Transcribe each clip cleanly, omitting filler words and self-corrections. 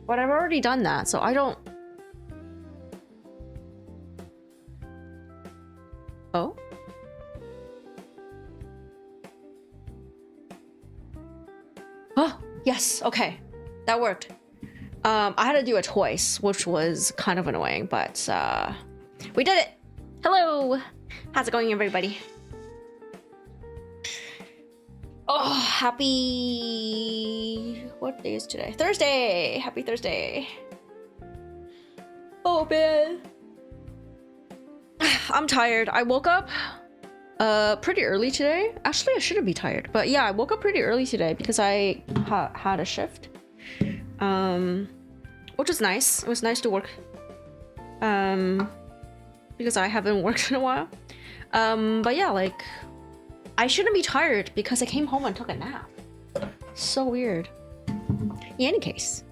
But I've already done that, so I don't... Oh? Oh, yes, okay. That worked. I had to do it twice, which was kind of annoying, but we did it! Hello! How's it going, everybody? Oh, happy... What day is today? Thursday! Happy Thursday. Oh, man. I'm tired. I woke up pretty early today. Actually, I shouldn't be tired. But yeah, I woke up pretty early today because I had a shift. Which was nice. It was nice to work. Because I haven't worked in a while. But yeah, like... I shouldn't be tired because I came home and took a nap. So weird. In any case.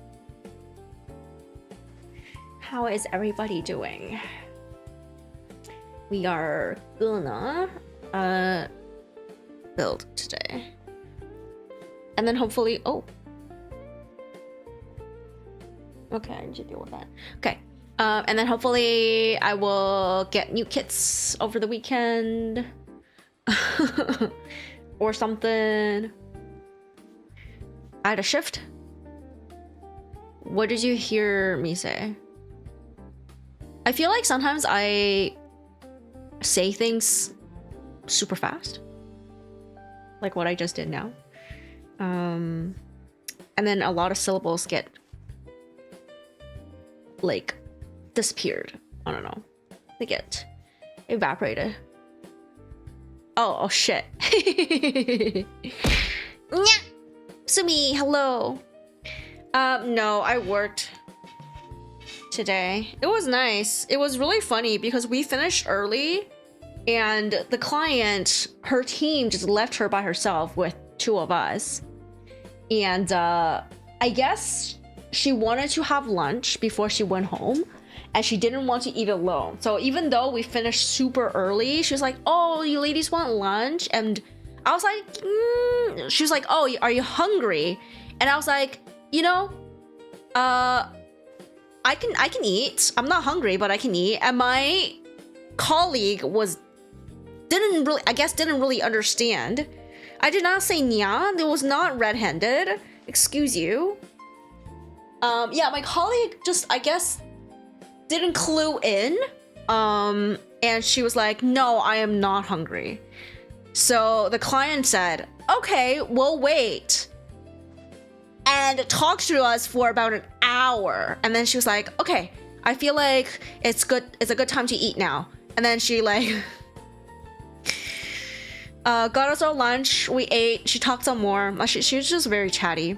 How is everybody doing? We are gonna build today. And then hopefully... Oh. Okay, I need to deal with that. Okay. And then hopefully I will get new kits over the weekend. Or something. I had a shift. What did you hear me say? I feel like sometimes I say things super fast, like what I just did now, and then a lot of syllables get like disappeared. I don't know, they get evaporated. Oh shit. Sumi, hello. No, I worked today. It was nice. It was really funny because we finished early and the client, her team just left her by herself with two of us. And I guess she wanted to have lunch before she went home. And she didn't want to eat alone. So even though we finished super early, she was like, oh, you ladies want lunch? And I was like, she was like, oh, are you hungry? And I was like, you know, I can eat. I'm not hungry, but I can eat. And my colleague didn't really understand. I did not say nya. It was not red-handed. Excuse you. Yeah, my colleague just, I guess, didn't clue in, and she was like, no, I am not hungry. So the client said, okay, we'll wait, and talked to us for about an hour. And then she was like, okay, I feel like it's a good time to eat now. And then she like got us our lunch, we ate, she talked some more. She was just very chatty.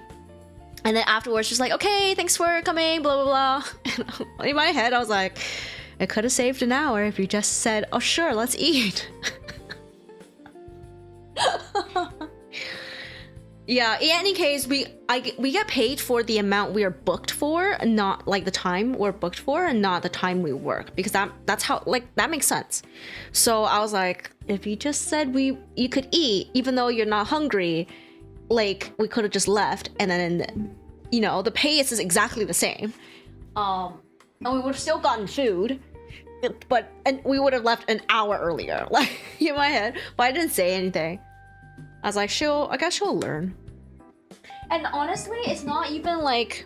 And then afterwards, she's like, okay, thanks for coming, blah, blah, blah. And in my head, I was like, it could have saved an hour if you just said, oh, sure, let's eat. Yeah, in any case, we get paid for the amount we are booked for, not like the time we're booked for, and not the time we work. Because that's how, like, that makes sense. So I was like, if you just said you could eat, even though you're not hungry, like, we could have just left, and then, you know, the pay is exactly the same. And we would have still gotten food, and we would have left an hour earlier, like, in my head. But I didn't say anything. I was like, I guess she'll learn. And honestly, it's not even, like,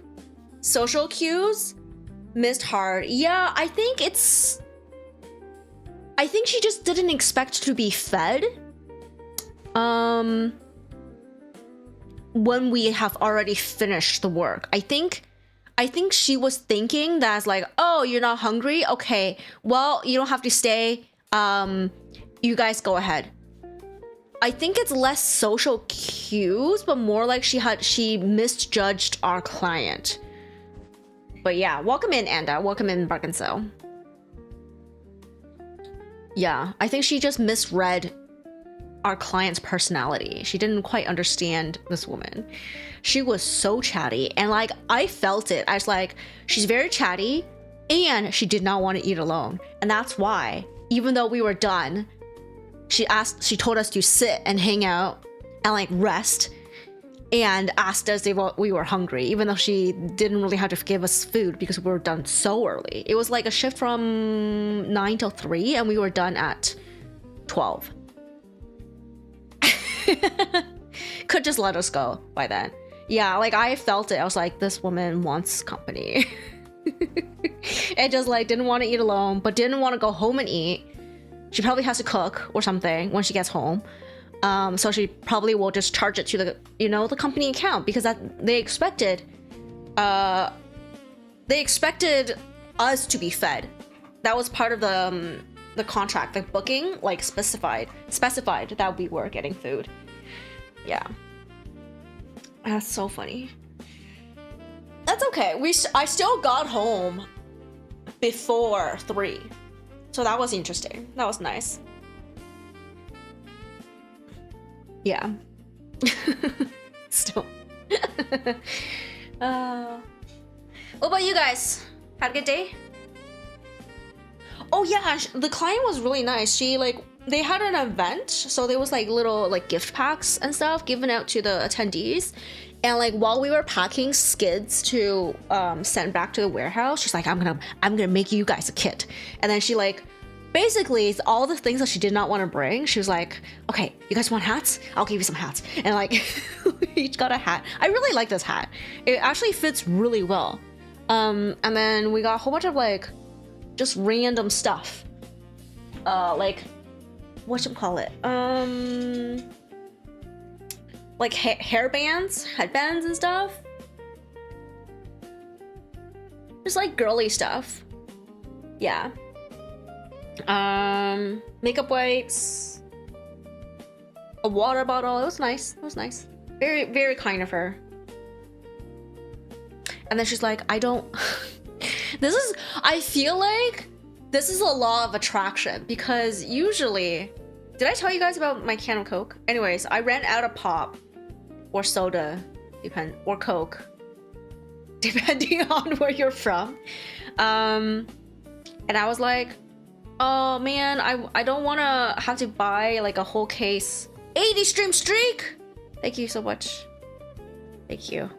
social cues missed hard. Yeah, I think she just didn't expect to be fed. When we have already finished the work. I think she was thinking that's like, oh, you're not hungry? Okay, well, you don't have to stay. You guys go ahead. I think it's less social cues, but more like she misjudged our client. But yeah, welcome in, Anda. Welcome in, Barkinsel. Yeah, I think she just misread our client's personality. She didn't quite understand this woman. She was so chatty, and like, I felt it. I was like, she's very chatty, and she did not want to eat alone. And that's why, even though we were done, she told us to sit and hang out and like rest. and asked us if we were hungry, even though she didn't really have to give us food because we were done so early. It was like a shift from 9 till 3 and we were done at 12. Could just let us go by then. Yeah, like I felt it. I was like, this woman wants company. And just like didn't want to eat alone, but didn't want to go home and eat. She probably has to cook or something when she gets home. So she probably will just charge it to the, you know, the company account, because that they expected us to be fed. That was part of the contract, the booking, like specified that we were getting food. Yeah, that's so funny. That's okay. I still got home before 3, so that was interesting. That was nice. Yeah. Still. What about you guys? Had a good day? Oh yeah, the client was really nice. She like, they had an event, so there was like little like gift packs and stuff given out to the attendees. And like while we were packing skids to send back to the warehouse, she's like, I'm gonna make you guys a kit. And then she like, basically it's all the things that she did not want to bring. She was like, okay, you guys want hats? I'll give you some hats. And like we each got a hat. I really like this hat. It actually fits really well. And then we got a whole bunch of like just random stuff. Like whatchamacallit? Like hair bands, headbands and stuff. Just like girly stuff. Yeah. Makeup wipes, a water bottle. It was nice. It was nice. Very, very kind of her. And then she's like, I don't I feel like this is a law of attraction, because usually, did I tell you guys about my can of Coke? Anyways, I ran out of pop or soda, or Coke, depending on where you're from. And I was like, oh man, I don't want to have to buy like a whole case. 80 stream streak! Thank you so much. Thank you.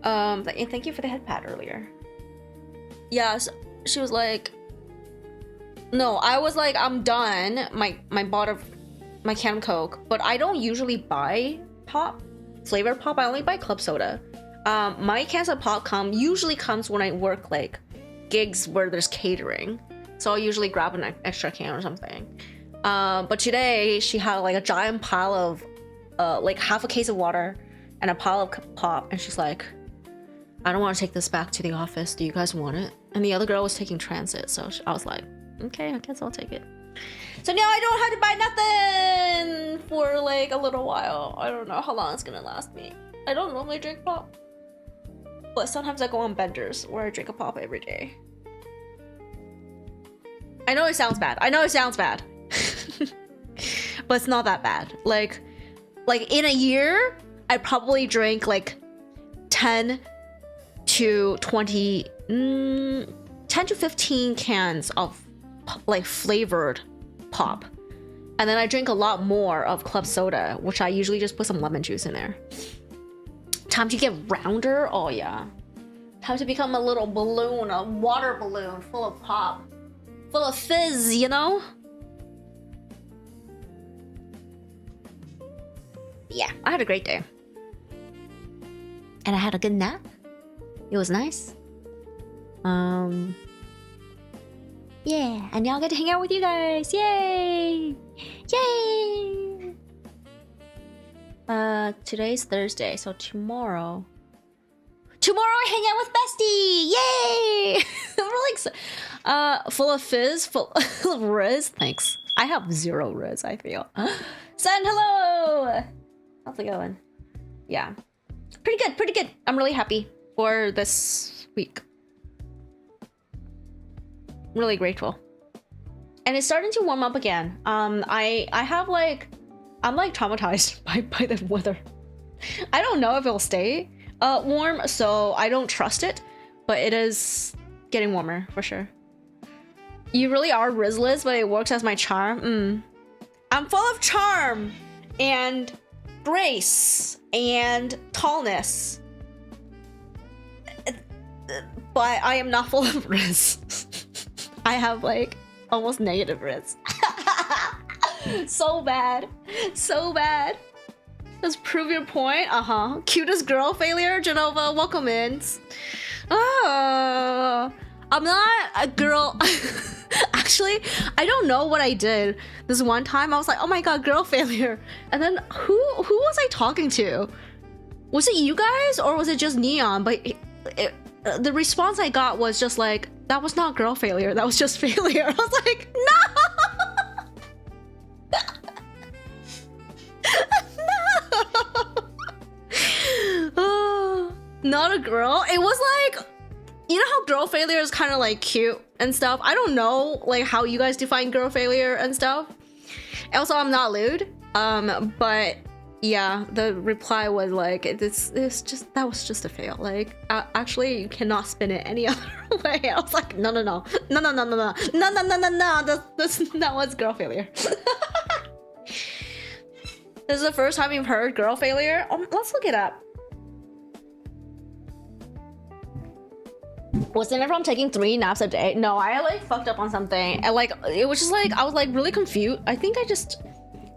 And thank you for the head pad earlier. Yeah, so she was like, no, I was like, I'm done. My bottle, my can of Coke, but I don't usually buy pop, flavored pop. I only buy club soda. My cans of pop usually comes when I work like gigs where there's catering. So I'll usually grab an extra can or something. But today she had like a giant pile of like half a case of water and a pile of pop, and she's like, I don't want to take this back to the office. Do you guys want it? And the other girl was taking transit, so I was like, okay, I guess I'll take it. So now I don't have to buy nothing for like a little while. I don't know how long it's gonna last me. I don't normally drink pop, but sometimes I go on benders where I drink a pop every day. I know it sounds bad. But it's not that bad. Like in a year, I probably drink like 10 to 15 cans of like flavored pop. And then I drink a lot more of club soda, which I usually just put some lemon juice in there. Time to get rounder. Oh yeah. Time to become a little balloon, a water balloon full of pop. Full of fizz, you know? Yeah, I had a great day. And I had a good nap. It was nice. Yeah, and now I get to hang out with you guys. Yay! Yay! Today's Thursday, so tomorrow I hang out with Bestie! Yay! I'm really excited. Full of fizz, full of riz. Thanks. I have 0 riz, I feel. Sen, hello! How's it going? Yeah. Pretty good, pretty good. I'm really happy for this week. Really grateful. And it's starting to warm up again. I have like, I'm like traumatized by the weather. I don't know if it'll stay warm, so I don't trust it, but it is getting warmer for sure. You really are Rizless, but it works as my charm. I'm full of charm, and grace and tallness. But I am not full of riz. I have like almost negative riz. So bad. So bad. Just prove your point. Cutest girl failure, Genova, welcome in. I'm not a girl. Actually, I don't know what I did. This one time I was like, oh my god, girl failure. And then who was I talking to? Was it you guys or was it just Neon? But the response I got was just like, that was not girl failure, that was just failure. I was like, no! No! Not a girl. It was like, you know how girl failure is kind of like cute and stuff? I don't know like how you guys define girl failure and stuff. Also, I'm not lewd. But yeah, the reply was like, this just, that was just a fail. Like, actually, you cannot spin it any other way. I was like, no. That was girl failure. This is the first time you've heard girl failure? Let's look it up. Wasn't everyone taking 3 naps a day? No, I like fucked up on something. And like, it was just like, I was like really confused. I think I just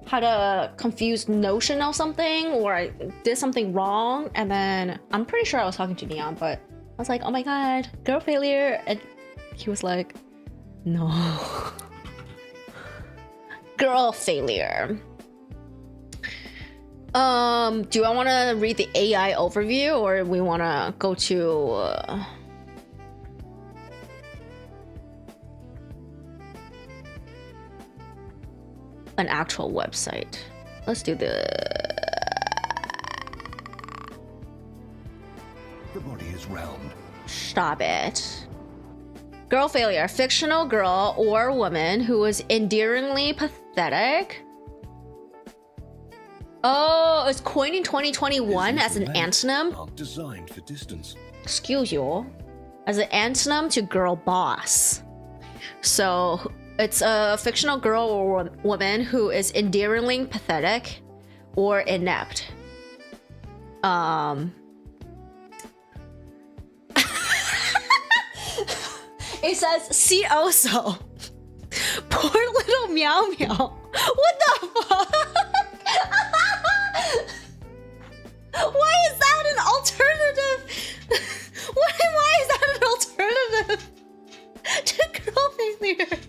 had a confused notion of something, or I did something wrong. And then I'm pretty sure I was talking to Neon, but I was like, oh my god, girl failure. And he was like, no. Girl failure. Do I want to read the AI overview, or we want to go to an actual website? Let's do the body is round. Stop it. Girl failure. Fictional girl or woman who is endearingly pathetic. Oh, it's coined in 2021 as an antonym. Designed for distance. Excuse you. As an antonym to girl boss. So it's a fictional girl or woman who is endearingly pathetic or inept. It says, see also. Poor little meow meow. What the fuck? Why is that an alternative? Why is that an alternative to girl failure?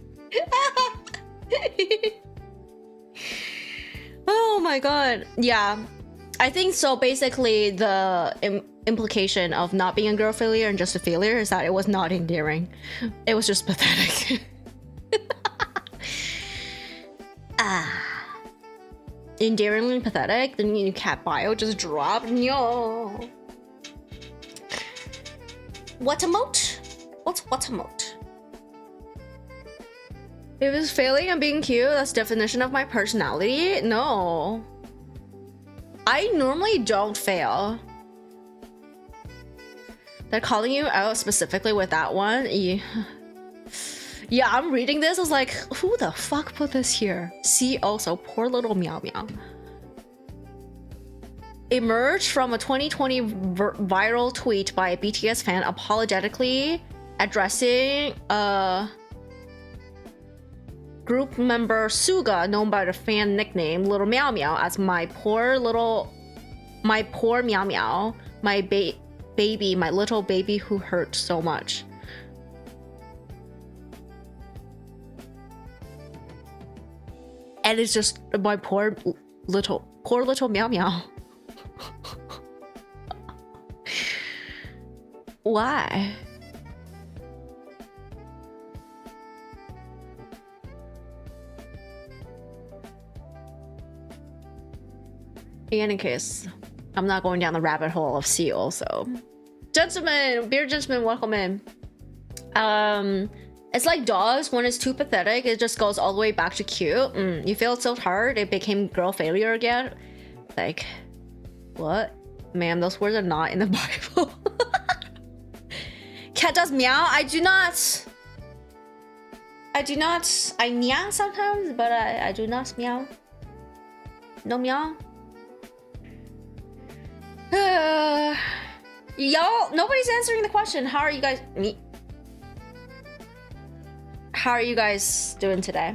Oh my god. Yeah, I think so. Basically, the implication of not being a girl failure and just a failure is that it was not endearing. It was just pathetic. Endearingly pathetic. The new cat bio just dropped. No. What emote? What's emote? If it's failing and being cute, that's definition of my personality? No. I normally don't fail. They're calling you out specifically with that one. Yeah, I'm reading this. I was like, who the fuck put this here? See also, poor little meow meow. Emerged from a 2020 viral tweet by a BTS fan apologetically addressing group member Suga, known by the fan nickname Little Meow Meow, as my poor meow meow, my baby, my little baby who hurt so much. And it's just my poor little meow meow. Why? In any case, I'm not going down the rabbit hole of seal, so. Gentlemen, beer gentlemen, welcome in. It's like dogs, when it's too pathetic, it just goes all the way back to cute. You failed so hard, it became girl failure again. Like, what? Ma'am, those words are not in the Bible. Cat does meow. I do not. I meow sometimes, but I do not meow. No meow. Y'all, nobody's answering the question. How are you guys? How are you guys doing today?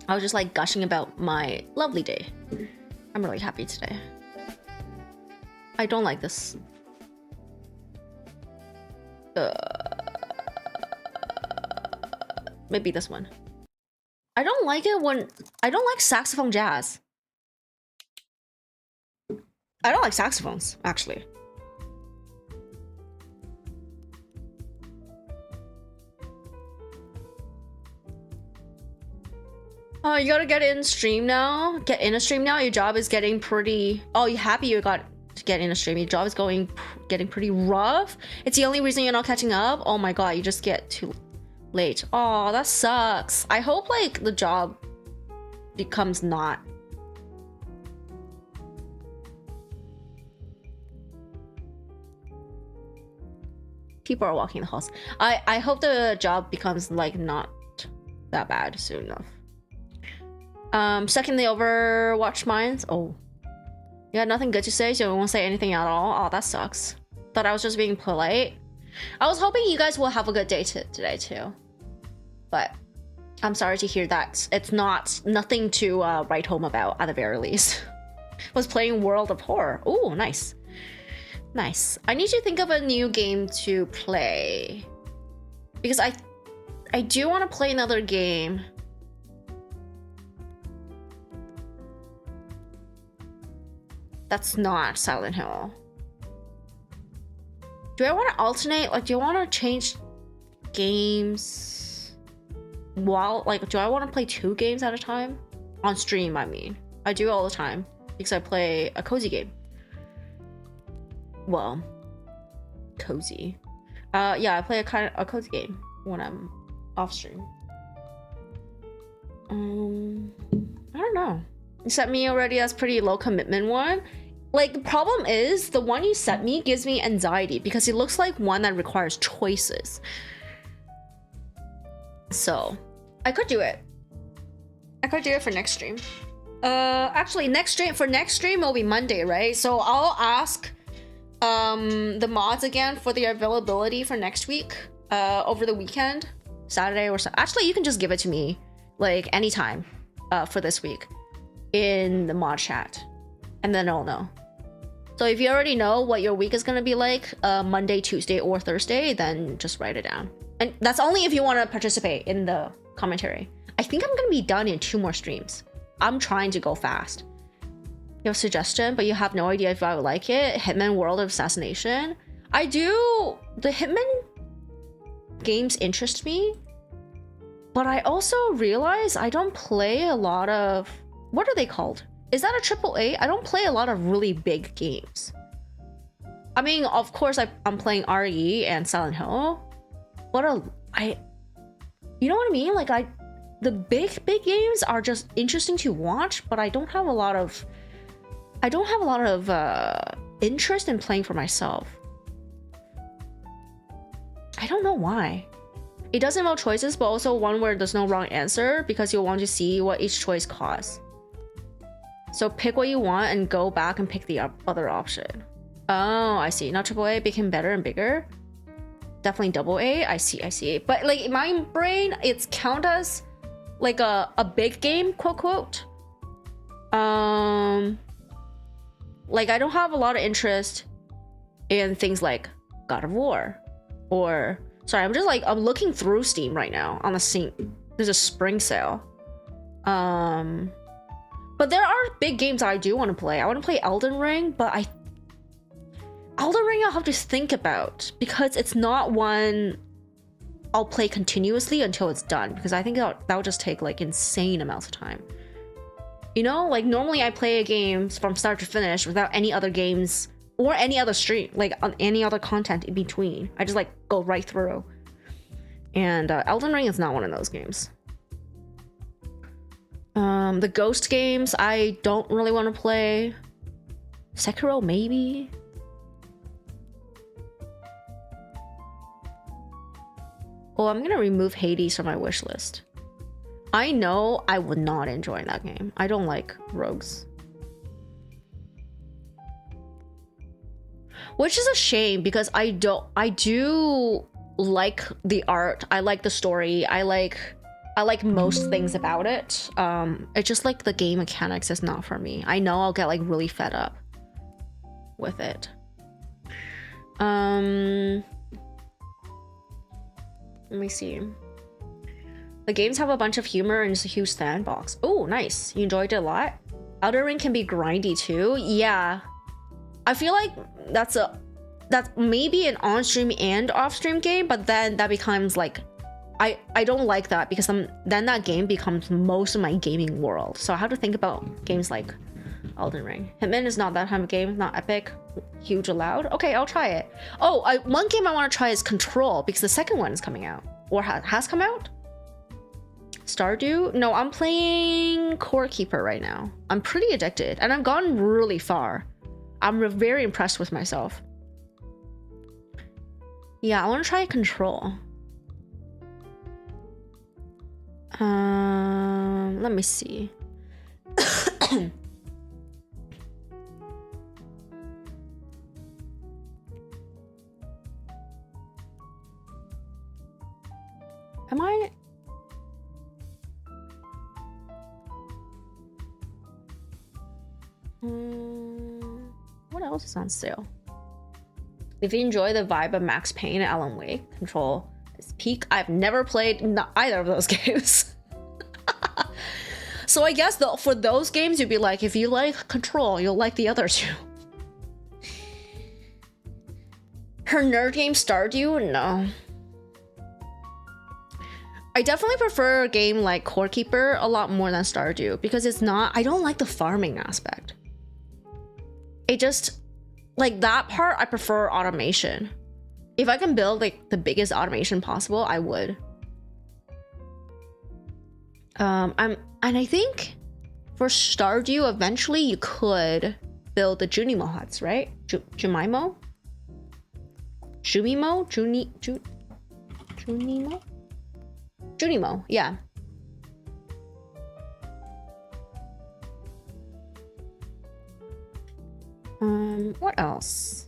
I was just like gushing about my lovely day. I'm really happy today. I don't like this. Maybe this one. I don't like it when I don't like saxophone jazz. I don't like saxophones, actually. Oh, you gotta get in stream now. Get in a stream now. Your job is getting pretty. Oh, you happy you got to get in a stream? Your job is getting pretty rough. It's the only reason you're not catching up. Oh my god, you just get too late. Oh, that sucks. I hope like the job becomes not. People are walking the halls. I hope the job becomes like not that bad soon enough. Stuck in the Overwatch mines. Oh, you had nothing good to say, so you won't say anything at all. Oh, that sucks. Thought I was just being polite. I was hoping you guys will have a good day today too, but I'm sorry to hear that. It's nothing to write home about at the very least. Was playing World of Horror. Oh, nice. Nice. I need to think of a new game to play because I do want to play another game. That's not Silent Hill. Do I want to alternate? Like, do you want to change games while, like, do I want to play 2 games at a time? On stream, I mean. I do all the time because I play a cozy game. Well, cozy. Yeah, I play a cozy game when I'm off stream. I don't know. You sent me already. That's pretty low commitment one. Like, the problem is the one you sent me gives me anxiety because it looks like one that requires choices. So I could do it. I could do it for next stream. Actually, next stream will be Monday, right? So I'll ask the mods again for the availability for next week, over the weekend, Saturday or so. Actually, you can just give it to me like anytime for this week in the mod chat, and then I'll know. So if you already know what your week is gonna be like, Monday, Tuesday, or Thursday, then just write it down. And that's only if you want to participate in the commentary. I think I'm gonna be done in 2 more streams. I'm trying to go fast. You have a suggestion, but you have no idea if I would like it. Hitman World of Assassination. I do. The Hitman games interest me, but I also realize I don't play a lot of. What are they called? Is that a AAA? I don't play a lot of really big games. I mean, of course, I'm playing RE and Silent Hill, but you know what I mean? Like the big games are just interesting to watch, but I don't have a lot of interest in playing for myself. I don't know why. It does involve choices, but also one where there's no wrong answer because you'll want to see what each choice costs. So pick what you want and go back and pick the other option. Oh, I see. Not AAA became better and bigger. Definitely AA. I see. But like in my brain, it's count as like a big game, quote quote. Like I don't have a lot of interest in things like God of War or sorry, I'm looking through Steam right now on the scene. There's a spring sale. But there are big games I do want to play. I want to play Elden Ring, but Elden Ring I'll have to think about because it's not one I'll play continuously until it's done because I think that would just take like insane amounts of time. You know, like normally I play a game from start to finish without any other games or any other stream, like on any other content in between. I just like go right through. And Elden Ring is not one of those games. The Ghost games I don't really want to play. Sekiro maybe. Oh, I'm gonna remove Hades from my wish list. I know I would not enjoy that game. I don't like rogues. which is a shame because I do like the art. I like the story. I like most things about it. It's just like the game mechanics is not for me. I know I'll get like really fed up with it. Let me see. The games have a bunch of humor and it's a huge sandbox. Oh, nice. You enjoyed it a lot? Elden Ring can be grindy too. Yeah. I feel like that's maybe an on-stream and off-stream game, but then that becomes like I don't like that because then that game becomes most of my gaming world. So I have to think about games like Elden Ring. Hitman is not that kind of game, not epic, huge allowed. Okay, I'll try it. Oh, one game I want to try is Control because the second one is coming out or has come out. Stardew? No, I'm playing Core Keeper right now. I'm pretty addicted and I've gone really far. I'm very impressed with myself. Yeah, I want to try Control. Let me see. Am I? What else is on sale? If you enjoy the vibe of Max Payne and Alan Wake, Control is peak. I've never played either of those games. So I guess for those games, you'd be like, if you like Control, you'll like the other two. Her nerd game Stardew? No. I definitely prefer a game like Core Keeper a lot more than Stardew because I don't like the farming aspect. It just, like that part, I prefer automation. If I can build like the biggest automation possible, I would. And I think for Stardew, eventually you could build the Junimo huts, right? Jumimo? Jumimo? Junimo? Junimo, yeah. What else?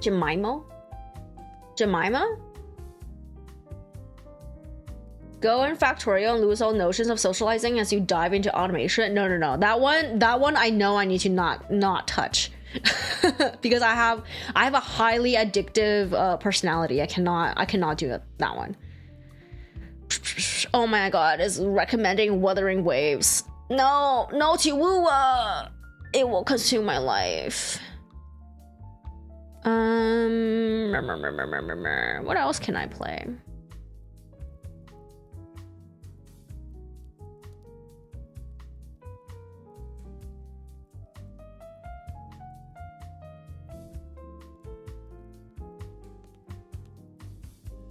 Jemima? Go in Factorio and lose all notions of socializing as you dive into automation. No. That one I know I need to not touch. Because I have a highly addictive personality. I cannot do that one. Oh my god, is recommending Wuthering Waves. No, Chihuahua. It will consume my life. What else can I play?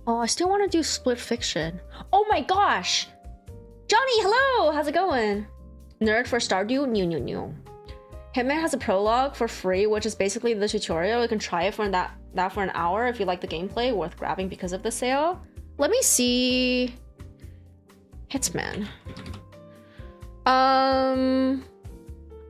Oh, I still want to do Split Fiction. Oh my gosh! Johnny, hello! How's it going? Nerd for Stardew? New. Hitman has a prologue for free, which is basically the tutorial. You can try it for that for an hour if you like the gameplay, worth grabbing because of the sale. Let me see... Hitman.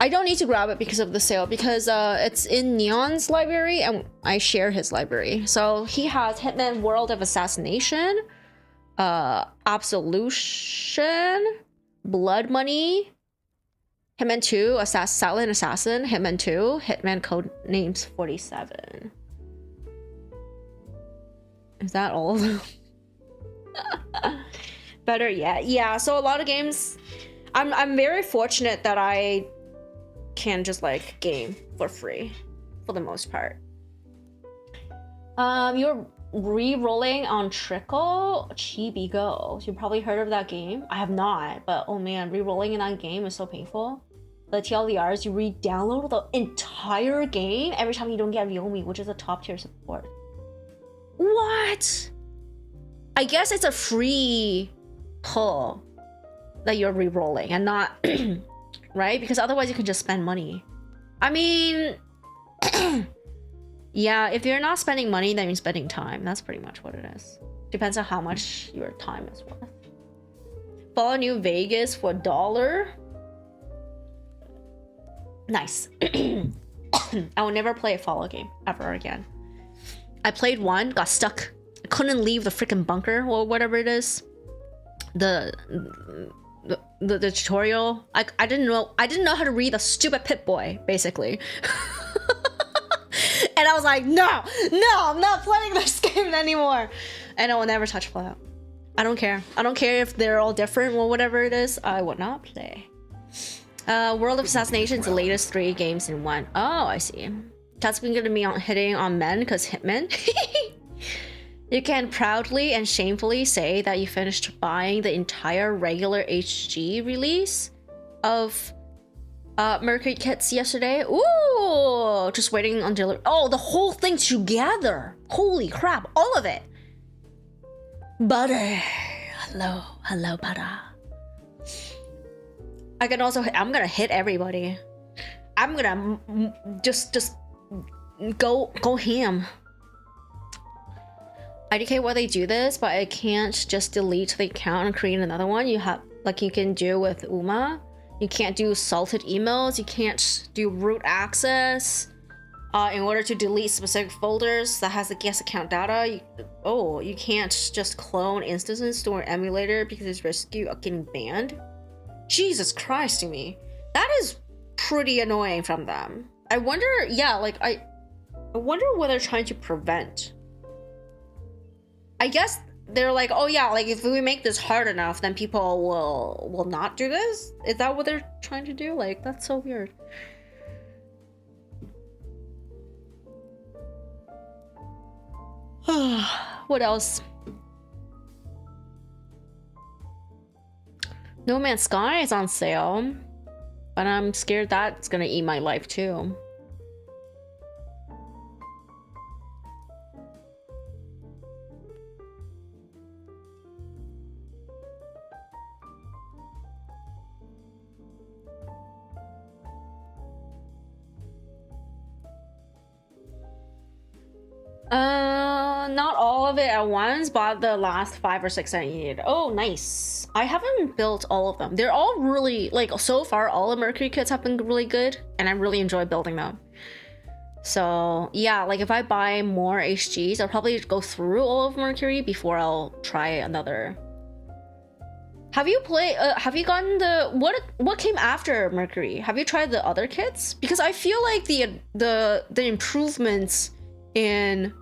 I don't need to grab it because of the sale because it's in Neon's library and I share his library. So he has Hitman World of Assassination, Absolution, Blood Money, Hitman 2, Silent Assassin, Hitman 2, Hitman Codenames 47. Is that all of them? Better yet. Yeah, so a lot of games... I'm very fortunate that I can just like game for free for the most part. You're re-rolling on Trickle Chibi Go. You probably heard of that game. I have not, but oh man, re-rolling in that game is so painful. The TLDRs, you re-download the entire game every time you don't get Yomi, which is a top tier support. What? I guess it's a free pull that you're re-rolling and not right? Because otherwise you can just spend money. I mean, yeah, if you're not spending money, then you're spending time. That's pretty much what it is. Depends on how much your time is worth. Fallout New Vegas for $1. Nice. I will never play a Fallout game ever again. I played one, got stuck. I couldn't leave the freaking bunker or whatever it is. The tutorial. I didn't know how to read the stupid Pip-Boy, basically. And I was like, no, I'm not playing this game anymore. And I will never touch Fallout. I don't care. I don't care if they're all different or whatever it is. I would not play. World of Assassination is the latest 3 games in 1. Oh, I see. That's been gonna be hitting on men because hitmen. You can proudly and shamefully say that you finished buying the entire regular HG release of Mercury kits yesterday. Ooh, just waiting on delivery. Oh, the whole thing together. Holy crap, all of it. Butter. Hello, butter. I can also I'm gonna hit everybody. I'm gonna just go ham. IDK why they do this, but I can't just delete the account and create another one. You have, like you can do with Uma. You can't do salted emails. You can't do root access. In order to delete specific folders that has the guest account data, you can't just clone instances to an emulator because it's risky of getting banned. Jesus Christ to me. That is pretty annoying from them. I wonder, yeah, like I wonder what they're trying to prevent. I guess they're like, oh yeah, like if we make this hard enough, then people will not do this? Is that what they're trying to do? Like, that's so weird. What else? No Man's Sky is on sale, but I'm scared that's gonna eat my life too. Not all of it at once, but the last 5 or 6 I needed. Oh, nice. I haven't built all of them. They're all really, like, so far, all the Mercury kits have been really good, and I really enjoy building them. So, yeah, like, if I buy more HGs, I'll probably go through all of Mercury before I'll try another. Have you gotten what came after Mercury? Have you tried the other kits? Because I feel like the improvements in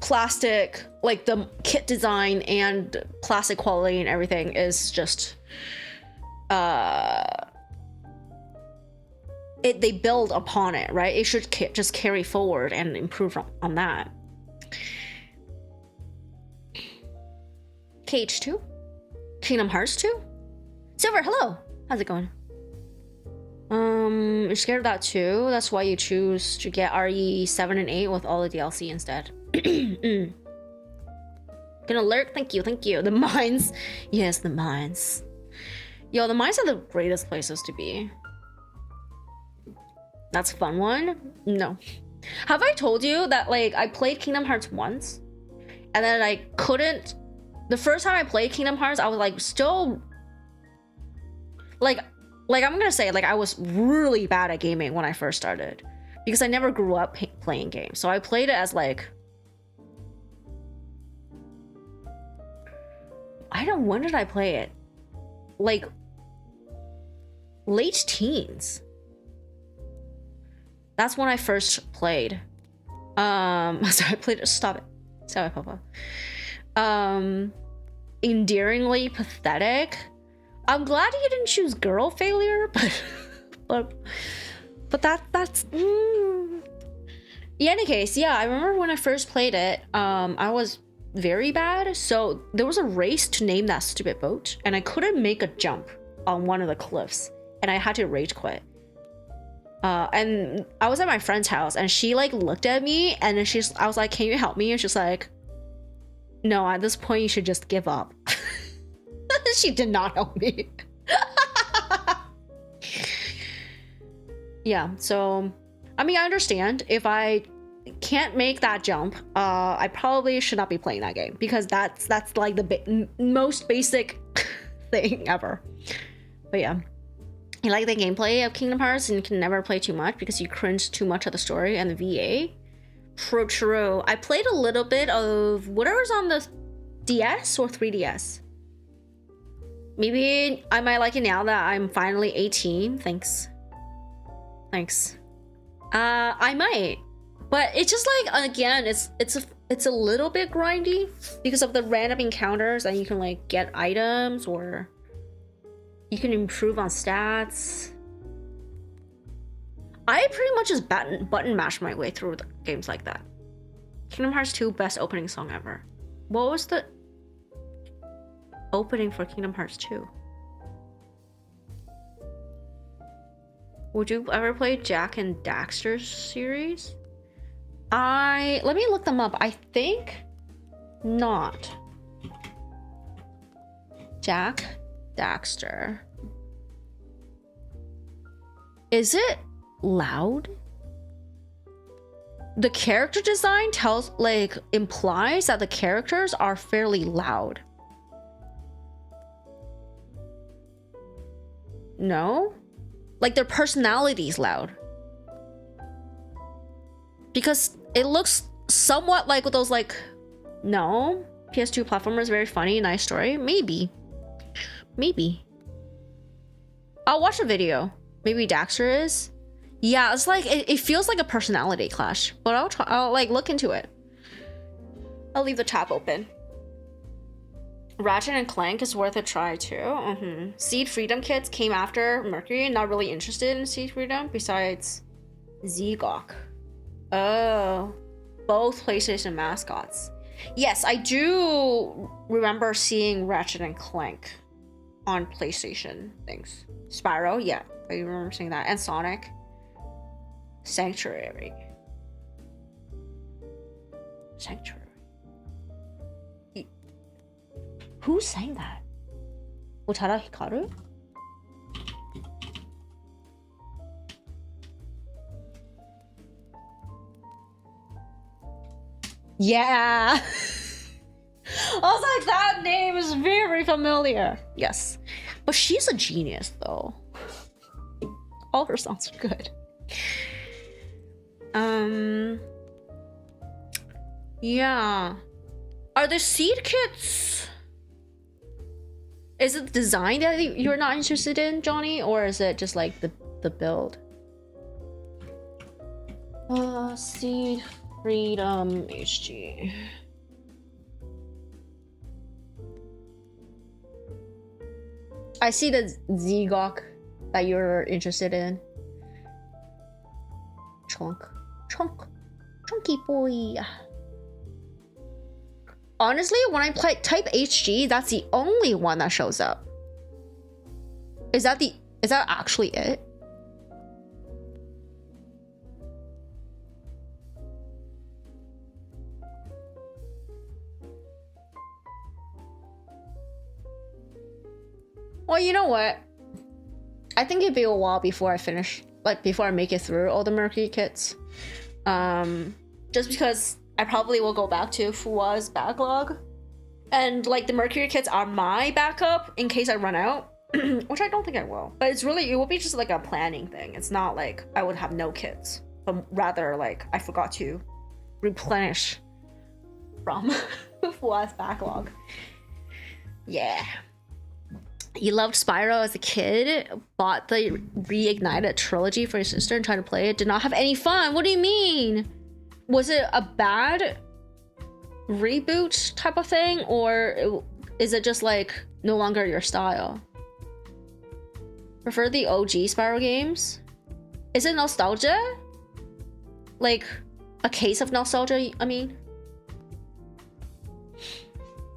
plastic, like the kit design and plastic quality and everything is just they build upon it, right? It should just carry forward and improve on that. KH2? Kingdom Hearts 2? Silver, hello! How's it going? You're scared of that too? That's why you choose to get RE 7 and 8 with all the DLC instead. Gonna lurk? Thank you. The mines. Yes, the mines. Yo, the mines are the greatest places to be. That's a fun one? No. Have I told you that, like, I played Kingdom Hearts once, and then I couldn't... The first time I played Kingdom Hearts, I was, like, still... Like, I'm gonna say, like, I was really bad at gaming when I first started. Because I never grew up playing games. So I played it as, like... When did I play it? Like... late teens. That's when I first played. Sorry, I played it. Stop it. Sorry, Papa. Endearingly pathetic. I'm glad you didn't choose girl failure, but that's. In any case, yeah, I remember when I first played it. I was very bad, so there was a race to name that stupid boat, and I couldn't make a jump on one of the cliffs, and I had to rage quit. And I was at my friend's house, and she like looked at me, and then I was like, "Can you help me?" And she's like, "No, at this point, you should just give up." She did not help me. Yeah, so I mean, I understand if I can't make that jump, I probably should not be playing that game, because that's like the most basic thing ever. But yeah. You like the gameplay of Kingdom Hearts and you can never play too much because you cringe too much at the story and the VA. True. I played a little bit of whatever's on the DS or 3DS. Maybe I might like it now that I'm finally 18. Thanks. I might. But it's just like, again, it's a little bit grindy because of the random encounters and you can like get items or you can improve on stats. I pretty much just button mash my way through the games like that. Kingdom Hearts 2, best opening song ever. What was the opening for Kingdom Hearts 2? Would you ever play Jak and Daxter's series? Let me look them up. I think not. Jak, Daxter. Is it loud? The character design implies that the characters are fairly loud. No? Like their personality's loud. Because it looks somewhat like those no. PS2 platformers, very funny, nice story. Maybe. I'll watch a video. Maybe Daxter is. Yeah, it's like it feels like a personality clash, but I'll look into it. I'll leave the tab open. Ratchet and Clank is worth a try too. Seed Freedom kits came after Mercury. Not really interested in Seed Freedom besides Zegok. Oh, both PlayStation mascots. Yes, I do remember seeing Ratchet and Clank on PlayStation things. Spyro, yeah, I remember seeing that, and Sonic. Sanctuary. Who sang that? Utada Hikaru? Yeah. I was like, that name is very familiar. Yes. But she's a genius though. All her songs are good. Yeah. Are the seed kits? Is it the design that you're not interested in, Johnny? Or is it just like the build? Seed Freedom HG. I see the Zegok that you're interested in. Chunky boy. Honestly, when I type HG, that's the only one that shows up. Is that actually it? Well, you know what? I think it'd be a while before I finish, before I make it through all the Mercury kits. Just because I probably will go back to Fuwa's backlog. And the Mercury kits are my backup in case I run out. Which I don't think I will. But it will be just a planning thing. It's not like I would have no kits. But rather I forgot to replenish from Fuwa's backlog. Yeah. You loved Spyro as a kid, bought the Reignited trilogy for your sister and tried to play it, did not have any fun. What do you mean? Was it a bad reboot type of thing, or is it just no longer your style? Prefer the OG Spyro games? Is it nostalgia? A case of nostalgia, I mean?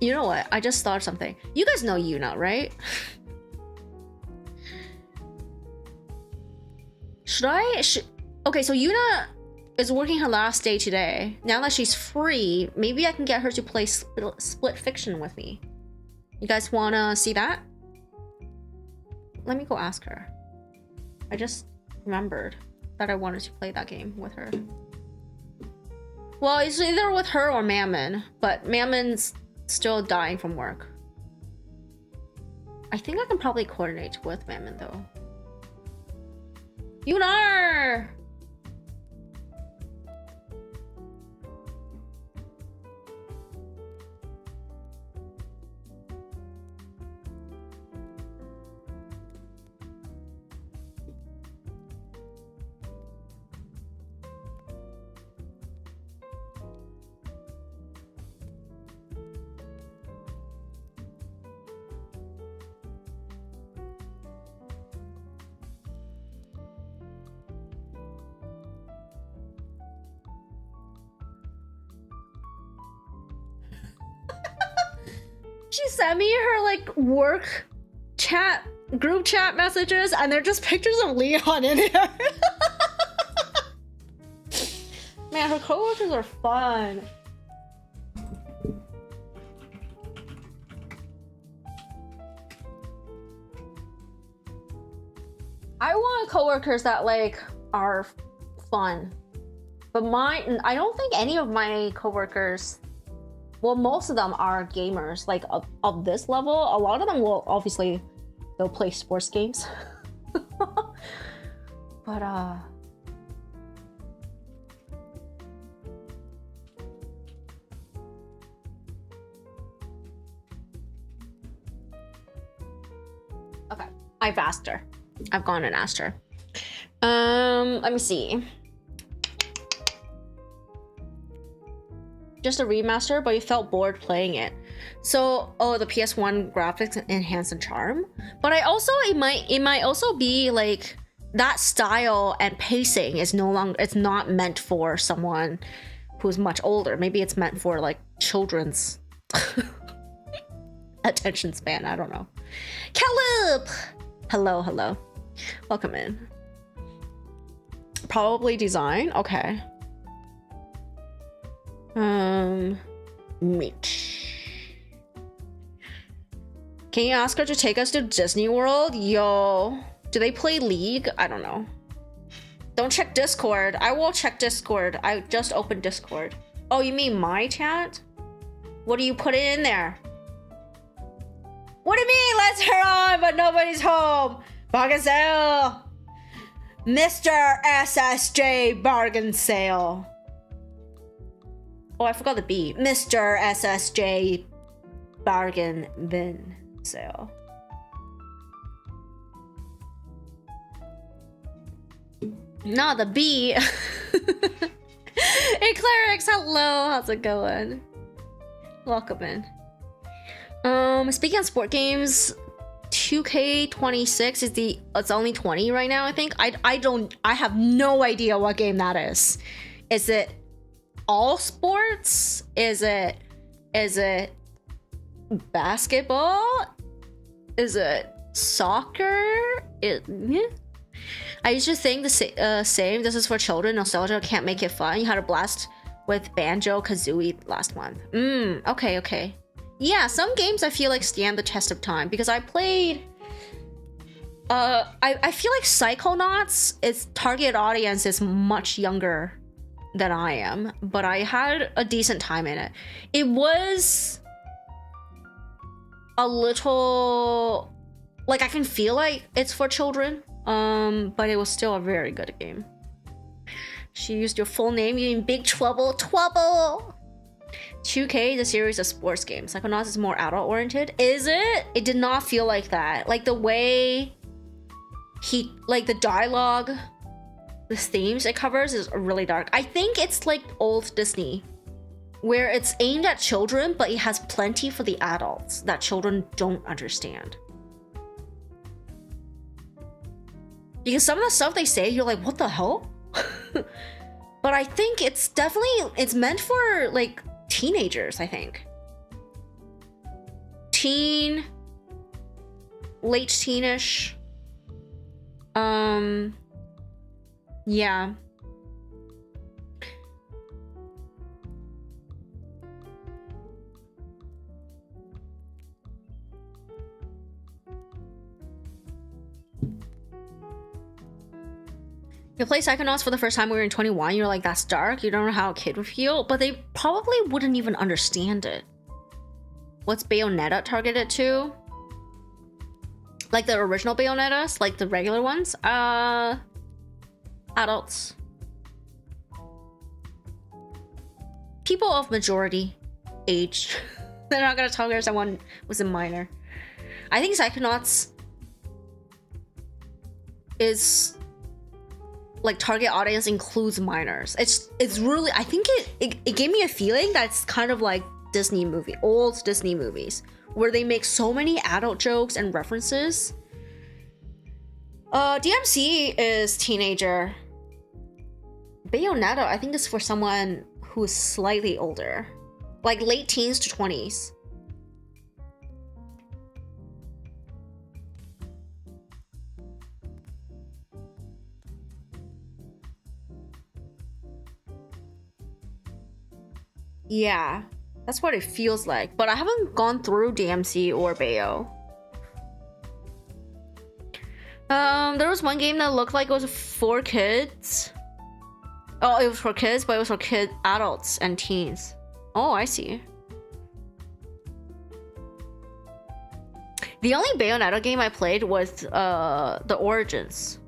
You know what? I just thought of something. You guys know Yuna, right? Okay, so Yuna is working her last day today. Now that she's free, maybe I can get her to play Split Fiction with me. You guys wanna see that? Let me go ask her. I just remembered that I wanted to play that game with her. Well, it's either with her or Mammon, but Mammon's still dying from work. I think I can probably coordinate with Mammon though. Yunar! She sent me her like work chat, group chat messages, and they're just pictures of Leon in here. Man, her coworkers are fun. I want coworkers that like are fun, but mine, I don't think any of my coworkers, well, most of them are gamers, like of this level. A lot of them will obviously, they'll play sports games. But okay, I've asked her. I've gone and asked her. Let me see. Just a remaster, but you felt bored playing it. So, oh, the PS1 graphics enhance and charm. But I also, it might also be like that style and pacing is no longer, it's not meant for someone who's much older. Maybe it's meant for like children's attention span. I don't know. Caleb! Hello, hello. Welcome in. Probably design. Okay. Mitch. Can you ask her to take us to Disney World? Yo. Do they play League? I don't know. Don't check Discord. I will check Discord. I just opened Discord. Oh, you mean my chat? What do you put in there? What do you mean? Let's hear on, but nobody's home. Bargain sale. Mr. SSJ bargain sale. Oh, I forgot the B. Mr. SSJ bargain bin sale. No, the B. Hey, Clerics, hello. How's it going? Welcome in. Speaking of sport games, 2K26 is it's only 20 right now, I think. I have no idea what game that is. Is it all sports? Is it basketball? Is it soccer? I used to think the same. This is for children. Nostalgia can't make it fun. You had a blast with Banjo-Kazooie last month. Okay. Yeah, some games I feel like stand the test of time because I played. I feel like Psychonauts, its target audience is much younger than I am, but I had a decent time in it. It was a little like I can feel like it's for children, but it was still a very good game. She used your full name. You mean Big Trouble? 2K is a series of sports games. Psychonauts is more adult oriented. Is it? It did not feel like that. Like the way the dialogue, the themes it covers is really dark. I think it's like old Disney, where it's aimed at children, but it has plenty for the adults that children don't understand. Because some of the stuff they say, you're like, what the hell? But I think it's meant for like teenagers, I think. Late teenish. Yeah. You play Psychonauts for the first time when you were in 21, you're like, that's dark, you don't know how a kid would feel, but they probably wouldn't even understand it. What's Bayonetta targeted to? Like the original Bayonettas, like the regular ones. Adults. People of majority age. They're not gonna tell her someone was a minor. I think Psychonauts is like target audience includes minors. It's really, I think it gave me a feeling that's kind of like Disney movie, old Disney movies, where they make so many adult jokes and references. DMC is teenager. Bayonetta, I think, is for someone who is slightly older, like late teens to 20s. Yeah, that's what it feels like. But I haven't gone through DMC or Bayo. There was one game that looked like it was for kids. Oh, it was for kids, but it was for adults and teens. Oh, I see. The only Bayonetta game I played was the Origins.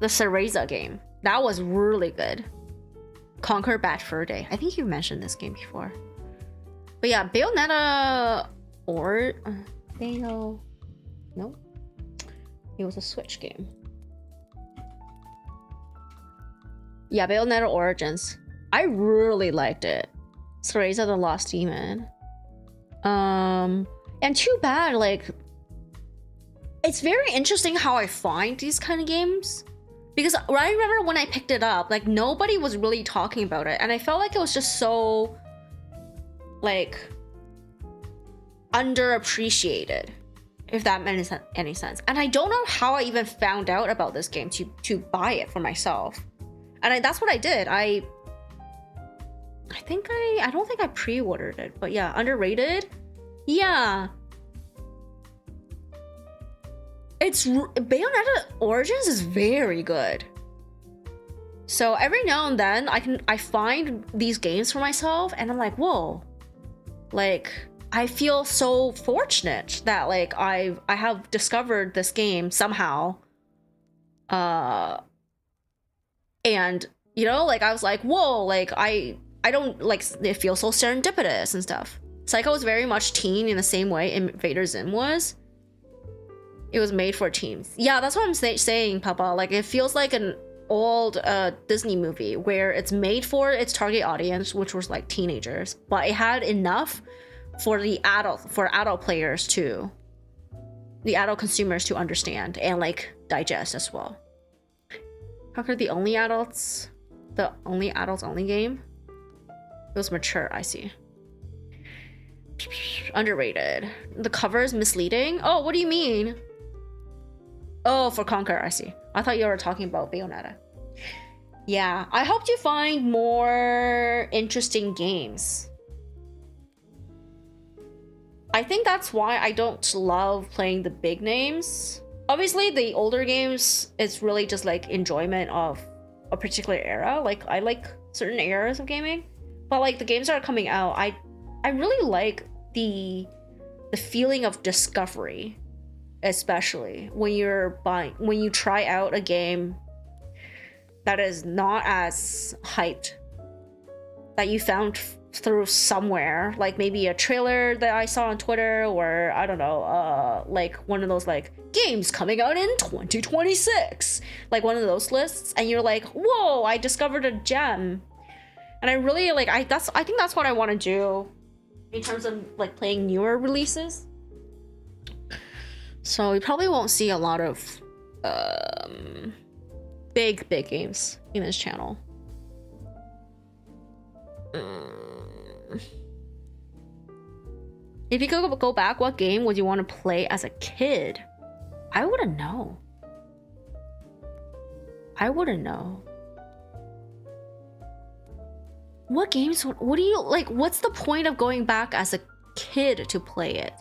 The Cereza game. That was really good. Conquer Bad Fur Day. I think you mentioned this game before. But yeah, Bayonetta or Bayo. Nope. It was a Switch game. Yeah, Bayonetta Origins. I really liked it. Cereza the Lost Demon. And too bad, like, it's very interesting how I find these kind of games. Because I remember when I picked it up, like, nobody was really talking about it. And I felt like it was just so, like, underappreciated. If that makes any sense. And I don't know how I even found out about this game to buy it for myself. And that's what I did. I don't think I pre-ordered it, but yeah, underrated. Yeah. Bayonetta Origins is very good. So every now and then I find these games for myself and I'm like, whoa. Like, I feel so fortunate that like I have discovered this game somehow. And you know, like I was like, whoa, like I don't like, it feels so serendipitous and stuff. Psycho was very much teen in the same way Invader Zim was. It was made for teens. Yeah, that's what I'm saying, Papa. Like, it feels like an old Disney movie where it's made for its target audience, which was like teenagers, but it had enough for the adult players to, the adult consumers to understand and like digest as well. How could the only adults only game? It was mature, I see. Underrated. The cover is misleading. Oh, what do you mean? Oh, for Conquer, I see. I thought you were talking about Bayonetta. Yeah, I hope you find more interesting games. I think that's why I don't love playing the big names. Obviously, the older games, it's really just like enjoyment of a particular era. Like, I like certain eras of gaming. But like the games that are coming out, I really like the feeling of discovery. Especially when you try out a game that is not as hyped, that you found through somewhere, like maybe a trailer that I saw on Twitter, or I don't know, like one of those like games coming out in 2026, like one of those lists, and you're like, whoa, I discovered a gem. And I really like, I think that's what I want to do in terms of like playing newer releases. So we probably won't see a lot of big games in this channel. If you could go back, what game would you want to play as a kid? I wouldn't know. What games? What do you like? What's the point of going back as a kid to play it?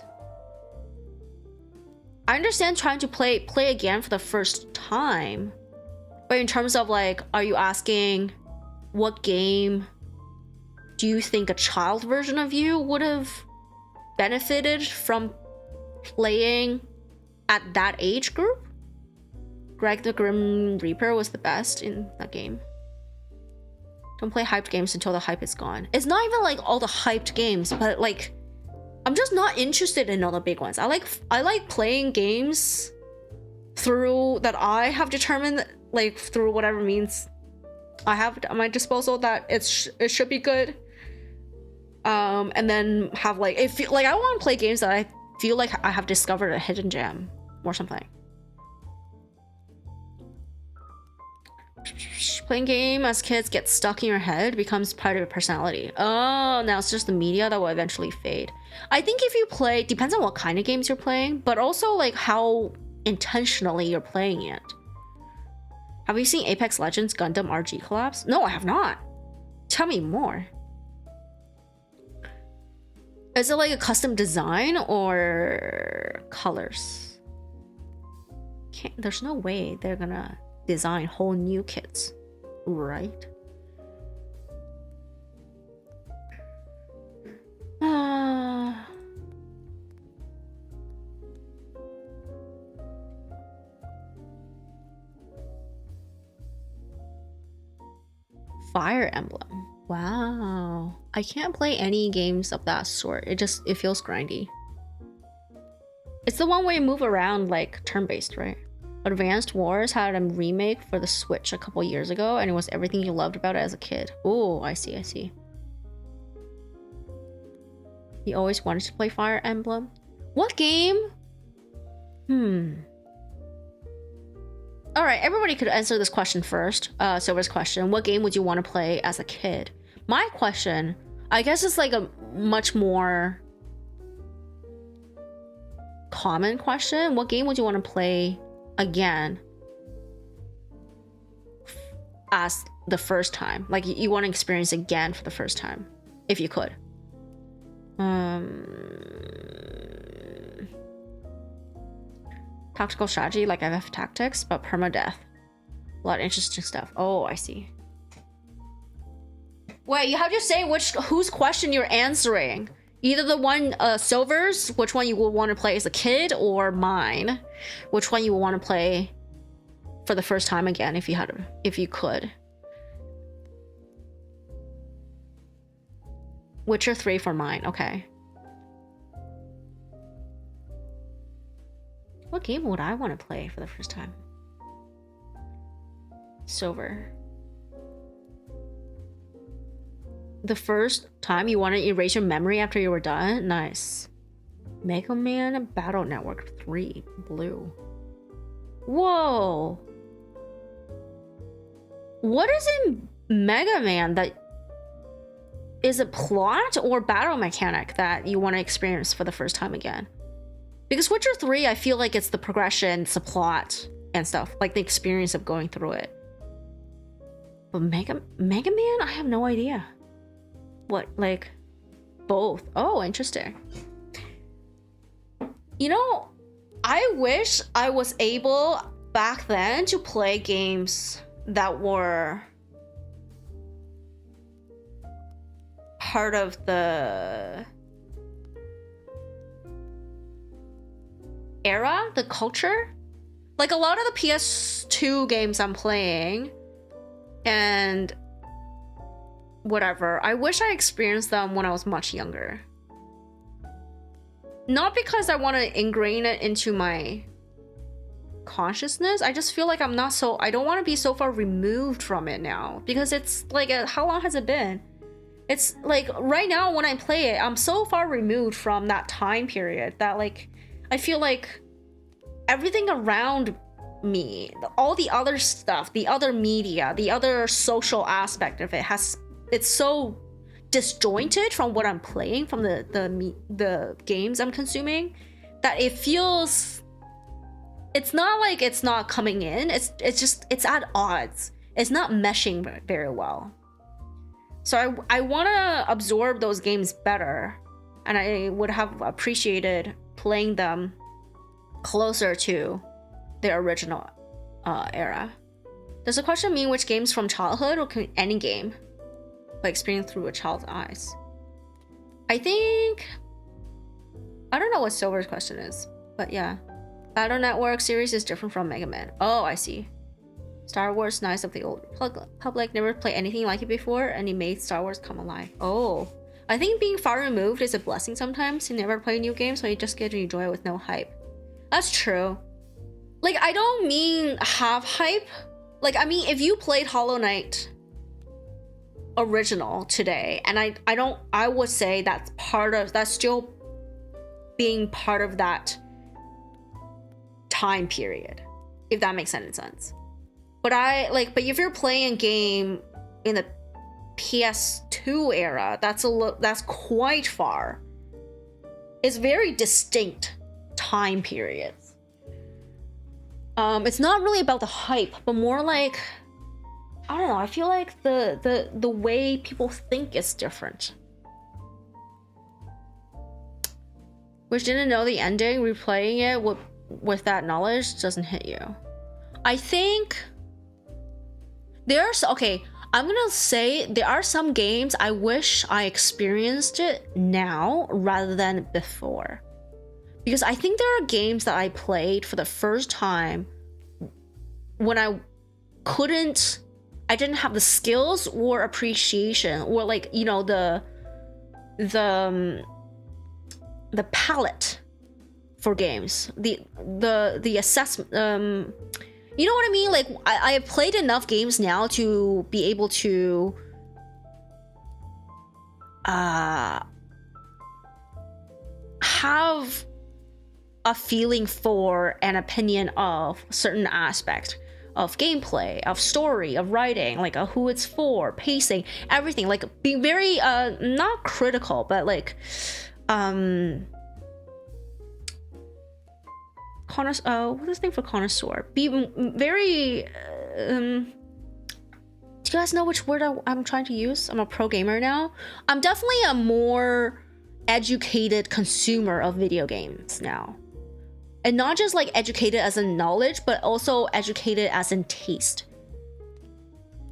I understand trying to play again for the first time, but in terms of like, are you asking what game do you think a child version of you would have benefited from playing at that age group, Greg the Grim Reaper was the best in that game. Don't play hyped games until the hype is gone. It's not even like all the hyped games, but like I'm just not interested in all the big ones. I like playing games through that I have determined, like through whatever means I have at my disposal, that it should be good. And then have like I want to play games that I feel like I have discovered a hidden gem or something. Playing game as kids gets stuck in your head, becomes part of your personality. Oh, now it's just the media that will eventually fade. I think if you play, depends on what kind of games you're playing, but also like how intentionally you're playing it. Have you seen Apex Legends Gundam RG collabs? No, I have not. Tell me more. Is it like a custom design or colors? There's no way they're gonna design whole new kits, right? Fire Emblem. Wow. I can't play any games of that sort. It feels grindy. It's the one where you move around like turn-based, right? Advanced Wars had a remake for the Switch a couple years ago, and it was everything you loved about it as a kid. Oh, I see. You always wanted to play Fire Emblem? What game? Alright, everybody could answer this question first. Silver's question. What game would you want to play as a kid? My question, I guess it's like a much more common question. What game would you want to play again as the first time? Like you want to experience again for the first time, if you could. Tactical strategy like FF Tactics, but permadeath. A lot of interesting stuff. Oh, I see. Wait, you have to say whose question you're answering. Either the one, Silver's, which one you would want to play as a kid, or mine, which one you would want to play for the first time again if you could. Witcher 3 for mine, okay. What game would I want to play for the first time? Silver. The first time you want to erase your memory after you were done? Nice. Mega Man Battle Network 3. Blue. Whoa. What is in Mega Man that is a plot or battle mechanic that you want to experience for the first time again? Because Witcher 3, I feel like it's the progression, it's the plot and stuff, like the experience of going through it. But Mega Man, I have no idea. What, like both? Oh, interesting. You know, I wish I was able back then to play games that were part of the era, the culture. Like a lot of the PS2 games I'm playing and whatever, I wish I experienced them when I was much younger. Not because I want to ingrain it into my consciousness, I just feel like I don't want to be so far removed from it now, because it's like, how long has it been? It's like right now when I play it, I'm so far removed from that time period that like I feel like everything around me, all the other stuff, the other media, the other social aspect of it it's so disjointed from what I'm playing, from the games I'm consuming, that it feels, it's not like it's not coming in, it's at odds. It's not meshing very well. So I want to absorb those games better, and I would have appreciated playing them closer to the original era. Does the question mean which games from childhood, or can any game but experienced through a child's eyes? I think, I don't know what Silver's question is. But yeah. Battle Network series is different from Mega Man. Oh, I see. Star Wars Knights of the Old Republic, never played anything like it before, and it made Star Wars come alive. Oh. I think being far removed is a blessing sometimes. You never play new games, so you just get to enjoy it with no hype. That's true. Like, I don't mean have hype. Like, I mean, if you played Hollow Knight original today, and I would say that's still being part of that time period, if that makes any sense. But if you're playing a game in the PS2 era, that's quite far. It's very distinct time periods. It's not really about the hype, but more like, I don't know, I feel like the way people think is different. Which didn't know the ending, replaying it with that knowledge doesn't hit you. I think I'm gonna say there are some games I wish I experienced it now rather than before. Because I think there are games that I played for the first time when I didn't have the skills or appreciation or like, you know, the palette for games, the assessment, you know what I mean? Like, I have played enough games now to be able to have a feeling for an opinion of a certain aspect of gameplay, of story, of writing, like who it's for, pacing, everything. Like, being very not critical, but like what is the name for connoisseur? Be very do you guys know which word I'm trying to use? I'm a pro gamer now. I'm definitely a more educated consumer of video games now. And not just like educated as in knowledge, but also educated as in taste.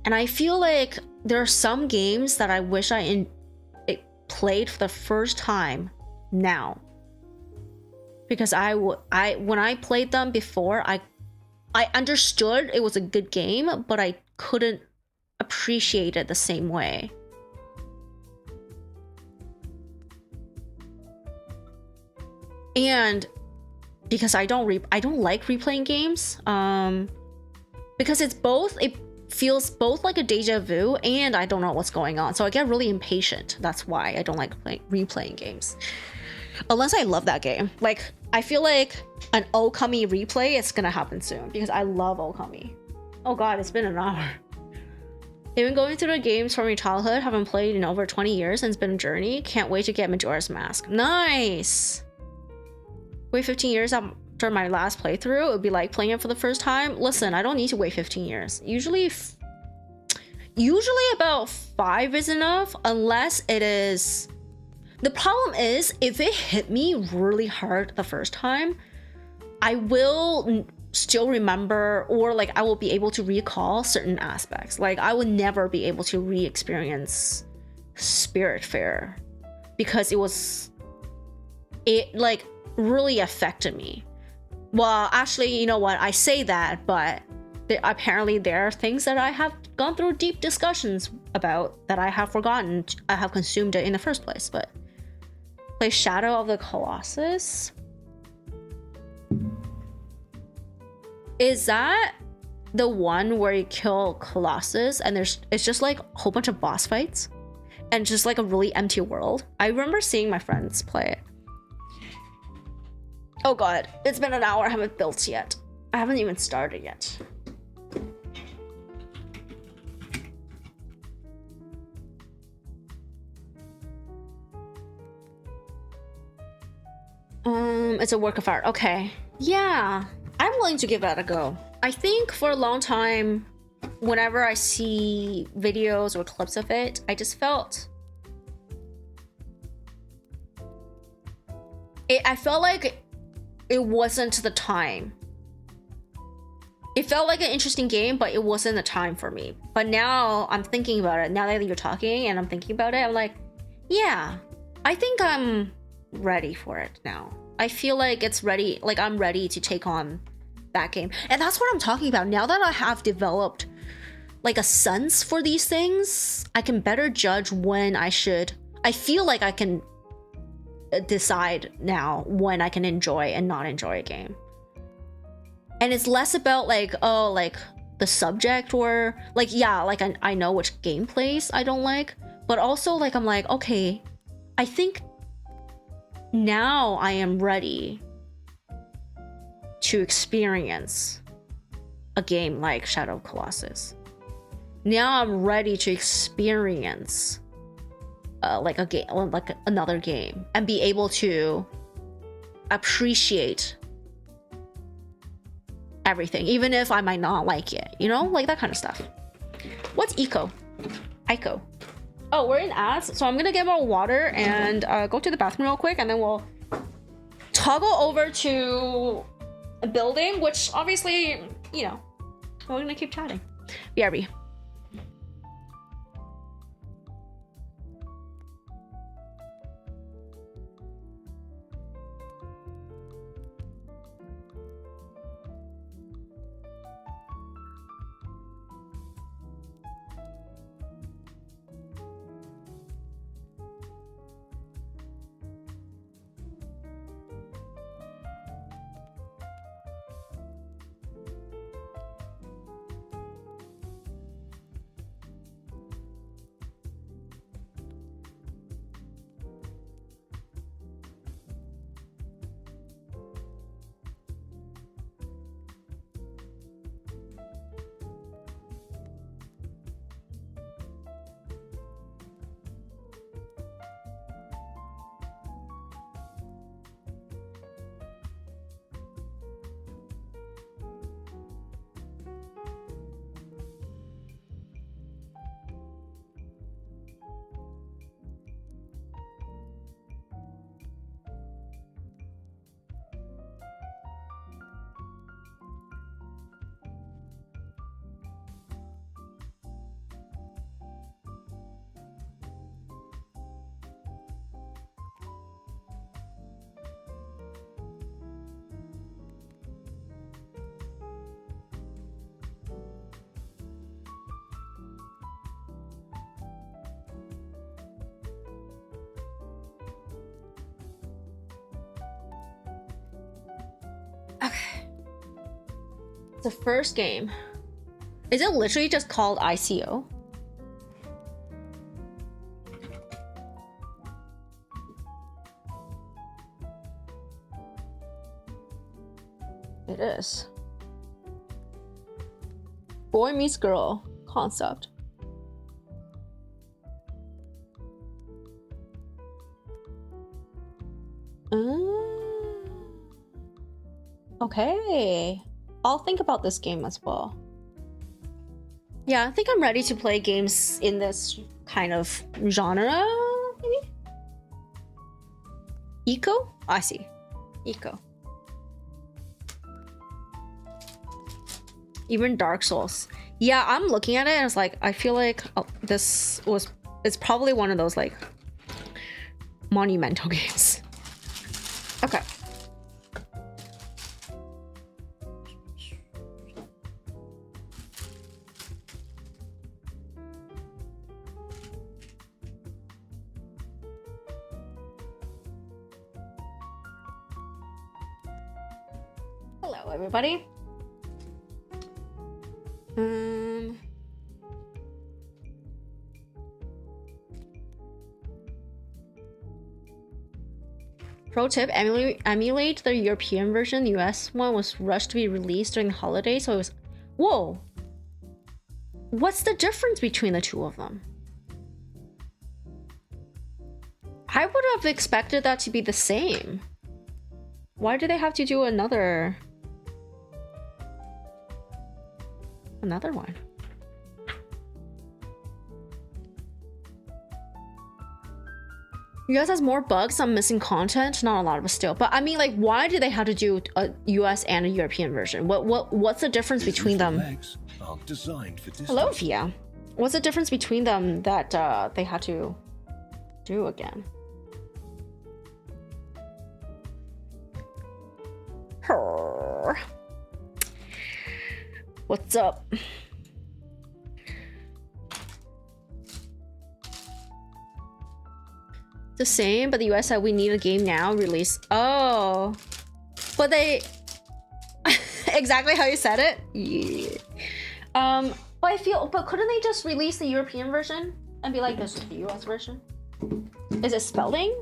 And I feel like there are some games that I wish I played for the first time now. Because when I played them before, I understood it was a good game, but I couldn't appreciate it the same way. And because I don't like replaying games, because it feels both like a deja vu and I don't know what's going on, so I get really impatient. That's why I don't like replaying games, unless I love that game. Like, I feel like an Okami replay is gonna happen soon because I love Okami. Oh god, it's been an hour. Even going through the games from your childhood, haven't played in over 20 years, and it's been a journey. Can't wait to get Majora's Mask. Nice! Wait 15 years after my last playthrough, it would be like playing it for the first time. Listen, I don't need to wait 15 years. Usually about 5 is enough, unless it is... The problem is, if it hit me really hard the first time, I will still remember, or like I will be able to recall certain aspects. Like, I would never be able to re-experience Spirit Fair because it like really affected me. Well, actually, you know what? I say that, but apparently there are things that I have gone through deep discussions about that I have forgotten. I have consumed it in the first place, but play Shadow of the Colossus. Is that the one where you kill Colossus and it's just like a whole bunch of boss fights and just like a really empty world? I remember seeing my friends play it. Oh god, it's been an hour. I haven't built yet. I haven't even started yet. It's a work of art. Okay. Yeah, I'm willing to give that a go. I think for a long time, whenever I see videos or clips of it, I just felt... I felt like it wasn't the time. It felt like an interesting game, but it wasn't the time for me. But now I'm thinking about it. Now that you're talking and I'm thinking about it, I'm like, yeah, I think I'm ready for it now. I feel like it's ready, like I'm ready to take on that game. And that's what I'm talking about. Now that I have developed like a sense for these things, I can better judge when I should. I feel like I can decide now when I can enjoy and not enjoy a game. And it's less about like, oh, like the subject, or like, yeah, like I know which gameplays I don't like, but also like I'm like, okay, I think now I am ready to experience a game like Shadow of Colossus. Now I'm ready to experience like a game, like another game, and be able to appreciate everything, even if I might not like it, you know, like that kind of stuff. What's Ico? Oh, we're in ads, so I'm gonna get more water and go to the bathroom real quick, and then we'll toggle over to a building, which obviously, you know, we're gonna keep chatting. BRB. The first game. Is it literally just called ICO? It is. Boy meets girl concept. Okay. I'll think about this game as well. Yeah, I think I'm ready to play games in this kind of genre, maybe? Eco? I see. Eco. Even Dark Souls. Yeah, I'm looking at it and it's like, I feel like it's probably one of those like monumental games. Okay. Hello, everybody. Pro tip, emulate the European version. The US one was rushed to be released during the holidays, so it was... Whoa! What's the difference between the two of them? I would have expected that to be the same. Why do they have to do another one? US has more bugs, some missing content, not a lot of it still. But I mean, like, why do they have to do a US and a European version? What's the difference between them? Legs are designed for distance. Hello, Via. What's the difference between them that they had to do again? What's up? The same, but the US said we need a game now. Release. Oh. But they... exactly how you said it? Yeah. But I feel... But couldn't they just release the European version? And be like, this is the US version? Is it spelling?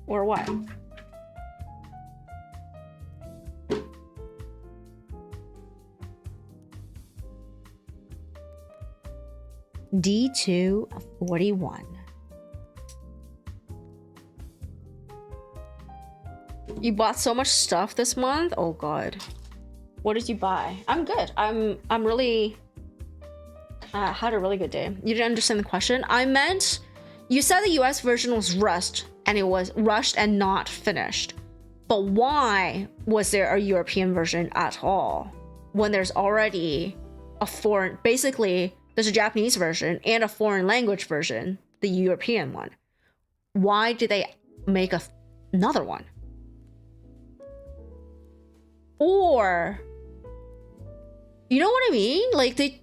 Or what? D241. You bought so much stuff this month? Oh god. What did you buy? I'm good. I'm really had a really good day. You didn't understand the question. I meant you said the US version was rushed and it was rushed and not finished. But why was there a European version at all when there's already a foreign, basically there's a Japanese version and a foreign language version, the European one. Why did they make another one? Or, you know what I mean? Like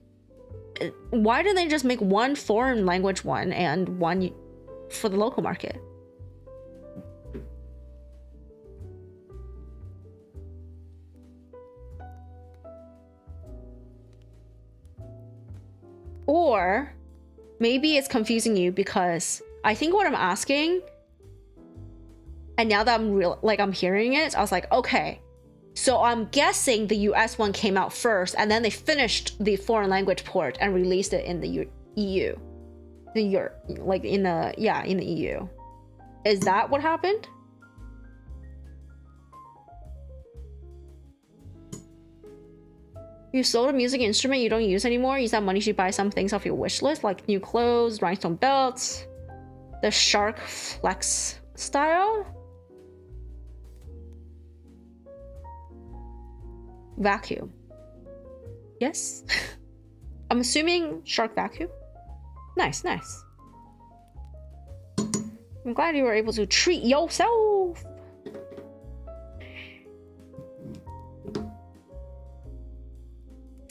why didn't they just make one foreign language one and one for the local market? Or maybe it's confusing you because I think what I'm asking, and now that I'm hearing it, I was like, okay, so I'm guessing the US one came out first and then they finished the foreign language port and released it in the EU. In the EU. Is that what happened? You sold a music instrument you don't use anymore. Use that money to buy some things off your wish list, like new clothes, rhinestone belts, the Shark Flex style. Vacuum. Yes. I'm assuming Shark vacuum. Nice, nice. I'm glad you were able to treat yourself.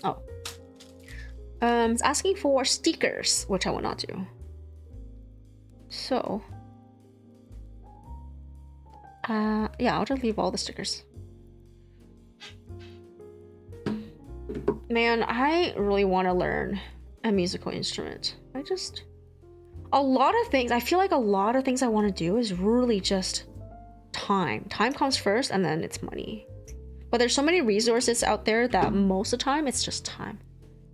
Oh. It's asking for stickers, which I will not do. So. Yeah, I'll just leave all the stickers. Man, I really want to learn a musical instrument. A lot of things, I feel like a lot of things I want to do is really just time. Time comes first and then it's money. But there's so many resources out there that most of the time it's just time.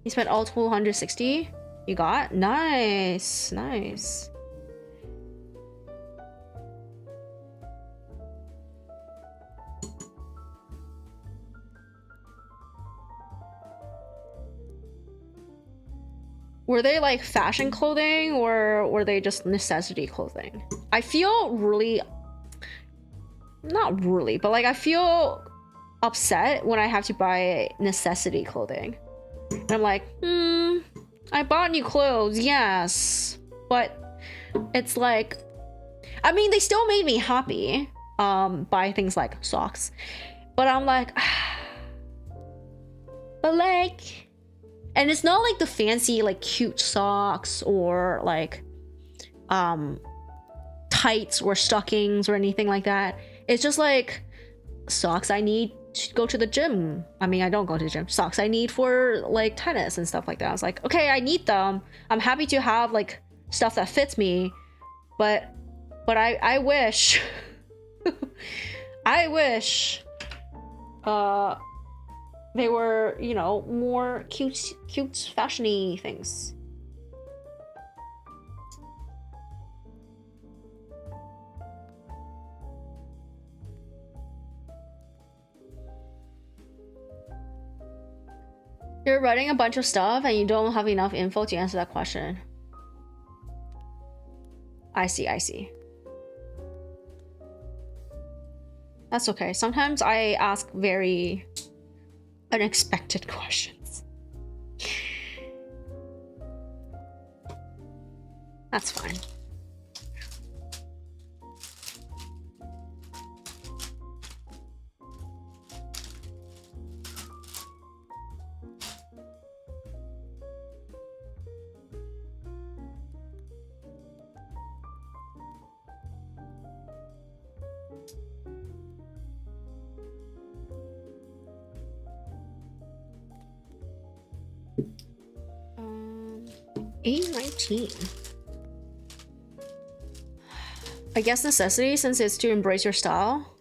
You spent all 260? You got? Nice, nice. Were they like fashion clothing or were they just necessity clothing? I feel really, not really, but like I feel upset when I have to buy necessity clothing. And I'm like, I bought new clothes, yes. But it's like, I mean, they still made me happy, buy things like socks. But I'm like, but like, and it's not like the fancy, like cute socks or like tights or stockings or anything like that. It's just like socks I need to go to the gym. I mean, I don't go to the gym. Socks I need for like tennis and stuff like that. I was like, okay, I need them. I'm happy to have like stuff that fits me, but I wish I wish they were, you know, more cute fashiony things. You're writing a bunch of stuff and you don't have enough info to answer that question. I see. That's okay. Sometimes I ask very unexpected questions. That's fine. 819. I guess necessity, since it's to embrace your style.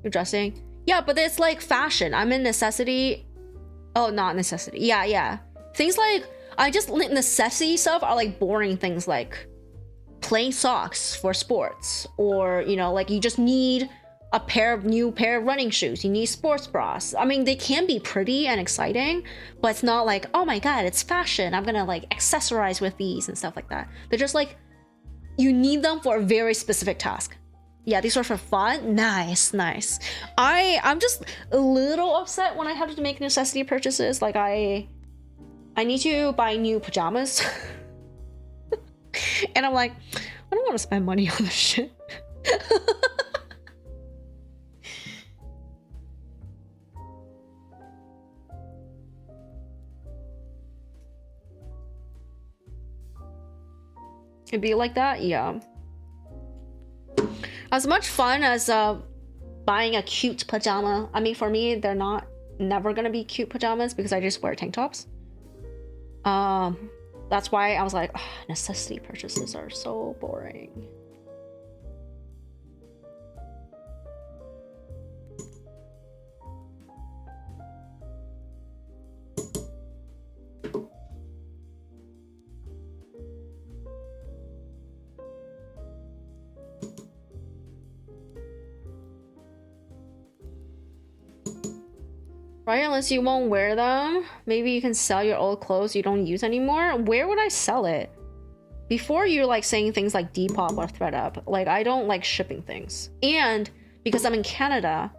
You're dressing. Yeah, but it's like fashion. I'm in necessity. Oh, not necessity. Yeah. Things like, I just, necessity stuff are like boring things like plain socks for sports. Or, you know, like you just need a new pair of running shoes. You need sports bras. I mean, they can be pretty and exciting, but it's not like, oh my god, it's fashion, I'm gonna like accessorize with these and stuff like that. They're just like, you need them for a very specific task. Yeah, these are for fun. Nice. I'm just a little upset when I have to make necessity purchases. Like I need to buy new pajamas. And I'm like, I don't want to spend money on this shit. It'd be like that, yeah. As much fun as buying a cute pajama. I mean, for me, they're never gonna be cute pajamas because I just wear tank tops. That's why I was like, oh, necessity purchases are so boring. Right, unless you won't wear them. Maybe you can sell your old clothes you don't use anymore. Where would I sell it? Before you're like saying things like Depop or ThreadUp, like I don't like shipping things. And because I'm in Canada,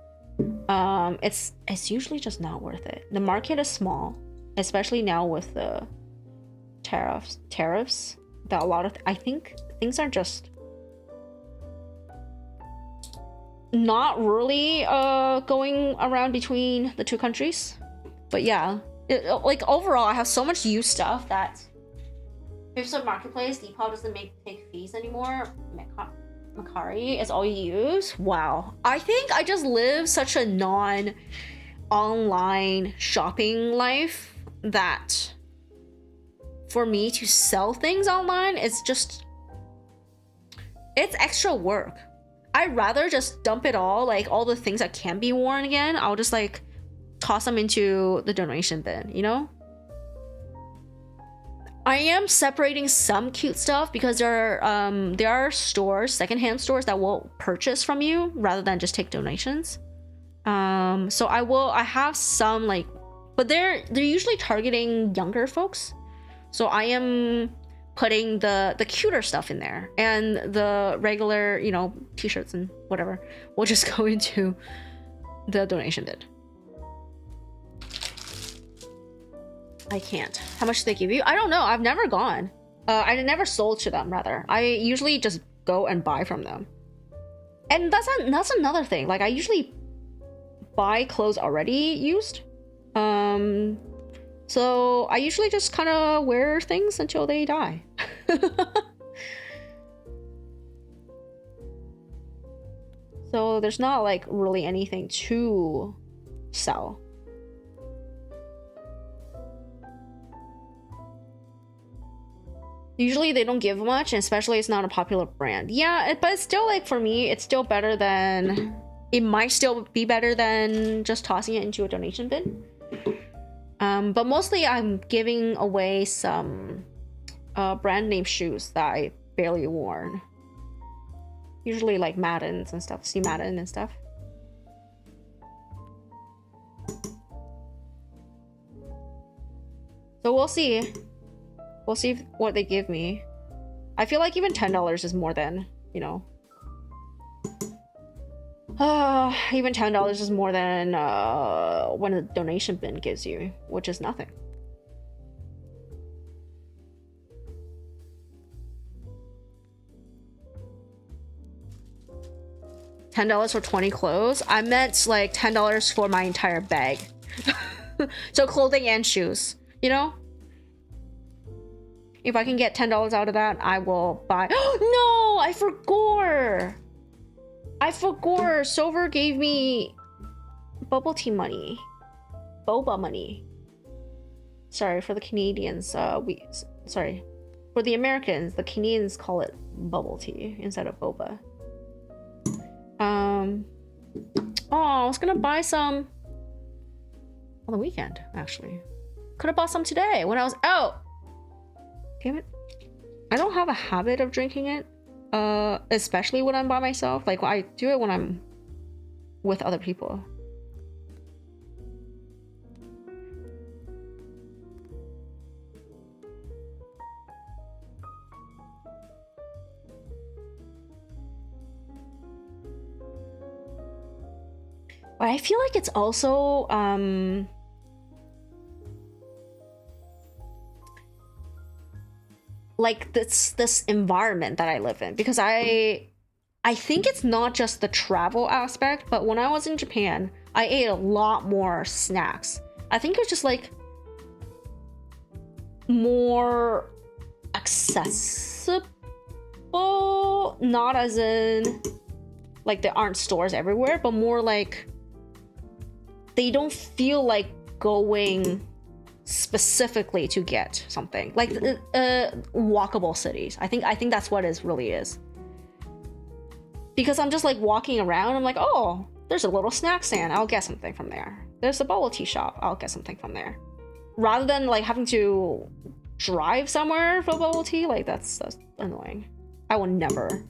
it's usually just not worth it. The market is small, especially now with the tariffs. That a lot of I think things are just not really going around between the two countries. But yeah, like overall I have so much used stuff that if some marketplace Depop doesn't take fees anymore, Macari is all you use. Wow, I think I just live such a non-online shopping life that for me to sell things online, it's extra work. I'd rather just dump it all, like all the things that can be worn again. I'll just like toss them into the donation bin, you know? I am separating some cute stuff because there are stores, secondhand stores that will purchase from you rather than just take donations. So I have some like, but they're usually targeting younger folks. So I am putting the cuter stuff in there, and the regular, you know, t-shirts and whatever will just go into the donation bin. I can't. How much do they give you? I don't know. I've never gone. I never sold to them, rather. I usually just go and buy from them. And that's another thing. Like I usually buy clothes already used. So I usually just kind of wear things until they die. So there's not like really anything to sell. Usually they don't give much, and especially it's not a popular brand. Yeah, but it's still like, for me, it's still better than, it might still be better than just tossing it into a donation bin. But mostly I'm giving away some brand name shoes that I barely worn. Usually like Maddens and stuff, see Madden and stuff. So we'll see. We'll see what they give me. I feel like even $10 is more than, you know. Even $10 is more than what a donation bin gives you, which is nothing. $10 for 20 clothes? I meant like $10 for my entire bag. So clothing and shoes, you know? If I can get $10 out of that, I will buy. No, I forgot. Silver gave me bubble tea money, boba money. Sorry for the Canadians. Sorry, For the Americans, the Canadians call it bubble tea instead of boba. Oh, I was gonna buy some on the weekend, actually. Could have bought some today when I was out. Damn it. I don't have a habit of drinking it, especially when I'm by myself. Like, I do it when I'm with other people. But I feel like it's also like this environment that I live in, because I think it's not just the travel aspect, but when I was in Japan, I ate a lot more snacks. I think it's just like more accessible, not as in like there aren't stores everywhere, but more like they don't feel like going specifically to get something, like walkable cities. I think that's what it really is, because I'm just like walking around, I'm like, oh, there's a little snack stand, I'll get something from there. There's a bubble tea shop, I'll get something from there, rather than like having to drive somewhere for bubble tea. Like that's annoying. I will never.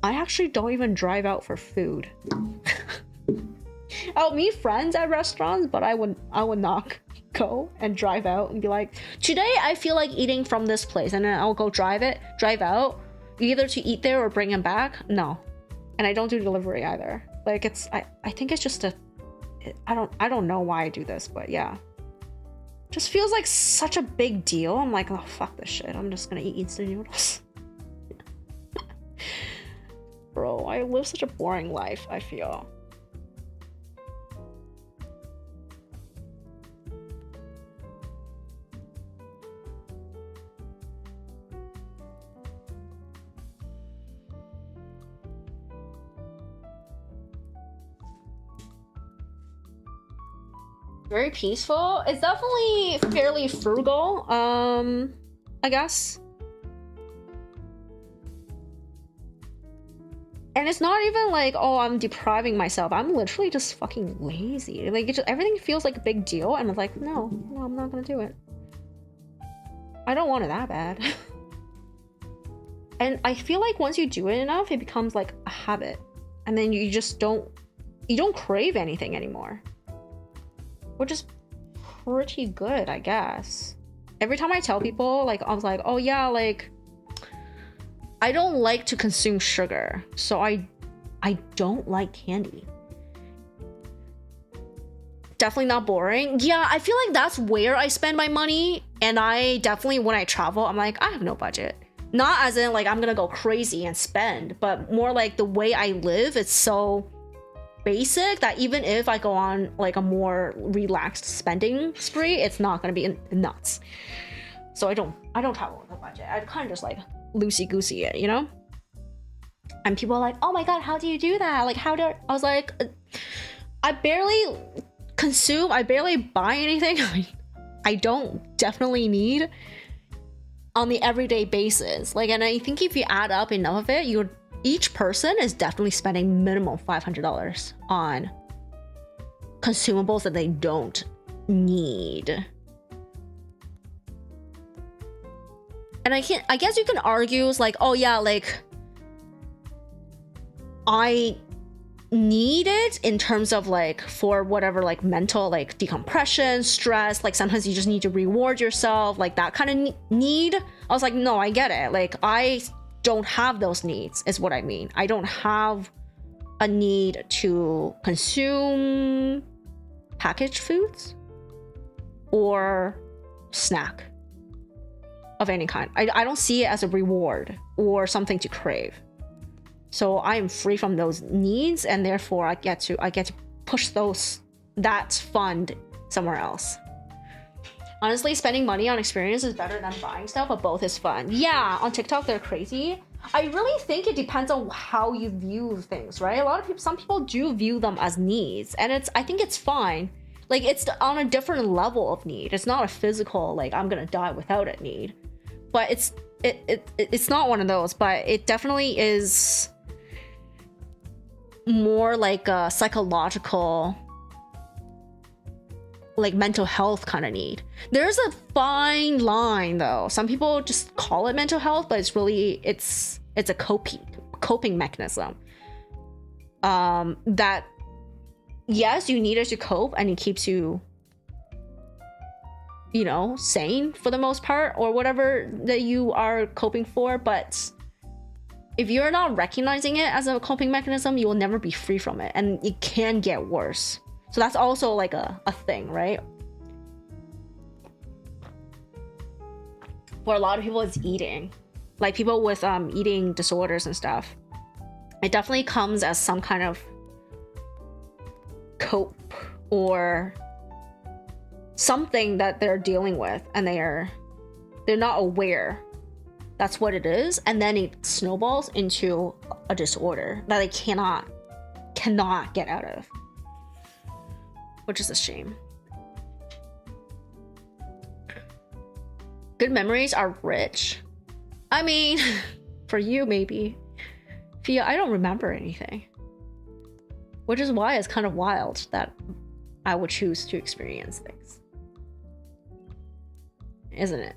I actually don't even drive out for food. I'll meet friends at restaurants, but I would not go and drive out and be like, today I feel like eating from this place, and then I'll go drive out either to eat there or bring them back. No. And I don't do delivery either. Like, it's I think it's just I don't know why I do this, but yeah. Just feels like such a big deal. I'm like, oh, fuck this shit, I'm just gonna eat instant noodles. Bro, I live such a boring life, I feel. Very peaceful. It's definitely fairly frugal, I guess. And it's not even like, oh, I'm depriving myself. I'm literally just fucking lazy. Like, everything feels like a big deal, and I'm like, no, I'm not gonna do it. I don't want it that bad. And I feel like once you do it enough, it becomes like a habit, and then you just don't crave anything anymore, which is pretty good, I guess. Every time I tell people, like, I was like, oh yeah, like, I don't like to consume sugar, so I don't like candy. Definitely not boring. Yeah, I feel like that's where I spend my money, and I definitely, when I travel, I'm like, I have no budget. Not as in like I'm gonna go crazy and spend, but more like the way I live, it's so basic that even if I go on like a more relaxed spending spree, it's not gonna be nuts. So I don't travel with a budget. I kind of just like loosey-goosey it, you know? And people are like, oh my god, how do you do that? Like, I was like, I barely consume, I barely buy anything I don't definitely need on the everyday basis. Like, and I think if you add up enough of it, each person is definitely spending minimum $500 on consumables that they don't need. And I guess you can argue, it's like, oh yeah, like, I need it in terms of like for whatever, like mental, like decompression, stress, like sometimes you just need to reward yourself, like that kind of need. I was like, no, I get it. Like, I don't have those needs is what I mean. I don't have a need to consume packaged foods or snack of any kind. I don't see it as a reward or something to crave. So I am free from those needs, and therefore I get to push that fund somewhere else. Honestly, spending money on experience is better than buying stuff, but both is fun. Yeah, on TikTok they're crazy. I really think it depends on how you view things, right? Some people do view them as needs, and I think it's fine. Like, it's on a different level of need. It's not a physical, like, I'm gonna die without it need. But it's not one of those, but it definitely is more like a psychological, like mental health kind of need. There's a fine line though. Some people just call it mental health, but it's really it's a coping mechanism. That yes, you need it to cope, and it keeps you, you know, sane for the most part, or whatever that you are coping for. But if you're not recognizing it as a coping mechanism, you will never be free from it, and it can get worse. So that's also like a thing, right? For a lot of people, it's eating. Like people with eating disorders and stuff. It definitely comes as some kind of cope or something that they're dealing with, and they're not aware that's what it is, and then it snowballs into a disorder that they cannot get out of, which is a shame. Good memories are rich. I mean, for you maybe. Fia, I don't remember anything, which is why it's kind of wild that I would choose to experience things, isn't it?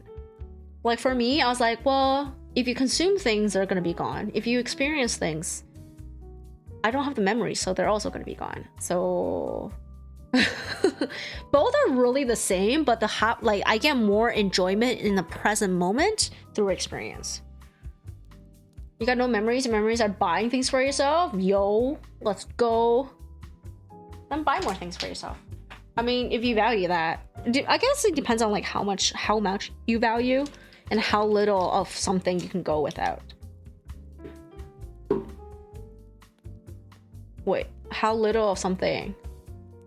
Like for me, I was like, well, if you consume things, they're gonna be gone. If you experience things, I don't have the memories, so they're also gonna be gone. So both are really the same, but like I get more enjoyment in the present moment through experience. You got no memories, and memories are buying things for yourself? Yo, let's go. Then buy more things for yourself. I mean, if you value that. I guess it depends on like how much you value and how little of something you can go without. Wait, how little of something?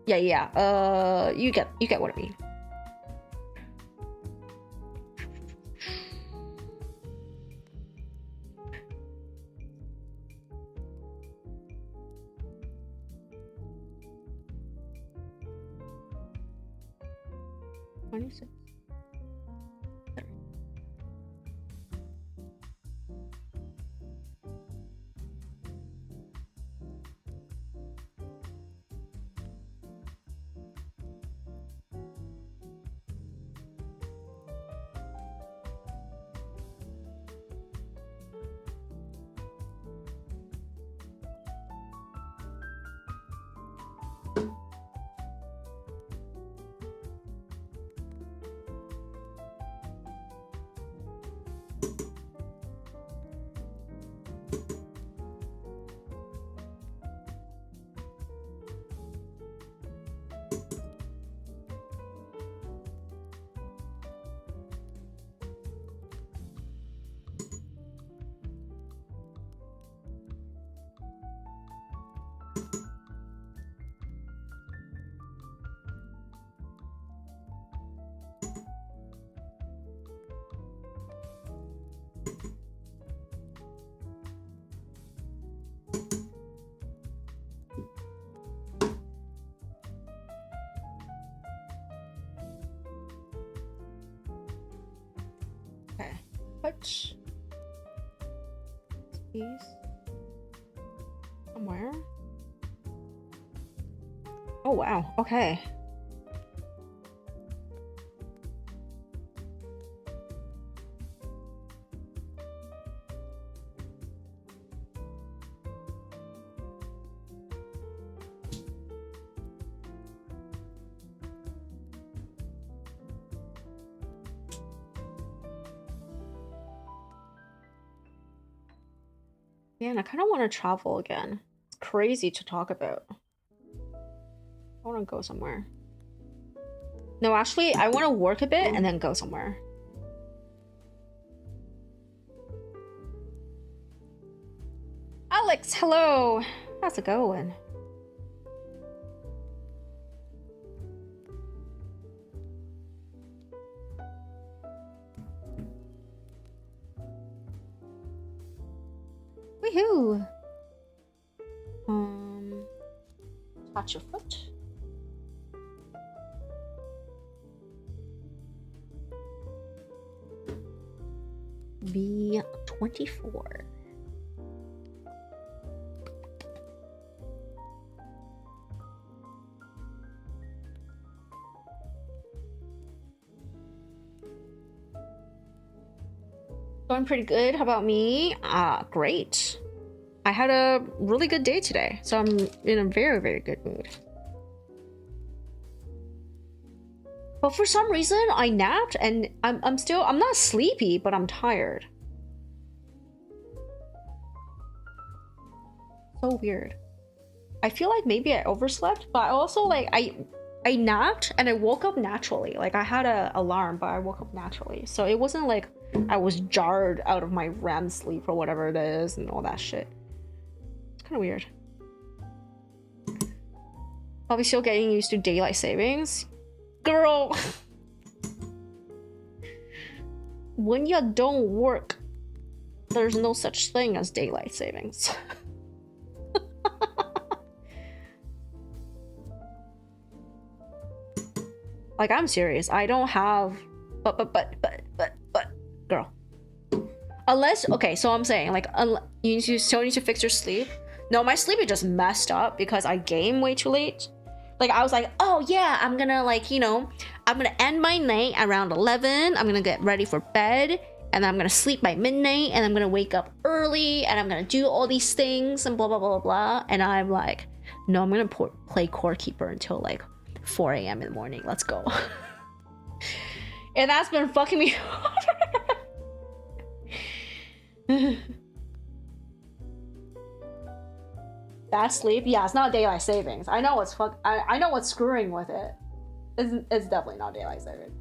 Yeah. You get what I mean. Which these somewhere? Oh wow, okay. Man, I kind of want to travel again. It's crazy to talk about. I want to go somewhere. No, actually, I want to work a bit and then go somewhere. Alex, hello. How's it going? Woohoo! Touch your foot. B24. Going pretty good. How about me? Great. I had a really good day today, so I'm in a very, very good mood. But for some reason, I napped and I'm not sleepy, but I'm tired. So weird. I feel like maybe I overslept, but I also like I napped and I woke up naturally. Like I had an alarm, but I woke up naturally. So it wasn't like I was jarred out of my REM sleep or whatever it is and all that shit. It's kind of weird. Probably still getting used to daylight savings. Girl! When you don't work, there's no such thing as daylight savings. Like, I'm serious. I don't have... But, girl. Unless... Okay, so I'm saying, like, you still need to fix your sleep. No, my sleep is just messed up because I game way too late. Like, I was like, oh, yeah, I'm gonna, like, you know... I'm gonna end my night around 11. I'm gonna get ready for bed. And then I'm gonna sleep by midnight. And I'm gonna wake up early. And I'm gonna do all these things and blah, blah, blah, blah. And I'm like, no, I'm gonna play Core Keeper until, like, 4 a.m. in the morning. Let's go. And that's been fucking me up. That sleep? Yeah, it's not daylight savings. I know what's I know what's screwing with it. It's definitely not daylight savings.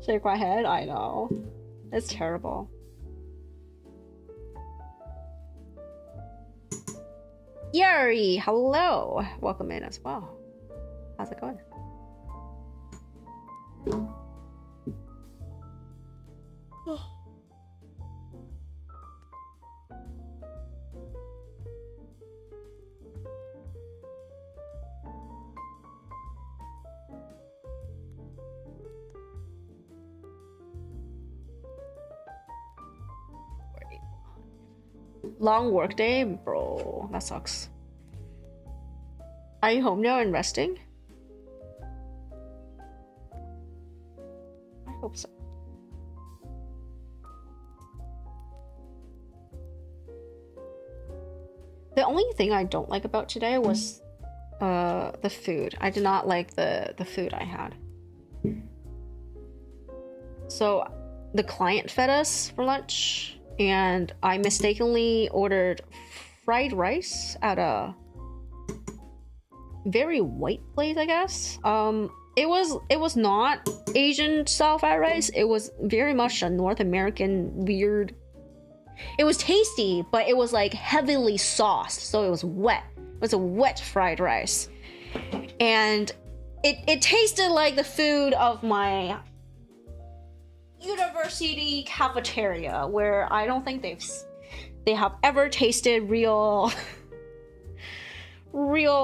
Shake my head. I know. It's terrible. Yuri, hello. Welcome in as well. How's it going? Long work day, bro. That sucks. Are you home now and resting? I hope so. The only thing I don't like about today was the food. I did not like the food I had. So the client fed us for lunch. And I mistakenly ordered fried rice at a very white place, I guess. It was not Asian style fried rice. It was very much a North American weird. It was tasty, but it was like heavily sauced, so it was wet. It was a wet fried rice, and it tasted like the food of my university cafeteria, where I don't think they have ever tasted real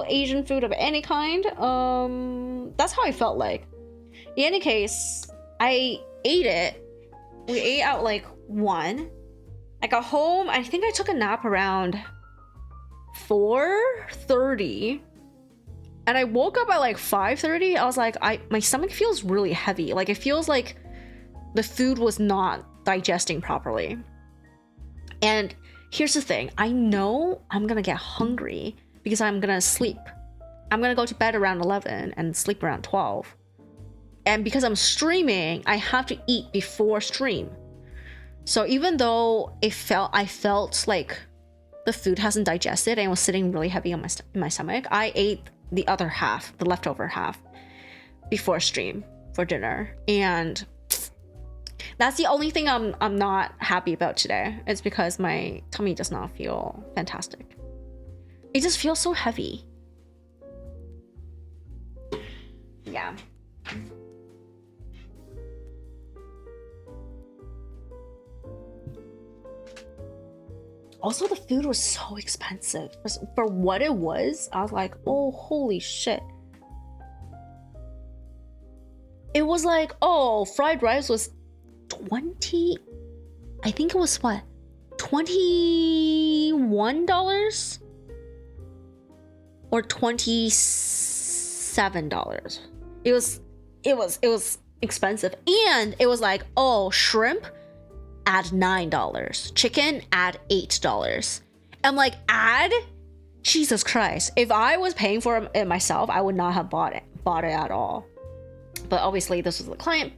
Asian food of any kind. That's how I felt like. In any case, I ate it. We ate out like 1. I got home. I think I took a nap around 4:30, and I woke up at like 5:30. I was like, my stomach feels really heavy. Like it feels like the food was not digesting properly. And here's the thing. I know I'm gonna get hungry because I'm gonna sleep. I'm gonna go to bed around 11 and sleep around 12. And because I'm streaming, I have to eat before stream. So even though I felt like the food hasn't digested and was sitting really heavy on my stomach, I ate the other half, the leftover half, before stream for dinner. And that's the only thing I'm not happy about today. It's because my tummy does not feel fantastic. It just feels so heavy. Yeah. Also, the food was so expensive. For what it was, I was like, oh, holy shit. it was like, oh, fried rice was 20, I think it was what, $21 or $27. It was expensive. And it was like, oh, shrimp add $9, chicken add $8. I'm like, add? Jesus Christ. If I was paying for it myself, I would not have bought it at all. But obviously this was the client,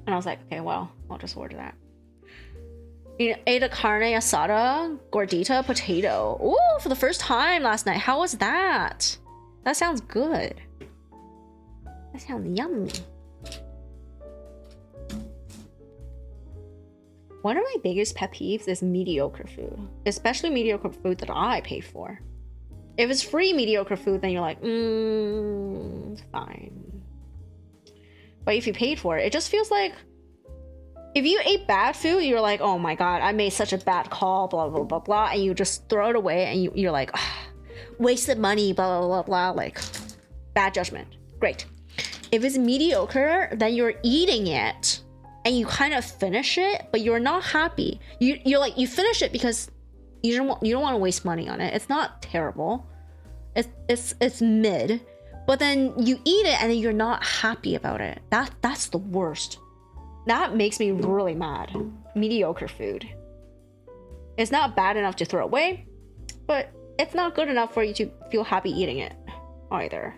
and I was like, okay, well, I'll just order that. You ate a carne asada, gordita, potato. Ooh, for the first time last night. How was that? That sounds good. That sounds yummy. One of my biggest pet peeves is mediocre food, especially mediocre food that I pay for. If it's free mediocre food, then you're like, fine. But if you paid for it, it just feels like, if you ate bad food, you're like, oh my god, I made such a bad call, blah, blah, blah, blah, and you just throw it away, and you're like, wasted money, blah, blah, blah, blah, like, bad judgment. Great. If it's mediocre, then you're eating it, and you kind of finish it, but you're not happy. You're like, you finish it because you don't want to waste money on it. It's not terrible. It's mid, but then you eat it and then you're not happy about it. That's the worst. That makes me really mad. Mediocre food. It's not bad enough to throw away, but it's not good enough for you to feel happy eating it either.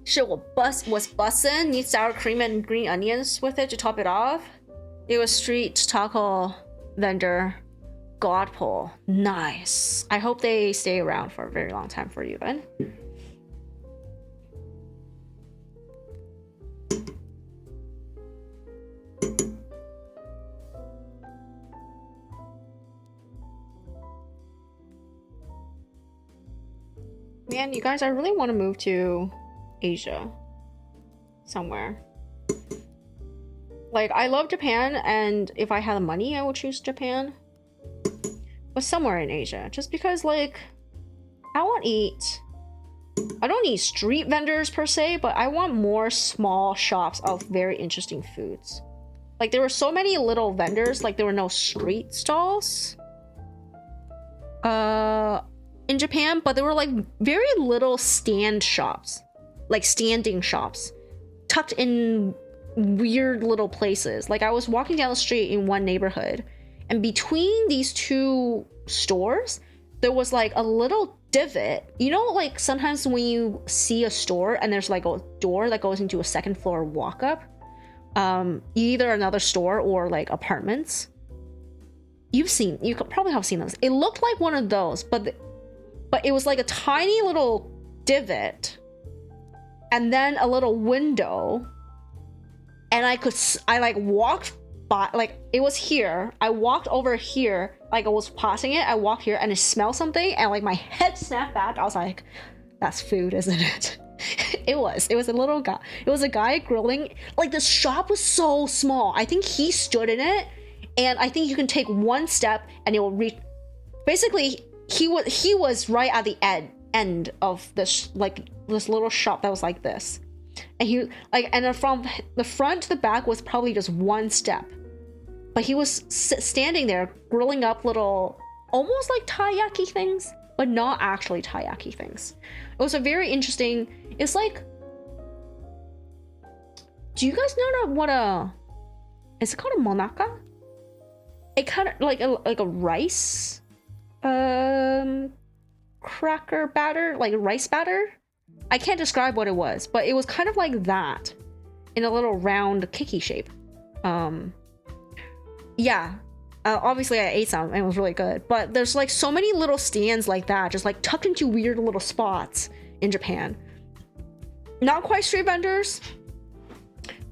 Shit was bussin', need sour cream and green onions with it to top it off. It was street taco vendor godpole. Nice. I hope they stay around for a very long time for you then. Man, you guys, I really want to move to Asia somewhere. Like, I love Japan, and if I had the money I would choose Japan, but somewhere in Asia, just because, like, I don't need street vendors per se, but I want more small shops of very interesting foods. Like, there were so many little vendors, like there were no street stalls in Japan, but there were like very little stand shops, like standing shops tucked in weird little places. Like, I was walking down the street in one neighborhood, and between these two stores there was like a little divot. You know, like sometimes when you see a store and there's like a door that goes into a second floor walk up, either another store or like apartments. You could probably have seen those. It looked like one of those, but it was like a tiny little divot and then a little window, and I like walked by, like it was here, I walked over here, like I was passing it, I walked here and I smelled something and like my head snapped back. I was like, that's food, isn't it? It was a little guy, it was a guy grilling. Like, the shop was so small, I think he stood in it, and I think you can take one step and it will reach. Basically, he was right at the end of this, like this little shop that was like this, and he like, and then from the front to the back was probably just one step, but he was standing there grilling up little, almost like taiyaki things, but not actually taiyaki things. It was a very interesting. It's like, do you guys know what is it called, a monaka? It kind of like a rice cracker batter, like rice batter. I can't describe what it was, but it was kind of like that in a little round kicky shape. Yeah, obviously I ate some and it was really good, but there's like so many little stands like that, just like tucked into weird little spots in Japan. Not quite street vendors,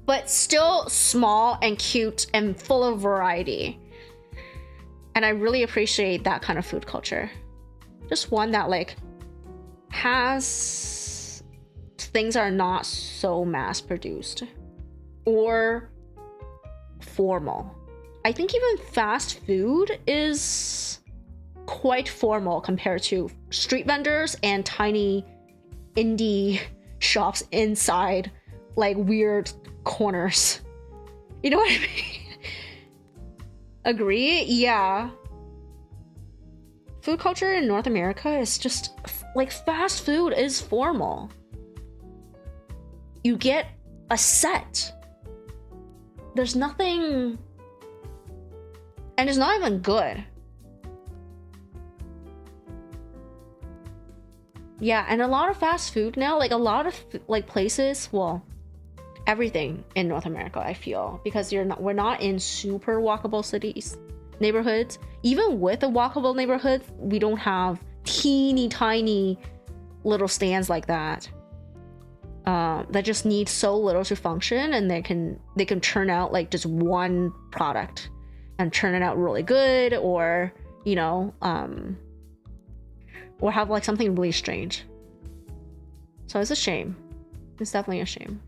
but still small and cute and full of variety. And I really appreciate that kind of food culture. Just one that like has things are not so mass produced or formal. I think even fast food is quite formal compared to street vendors and tiny indie shops inside like weird corners. You know what I mean? Agree? Yeah. Food culture in North America is just like fast food is formal. You get a set. There's nothing, and it's not even good. Yeah, and a lot of fast food now, like a lot of like places, well, everything in North America, I feel, because we're not in super walkable cities, neighborhoods. Even with a walkable neighborhood, we don't have teeny tiny little stands like that. That just need so little to function, and they can churn out like just one product and churn it out really good, or you know, or have like something really strange. So it's a shame. It's definitely a shame.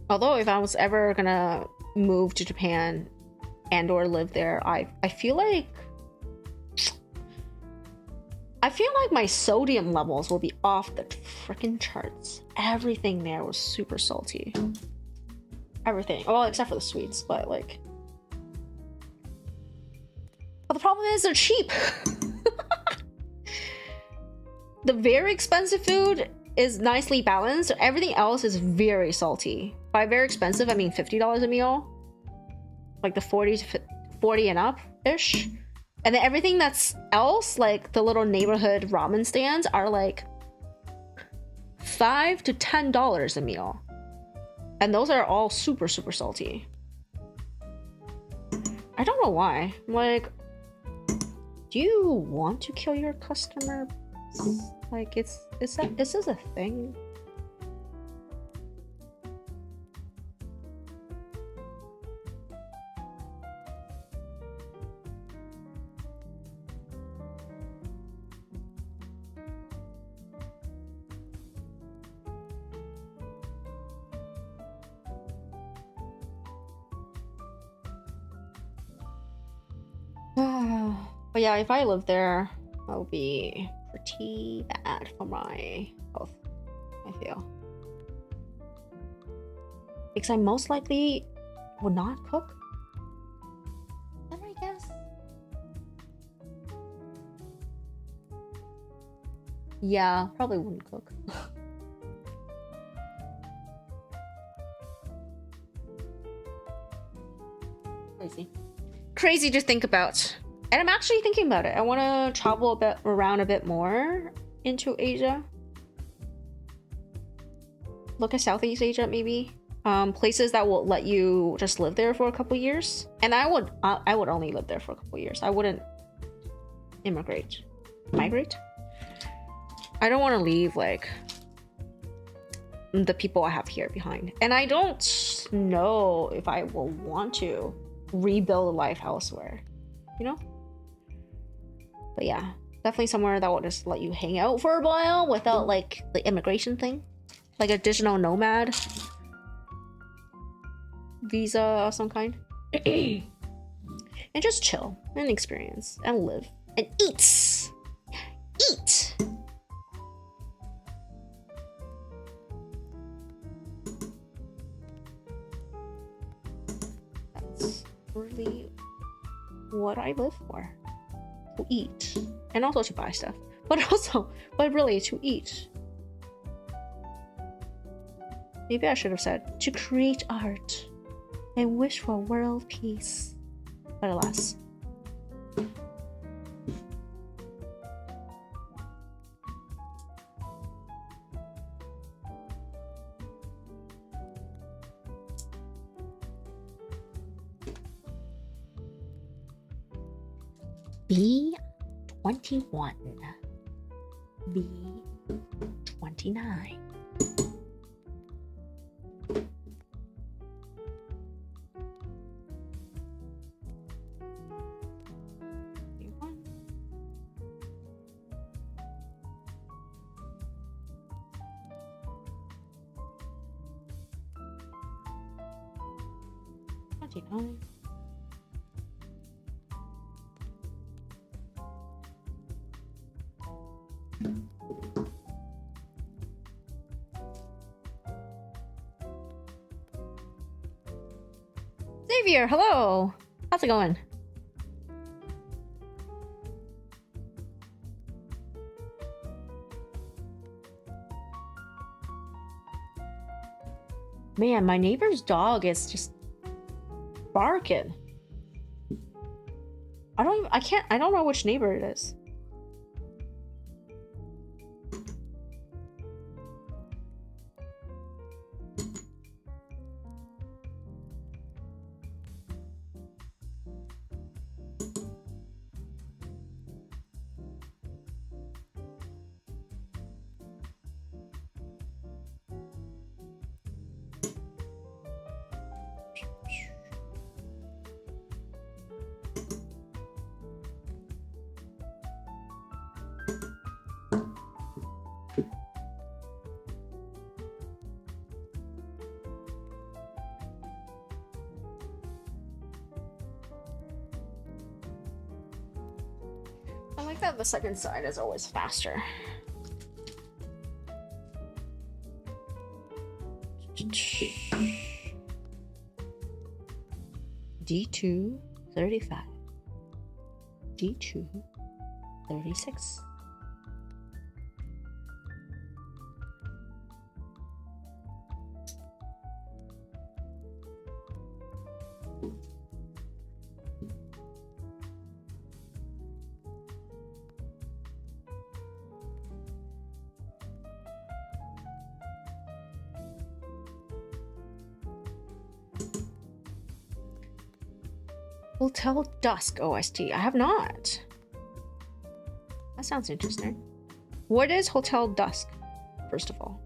Although if I was ever gonna move to Japan and or live there, I feel like my sodium levels will be off the freaking charts. Everything there was super salty. Everything. Well, except for the sweets, but like. But the problem is they're cheap. The very expensive food is nicely balanced. Everything else is very salty. By very expensive, I mean $50 a meal. Like the 40 and up-ish. And then everything that's else, like the little neighborhood ramen stands, are like $5 to $10 a meal. And those are all super, super salty. I don't know why. Like, do you want to kill your customer? Like, is this a thing? But yeah, if I lived there, that would be pretty bad for my health, I feel. Because I most likely would not cook. Then I guess. Yeah, probably wouldn't cook. Crazy to think about. And I'm actually thinking about it. I want to travel around a bit more into Asia. Look at Southeast Asia, maybe. Places that will let you just live there for a couple years. And I would only live there for a couple years. I wouldn't migrate. I don't want to leave like the people I have here behind. And I don't know if I will want to rebuild a life elsewhere, you know? But yeah, definitely somewhere that will just let you hang out for a while without like the immigration thing, like a digital nomad visa of some kind. And just chill and experience and live and eat. That's really what I live for. To eat. And also to buy stuff. But really to eat. Maybe I should have said to create art and wish for world peace. But alas. B21. B29. Xavier, hello. How's it going? Man, my neighbor's dog is just barking. I don't know which neighbor it is. I like that the second side is always faster. D2 35. D2 36. Hotel Dusk OST. I have not. That sounds interesting. What is Hotel Dusk, first of all?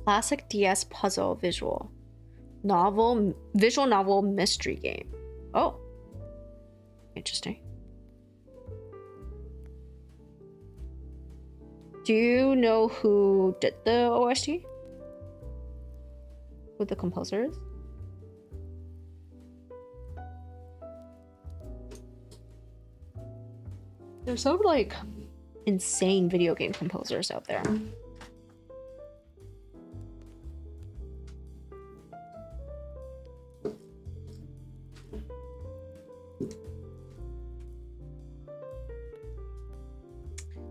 Classic DS puzzle visual novel mystery game. Oh, interesting. Do you know who did the OST? Who the composer is? There's some like insane video game composers out there.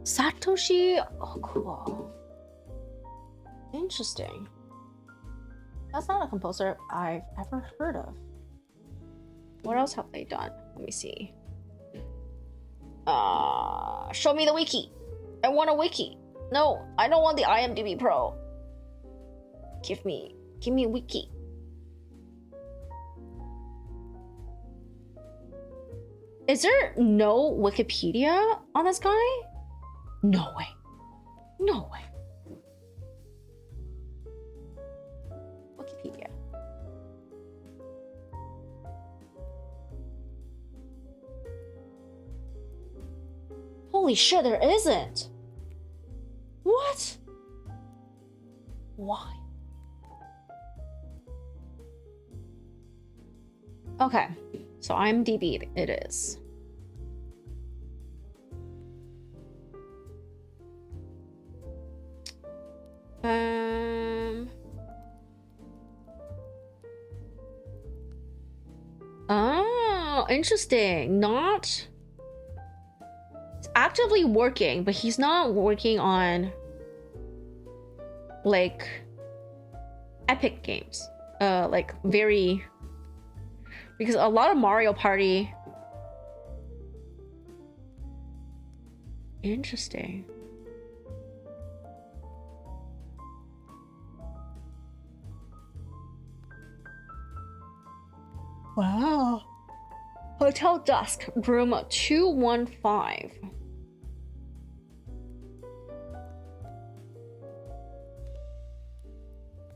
Satoshi, oh cool. Interesting. That's not a composer I've ever heard of. What else have they done? Let me see. Show me the wiki. I want a wiki. No, I don't want the IMDb Pro. Give me a wiki. Is there no Wikipedia on this guy? No way. No way. Wikipedia. Holy shit, there isn't. What? Why? Okay, so IMDb it is. Oh, interesting. Not actively working, but he's not working on like epic games. Like very Because a lot of Mario Party. Interesting. Wow. Hotel Dusk, room 215.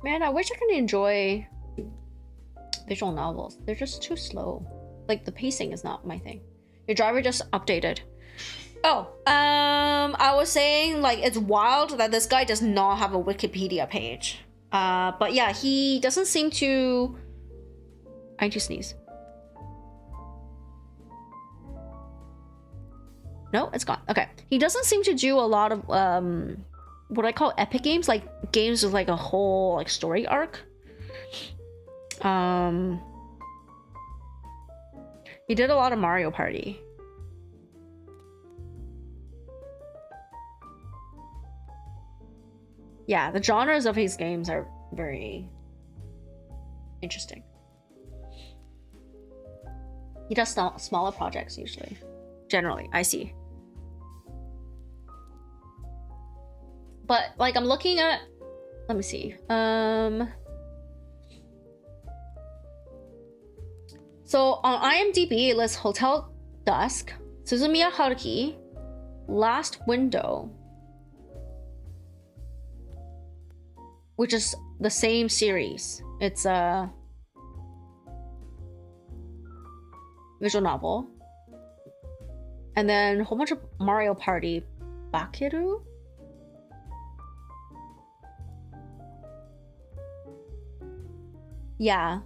Man, I wish I could enjoy visual novels. They're just too slow. Like, the pacing is not my thing. Your driver just updated. Oh, I was saying, like, it's wild that this guy does not have a Wikipedia page. But yeah, he doesn't seem to... I just sneeze. No, it's gone. Okay. He doesn't seem to do a lot of, what I call epic games, like games with like a whole like story arc. He did a lot of Mario Party. Yeah, the genres of his games are very interesting. He does smaller projects usually. Generally, I see. But like I'm looking at, let me see. So on IMDb it lists Hotel Dusk, Suzumiya Haruki, Last Window, which is the same series. It's a visual novel. And then a whole bunch of Mario Party. Bakeru? Yeah.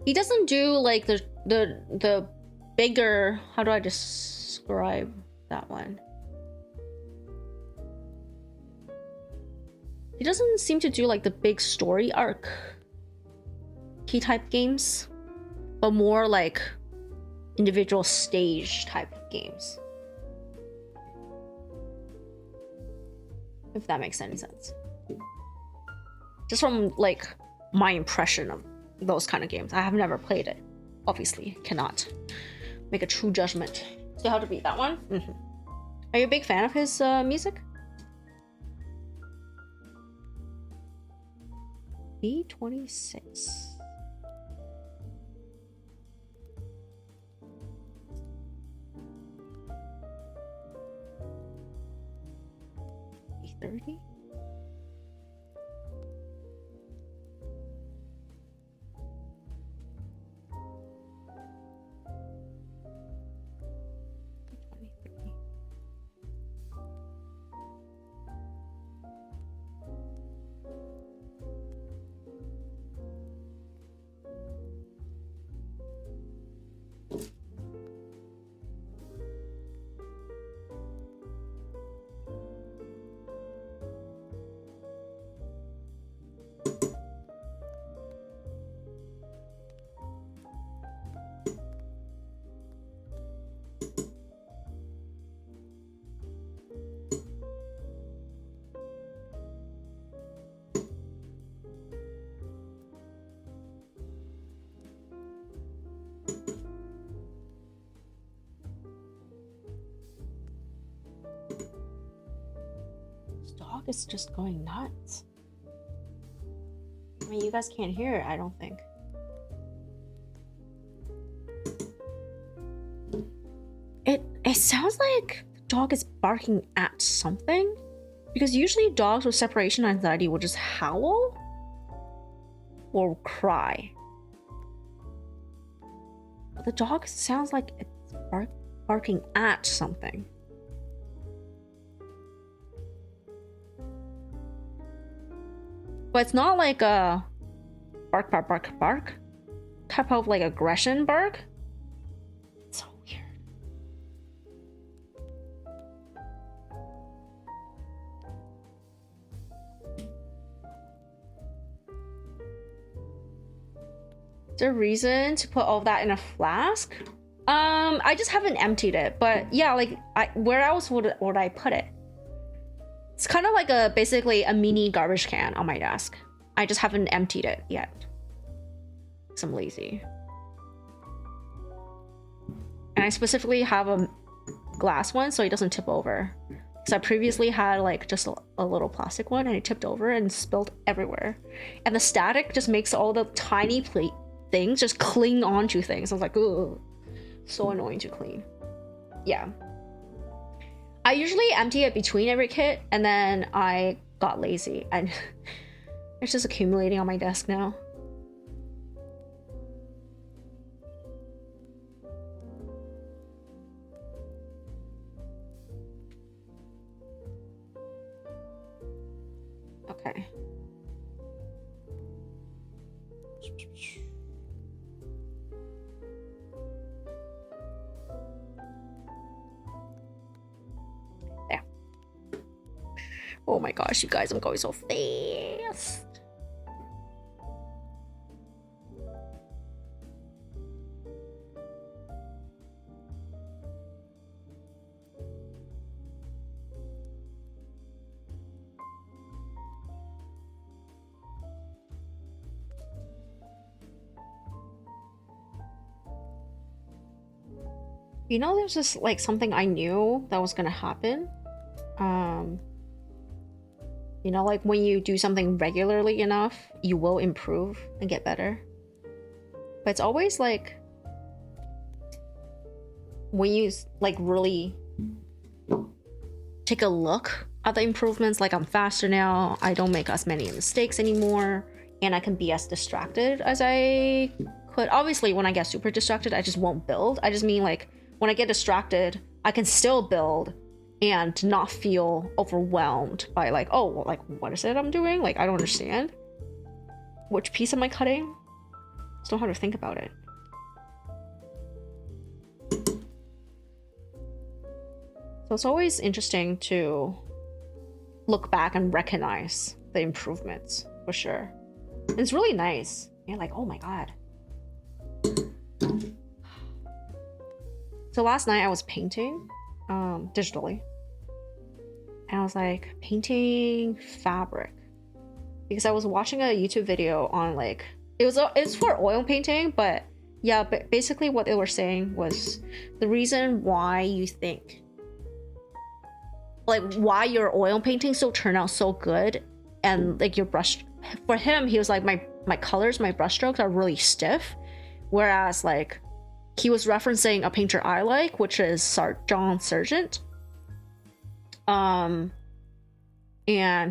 He doesn't do like the bigger, how do I describe that one? He doesn't seem to do like the big story arc key type games, but more like individual stage type games. If that makes any sense. Just from like my impression of those kind of games. I have never played it. Obviously, cannot make a true judgment. So how to beat that one? Mm-hmm. Are you a big fan of his music? B26. B30? Dog is just going nuts. I mean, you guys can't hear it, I don't think. It sounds like the dog is barking at something, because usually dogs with separation anxiety will just howl or cry. But the dog sounds like it's barking at something. But it's not like a bark, bark, bark, bark type of like aggression bark. It's so weird. Is there a reason to put all that in a flask? I just haven't emptied it, but yeah, like where else would I put it? It's kind of like basically a mini garbage can on my desk. I just haven't emptied it yet. 'Cause I'm lazy. And I specifically have a glass one so it doesn't tip over. Because I previously had like just a little plastic one and it tipped over and spilled everywhere. And the static just makes all the tiny plate things just cling onto things. I was like, ugh, so annoying to clean. Yeah. I usually empty it between every kit, and then I got lazy and it's just accumulating on my desk now. Okay. There. Oh my gosh, you guys, I'm going so fast. You know, there's just like something I knew that was gonna happen. You know, like when you do something regularly enough, you will improve and get better. But it's always like when you like really take a look at the improvements, like I'm faster now, I don't make as many mistakes anymore, and I can be as distracted as I could. Obviously, when I get super distracted, I just won't build. I just mean like when I get distracted, I can still build and not feel overwhelmed by like, oh, well, like what is it I'm doing? Like I don't understand. Which piece am I cutting? Just don't know how to think about it. So it's always interesting to look back and recognize the improvements, for sure. And it's really nice. You're like, oh my god. So last night I was painting digitally, and I was like painting fabric because I was watching a YouTube video on like it's for oil painting, but yeah, but basically what they were saying was the reason why you think like why your oil paintings still turn out so good, and like your brush, for him he was like my colors, my brush strokes are really stiff, whereas like he was referencing a painter I like, which is John Sargent. And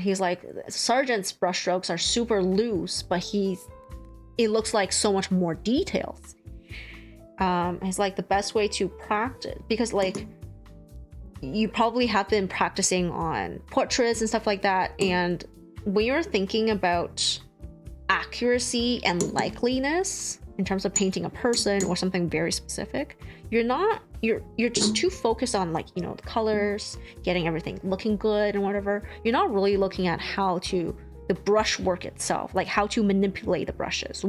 he's like, Sargent's brushstrokes are super loose, but it looks like so much more details. It's like the best way to practice, because like you probably have been practicing on portraits and stuff like that, and when you're thinking about accuracy and likeliness in terms of painting a person or something very specific, you're just too focused on like, you know, the colors, getting everything looking good and whatever. You're not really looking at the brush work itself, like how to manipulate the brushes,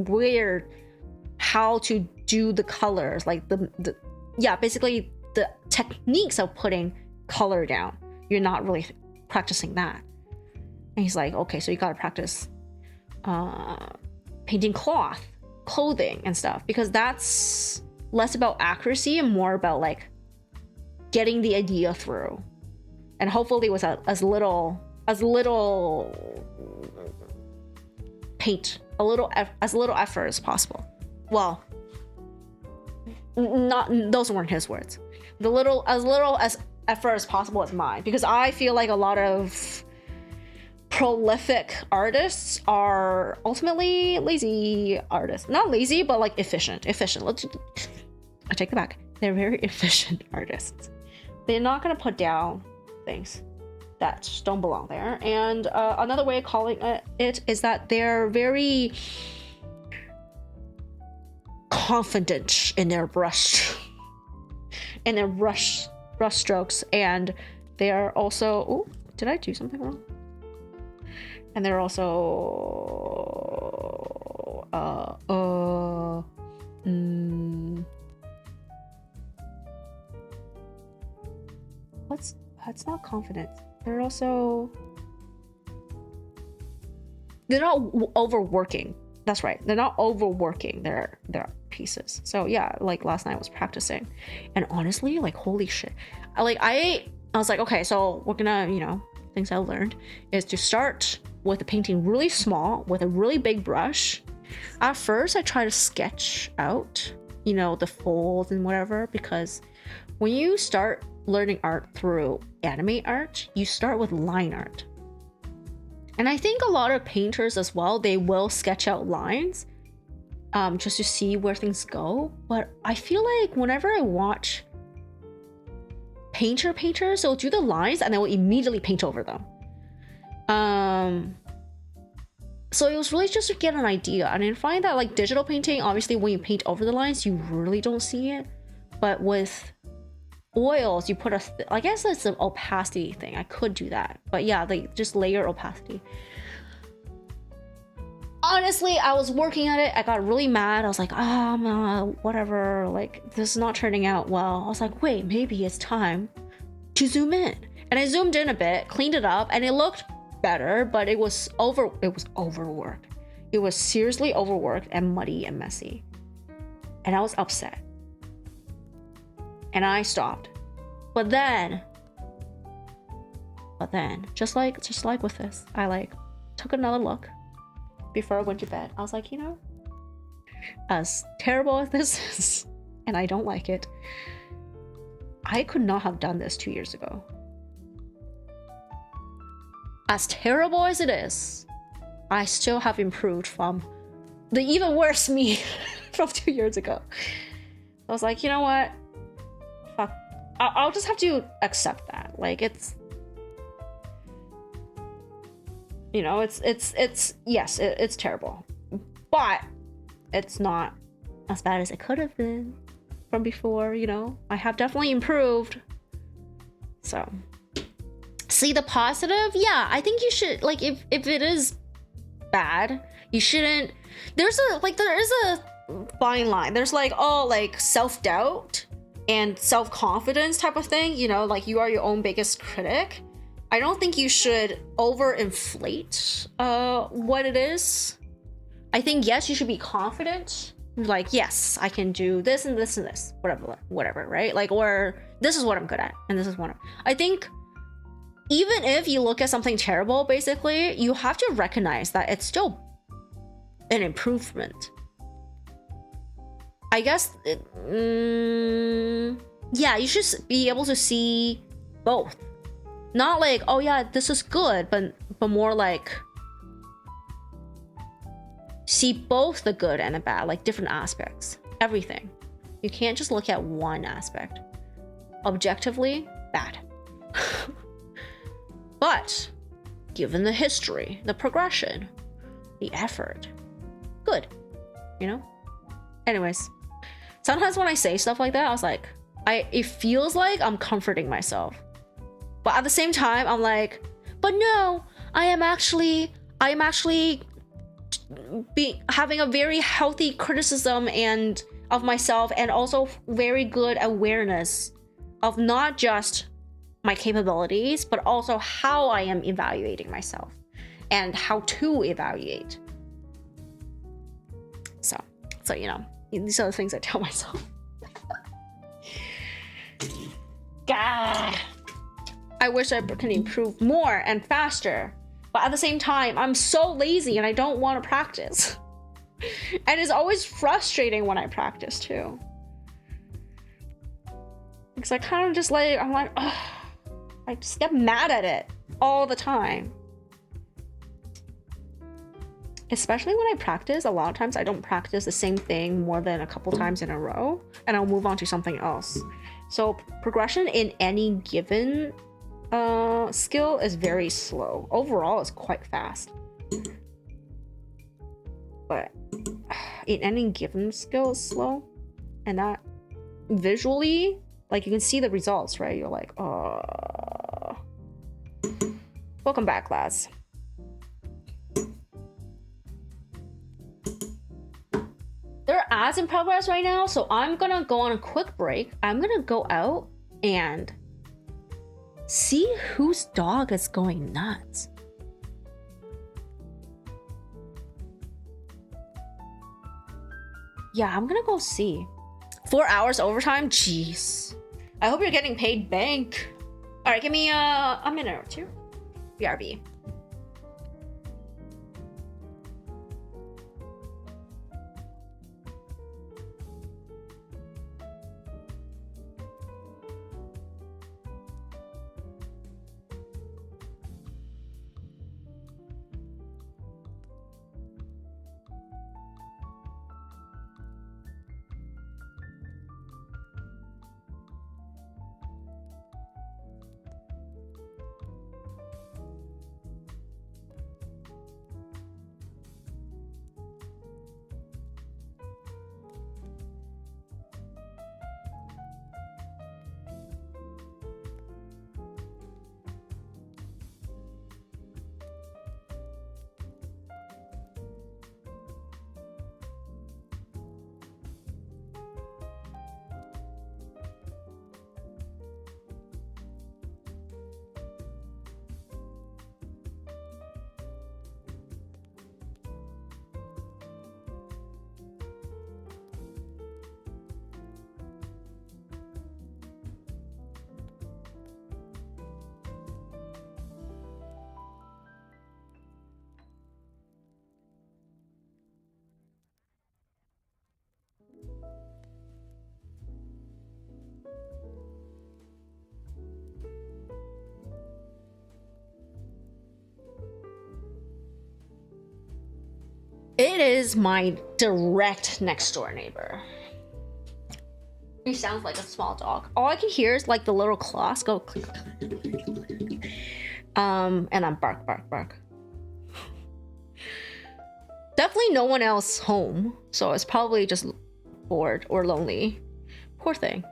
how to do the colors, like basically the techniques of putting color down. You're not really practicing that. And he's like, okay, so you gotta practice painting clothing and stuff, because that's less about accuracy and more about like getting the idea through, and hopefully with as little paint, as little effort as possible. Well, not those weren't his words. As little effort as possible is mine, because I feel like a lot of prolific artists are ultimately lazy artists. Not lazy, but like efficient. I take it back. They're very efficient artists. They're not gonna put down things that just don't belong there. And another way of calling it is that they're very confident in their brush strokes, and they are also, oh, did I do something wrong? And they're also that's not confident. They're not overworking That's right. They're not overworking their pieces. So yeah, like last night I was practicing, and honestly, like holy shit, I was like, okay, so we're gonna, you know, things I learned is to start with the painting really small with a really big brush. At first, I try to sketch out, you know, the folds and whatever, because when you start learning art through anime art, you start with line art. And I think a lot of painters as well, they will sketch out lines just to see where things go. But I feel like whenever I watch painters, they'll do the lines and they will immediately paint over them. So it was really just to get an idea. And I find that like digital painting, obviously when you paint over the lines, you really don't see it. But with oils, you put I guess it's an opacity thing. I could do that. But yeah, like just layer opacity. Honestly, I was working at it. I got really mad. I was like, whatever. Like, this is not turning out well. I was like, wait, maybe it's time to zoom in. And I zoomed in a bit, cleaned it up, and it looked better, but it was overworked. It was seriously overworked and muddy and messy. And I was upset. And I stopped. But then, just like with this, I like took another look before I went to bed. I was like, you know, as terrible as this is, and I don't like it, I could not have done this 2 years ago. As terrible as it is, I still have improved from the even worse me from 2 years ago. I was like, you know what? Fuck. I'll just have to accept that. Like, it's, you know, it's yes, it's terrible, but it's not as bad as it could have been from before. You know, I have definitely improved. So see the positive. Yeah, I think you should, like, if it is bad, you shouldn't. There is a fine line. There's like, oh, like self-doubt and self-confidence type of thing, you know, like you are your own biggest critic. I don't think you should overinflate what it is. I think, yes, you should be confident. Like, yes, I can do this and this and this, whatever, right? Like, or this is what I'm good at, and this is what I think even if you look at something terrible, basically, you have to recognize that it's still an improvement. I guess, yeah, you should be able to see both. Not like, oh yeah, this is good, but more like see both the good and the bad, like different aspects, everything. You can't just look at one aspect. Objectively, bad. But given the history, the progression, the effort, good, you know? Anyways, sometimes when I say stuff like that, I was like, it feels like I'm comforting myself. But at the same time, I'm like, but no, I am actually having a very healthy criticism and of myself, and also very good awareness of not just my capabilities, but also how I am evaluating myself and how to evaluate. So you know, these are the things I tell myself. God, I wish I can improve more and faster, but at the same time, I'm so lazy and I don't want to practice. And it's always frustrating when I practice too, because I kind of just like, I'm like, ugh, I just get mad at it all the time. Especially when I practice, a lot of times I don't practice the same thing more than a couple times in a row, and I'll move on to something else. So progression in any given skill is very slow. Overall, it's quite fast. But in any given skill is slow. And that visually, like you can see the results, right? You're like, oh. Welcome back, lads. There are ads in progress right now, so I'm gonna go on a quick break. I'm gonna go out and see whose dog is going nuts. Yeah, I'm gonna go see. 4 hours overtime? Jeez. I hope you're getting paid bank. Alright, give me a minute or two. BRB. It is my direct next door neighbor. He sounds like a small dog. All I can hear is like the little claws go click, click, click. And I'm bark, bark, bark. Definitely no one else home, so it's probably just bored or lonely. Poor thing.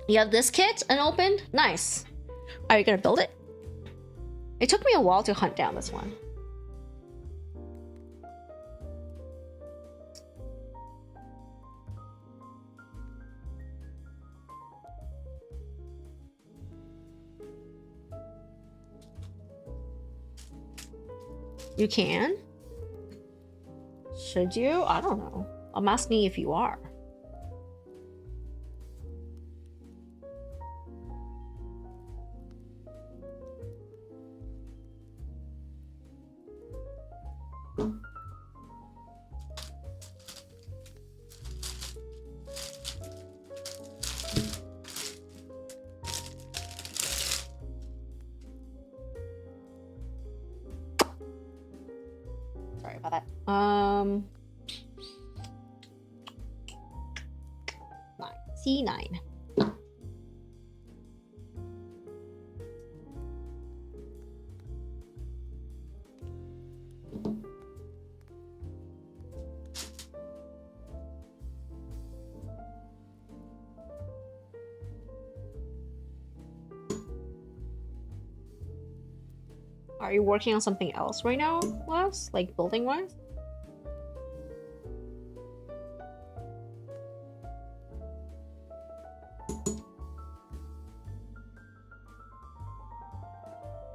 You have this kit unopened? Nice. Are you gonna build it? It took me a while to hunt down this one. You can? Should you? I don't know. I'm asking if you are. Sorry about that. 9C9. Are you working on something else right now, Les? Like building wise?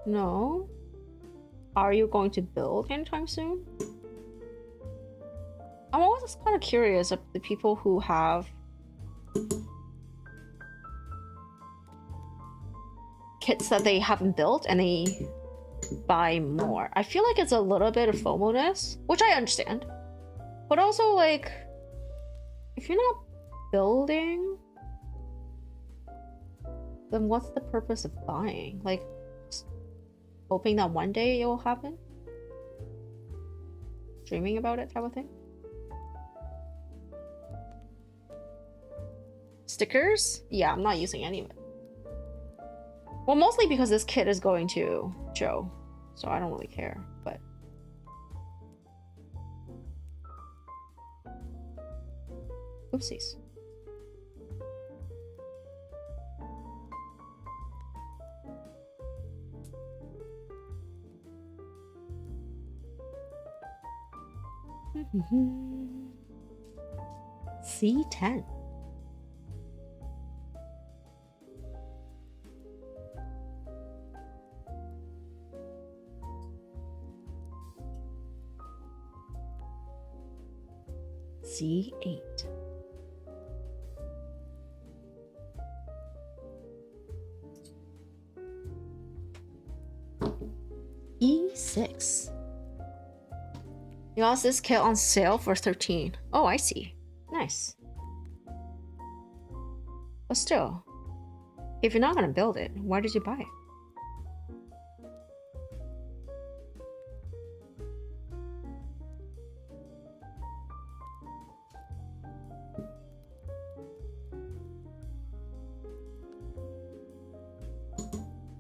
No? Are you going to build anytime soon? I'm always kind of curious of the people who have kits that they haven't built and they buy more. I feel like it's a little bit of FOMO-ness, which I understand. But also, like, if you're not building, then what's the purpose of buying? Like, just hoping that one day it will happen? Dreaming about it type of thing? Stickers? Yeah, I'm not using any of it. Well, mostly because this kit is going to Joe, so I don't really care, but... Oopsies. C10. C8. E6. You lost this kit on sale for 13. Oh, I see. Nice. But still, if you're not gonna build it, why did you buy it?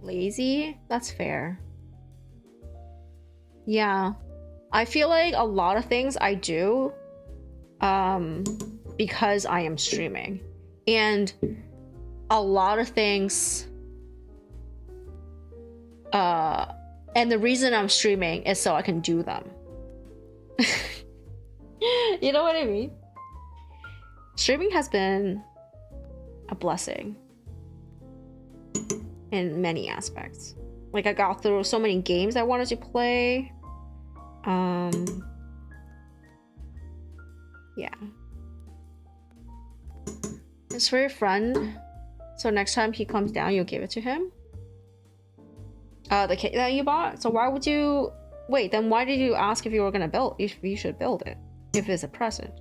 Lazy? That's fair. Yeah. I feel like a lot of things I do because I am streaming. And a lot of things and the reason I'm streaming is so I can do them. You know what I mean? Streaming has been a blessing in many aspects. Like, I got through so many games I wanted to play. Yeah. It's for your friend. So next time he comes down, you'll give it to him? The kit that you bought? So why would you... Wait, then why did you ask if you were gonna build... If you should build it? If it's a present?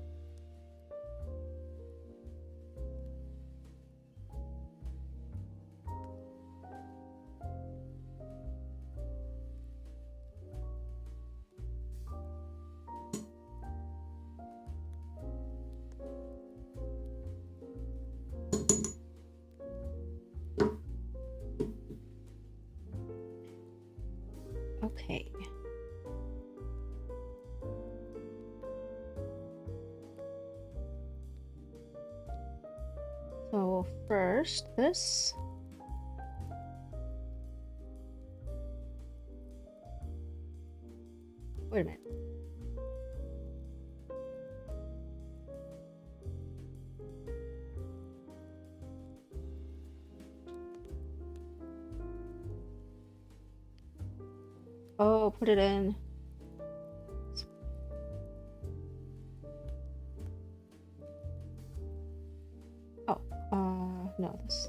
Okay. So first, this. Wait a minute. Oh, put it in. Oh, no, this.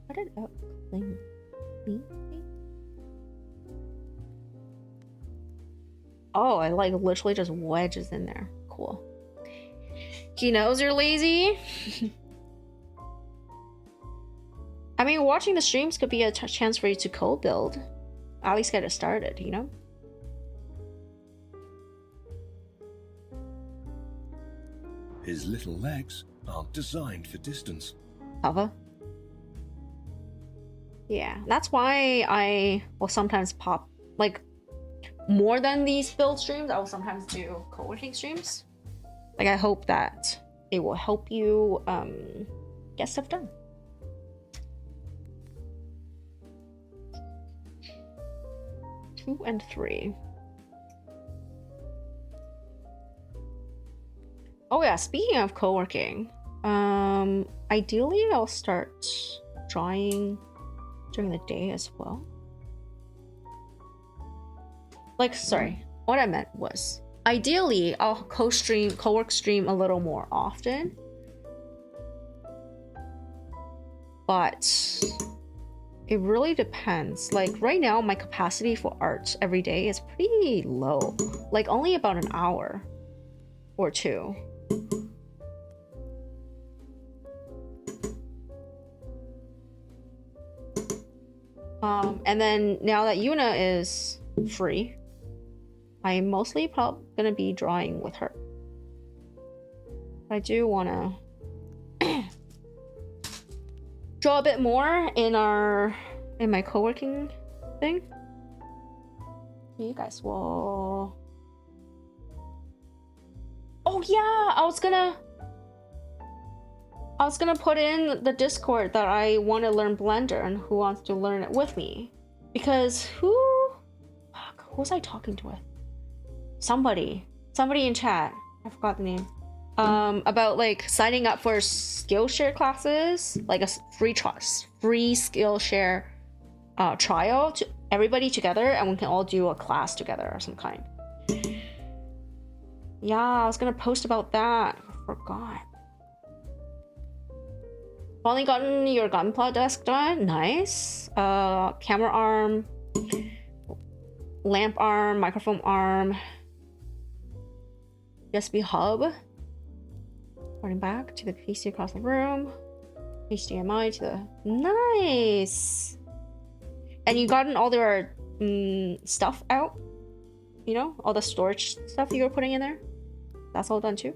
Put it up clean. Oh, I like literally just wedges in there. Cool. He knows you're lazy. I mean, watching the streams could be a chance for you to code build. At least get it started, you know? His little legs aren't designed for distance. Alpha? Yeah, that's why I will sometimes pop, like, more than these build streams, I will sometimes do co-working streams. Like, I hope that it will help you get stuff done. Two and three. Oh yeah, speaking of co-working, ideally I'll start drawing during the day as well. Like, sorry, what I meant was ideally I'll co-work stream a little more often, but it really depends. Like, right now my capacity for art every day is pretty low, like only about an hour or two. And then now that Yuna is free, I'm mostly probably gonna be drawing with her. I do wanna draw a bit more in my co-working thing. You guys will... Oh yeah, I was gonna put in the Discord that I want to learn Blender and who wants to learn it with me. Because who was I talking to with? Somebody in chat. I forgot the name. About like signing up for Skillshare classes, like a free Skillshare trial to everybody together, and we can all do a class together or some kind. Yeah, I was gonna post about that. I forgot. Finally gotten your gunpla desk done. Nice. Camera arm, lamp arm, microphone arm, USB hub. Running back to the PC across the room. HDMI to the... Nice! And you gotten all their stuff out? You know? All the storage stuff you were putting in there? That's all done too?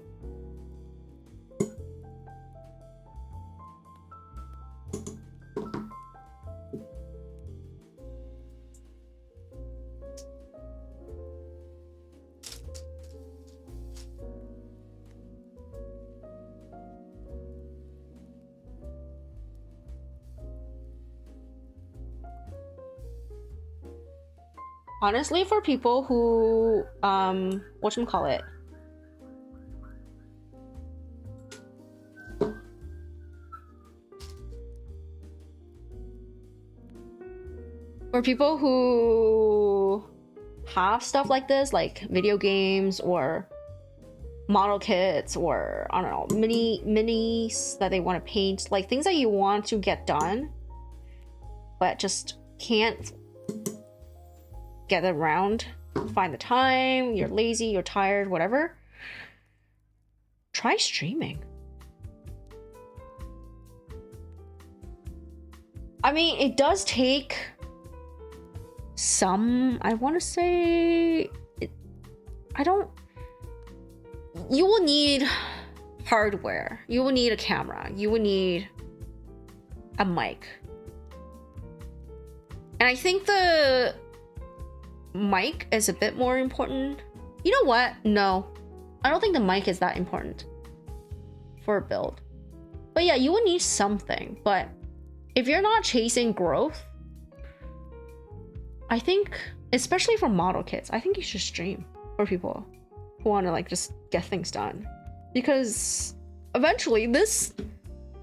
Honestly, for people who, whatchamacallit, for people who have stuff like this, like video games or model kits or, I don't know, minis that they want to paint, like things that you want to get done, but just can't get around, find the time, you're lazy, you're tired, whatever, try streaming. I mean, it does take some, I want to say, you will need hardware, you will need a camera, you will need a mic. And I think the mic is a bit more important. You know what? No, I don't think the mic is that important for a build. But yeah, you will need something. But if you're not chasing growth, I think, especially for model kits, I think you should stream for people who want to like just get things done. Because eventually this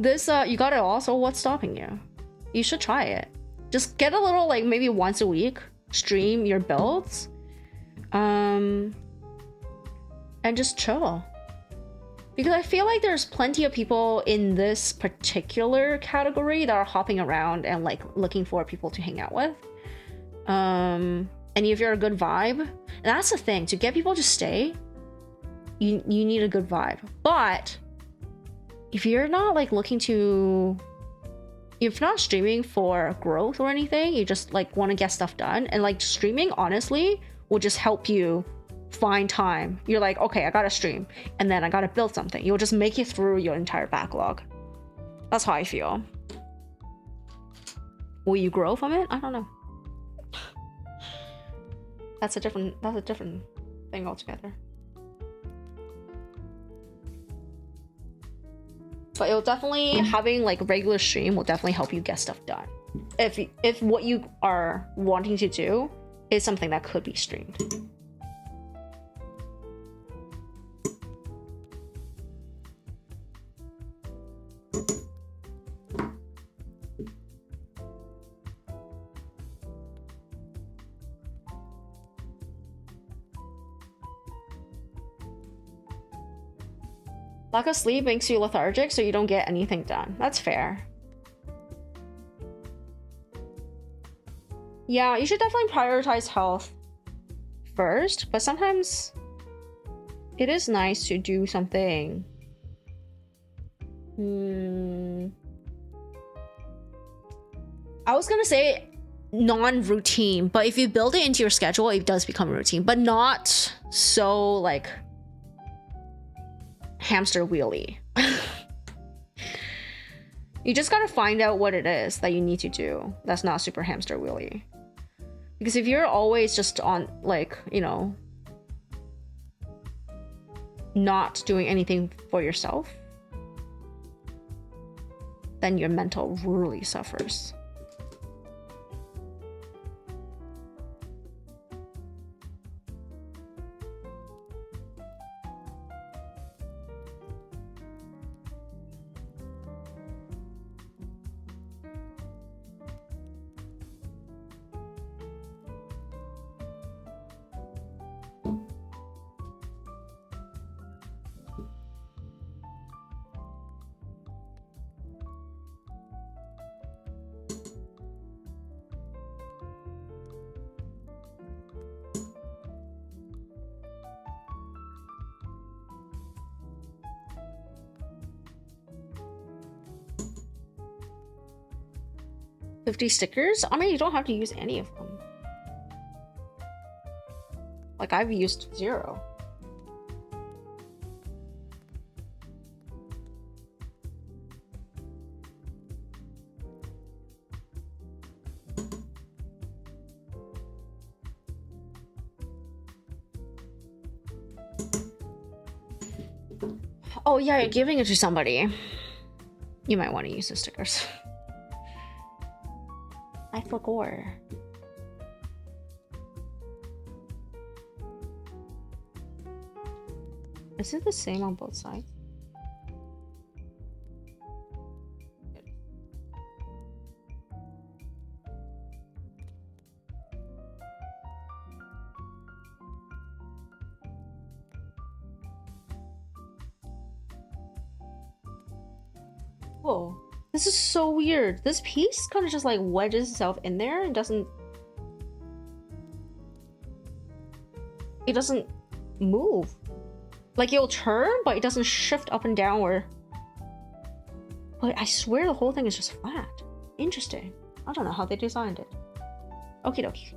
you got it all, so what's stopping you? You should try it. Just get a little, like maybe once a week, stream your builds, and just chill. Because I feel like there's plenty of people in this particular category that are hopping around and like looking for people to hang out with. And if you're a good vibe, and that's the thing, to get people to stay, you need a good vibe. But if you're not like looking to, if you're not streaming for growth or anything, you just like want to get stuff done, and like streaming honestly will just help you find time. You're like, okay, I gotta stream, and then I gotta build something. You'll just make it through your entire backlog. That's how I feel. Will you grow from it? I don't know. That's a different thing altogether. But it'll definitely, having like regular stream will definitely help you get stuff done. If what you are wanting to do is something that could be streamed. Lack of sleep makes you lethargic, so you don't get anything done. That's fair. Yeah, you should definitely prioritize health first, but sometimes it is nice to do something. I was gonna say non-routine, but if you build it into your schedule, it does become routine, but not so like hamster wheelie. You just gotta find out what it is that you need to do that's not super hamster wheelie. Because if you're always just on, like, you know, not doing anything for yourself, then your mental really suffers. 50 stickers? I mean, you don't have to use any of them. Like, I've used 0. Oh yeah, you're giving it to somebody. You might want to use the stickers. I forgot. Is it the same on both sides? Whoa, this is so weird. This piece kind of just like wedges itself in there and doesn't move. Like it'll turn, but it doesn't shift up and down or... But I swear the whole thing is just flat. Interesting. I don't know how they designed it. Okie dokie.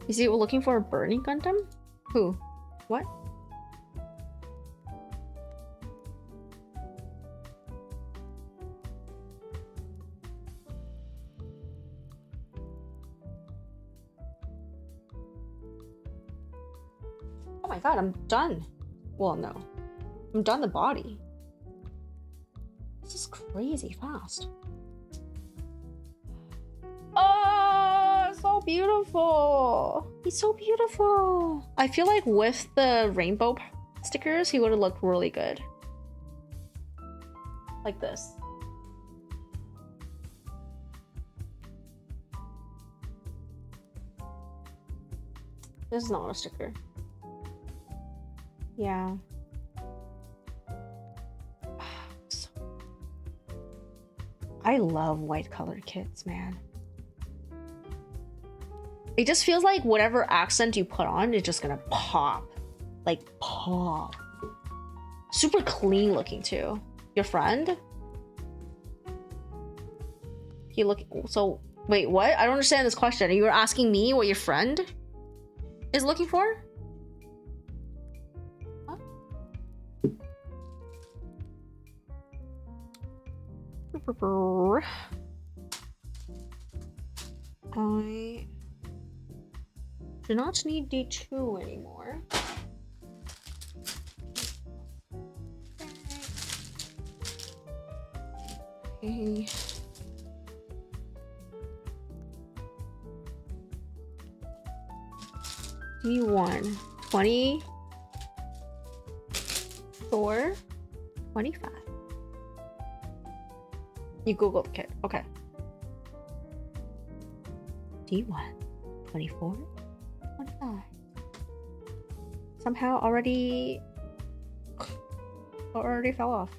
Is he looking for a burning Gundam? Who? What? Oh my god, I'm done. Well, no. I'm done the body. This is crazy fast. Oh, so beautiful. He's so beautiful. I feel like with the rainbow stickers, he would have looked really good. Like this. This is not a sticker. Yeah. I love white colored kits, man. It just feels like whatever accent you put on is just gonna pop. Like, pop. Super clean looking, too. Your friend? You look... So, wait, what? I don't understand this question. You were asking me what your friend is looking for? Huh? I do not need D2 anymore. Okay. D1 24 25. You Google the kit. Okay. D1 24 25. Somehow already fell off.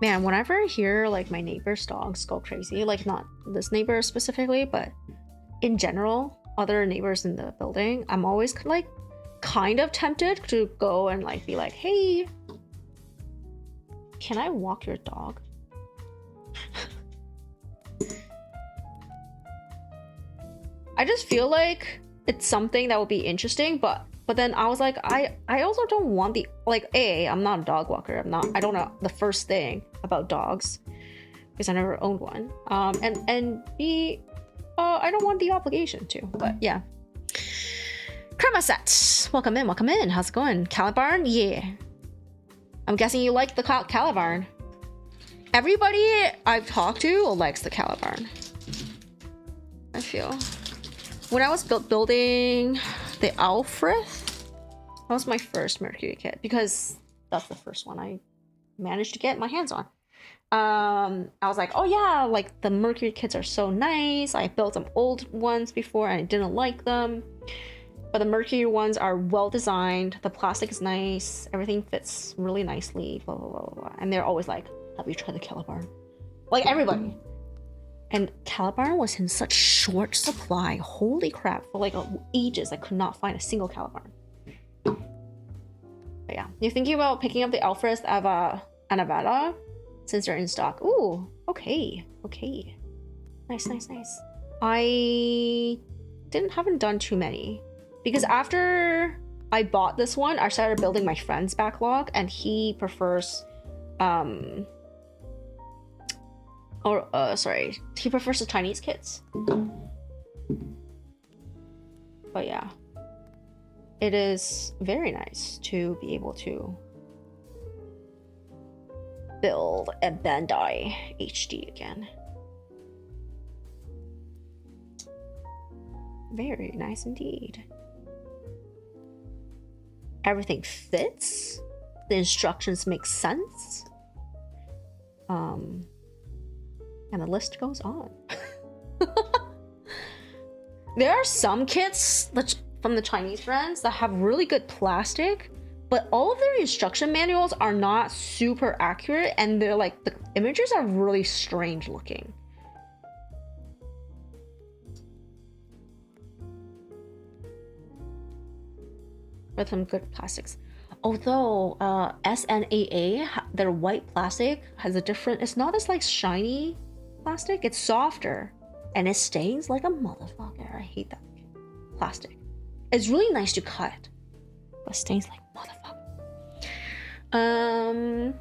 Man, whenever I hear like my neighbor's dogs go crazy, like not this neighbor specifically, but in general, other neighbors in the building, I'm always like kind of tempted to go and like be like, hey, can I walk your dog? I just feel like it's something that would be interesting, but then I was like, I also don't want the, like, A, I'm not a dog walker. I don't know the first thing about dogs because I never owned one. And B, I don't want the obligation to, but yeah. Kremaset, welcome in. How's it going? Calibarn? Yeah. I'm guessing you like the Calibarn. Everybody I've talked to likes the Calibarn. I feel. When I was building the Alfrith, that was my first Mercury kit because that's the first one I managed to get my hands on. I was like, oh yeah, like the Mercury kits are so nice. I built some old ones before and I didn't like them. But the Mercury ones are well designed. The plastic is nice. Everything fits really nicely. Blah, blah, blah, blah. And they're always like, have you tried the Calibarn? Like everybody. And Calibarn was in such short supply. Holy crap. For like ages, I could not find a single Calibarn. But yeah. You're thinking about picking up the Alfred Ava Anavada since they're in stock. Ooh, okay. Okay. Nice, nice, nice. I haven't done too many. Because after I bought this one, I started building my friend's backlog, and he prefers he prefers the Chinese kits. But yeah, it is very nice to be able to build a Bandai HD again. Very nice indeed. Everything fits. The instructions make sense. And the list goes on. There are some kits from the Chinese brands that have really good plastic, but all of their instruction manuals are not super accurate, and they're like, the images are really strange looking. With some good plastics. Although SNAA, their white plastic has a different, it's not as like shiny plastic, it's softer and it stains like a motherfucker. I hate that plastic. It's really nice to cut, but stains like motherfucker.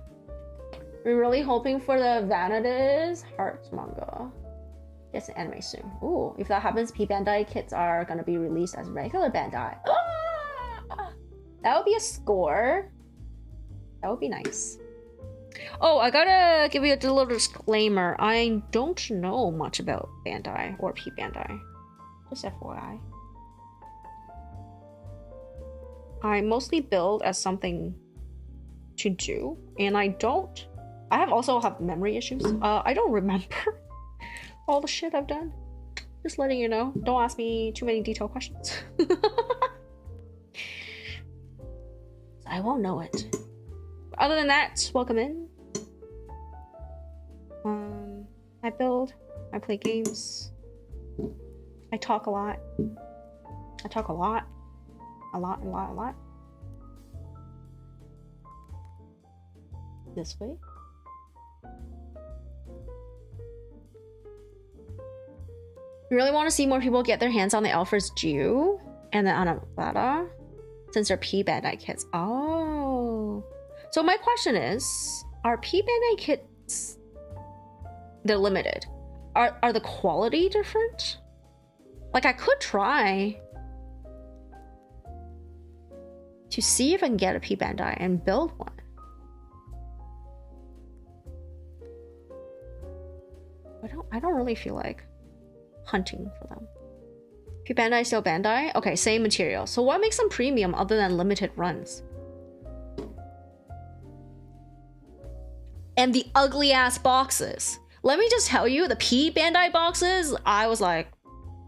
We're really hoping for the Vanitas Hearts manga. It's an anime soon. Ooh, if that happens, P Bandai kits are gonna be released as regular Bandai. That would be a score. That would be nice. Oh, I gotta give you a little disclaimer. I don't know much about Bandai or P Bandai. Just FYI. I mostly build as something to do, and I also have memory issues. I don't remember all the shit I've done. Just letting you know. Don't ask me too many detailed questions. I won't know it. Other than that, welcome in. I build, I play games, I talk a lot. I talk a lot. A lot. This way. We really want to see more people get their hands on the Alphas Jew and the Anavada, since they're P Bandai kits. Oh. So my question is, are P Bandai kits, they're limited. Are the quality different? Like, I could try to see if I can get a P Bandai and build one. I don't really feel like hunting for them. P Bandai still Bandai? Okay, same material. So what makes them premium other than limited runs? And the ugly ass boxes. Let me just tell you, the P Bandai boxes, I was like,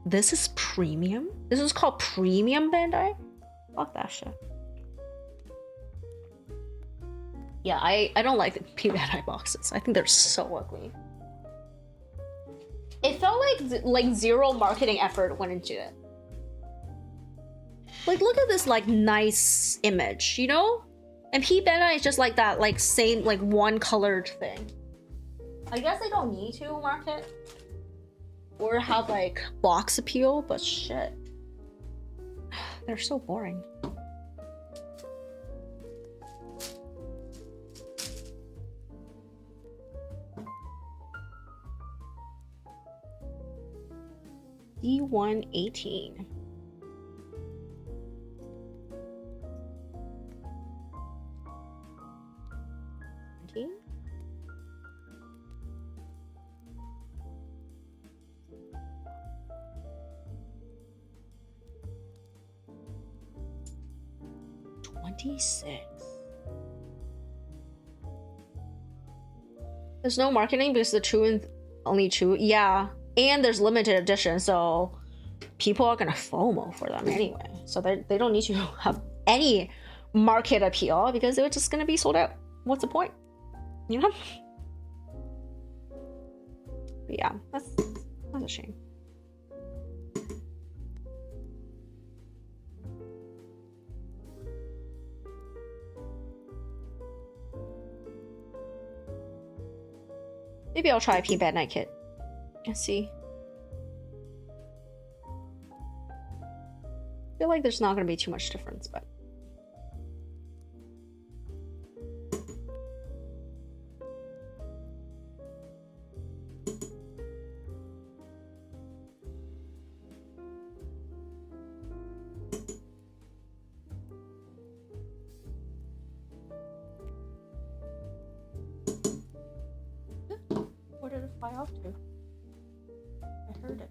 this is premium? This is called premium Bandai? Fuck that shit. Yeah, I don't like the P Bandai boxes. I think they're so ugly. It felt like zero marketing effort went into it. Like, look at this like nice image, you know? And P Bandai is just like that, like same, like one colored thing. I guess they don't need to market or have like box appeal, but shit. They're so boring. D118. There's no marketing because the true and only true. Yeah, and there's limited edition, so people are gonna FOMO for them anyway. So they don't need to have any market appeal because they're just gonna be sold out. What's the point? You know? But yeah, that's That's a shame. Maybe I'll try P Bad Night Kit. Let's see. I feel like there's not going to be too much difference, but... Where did it fly off to? I heard it.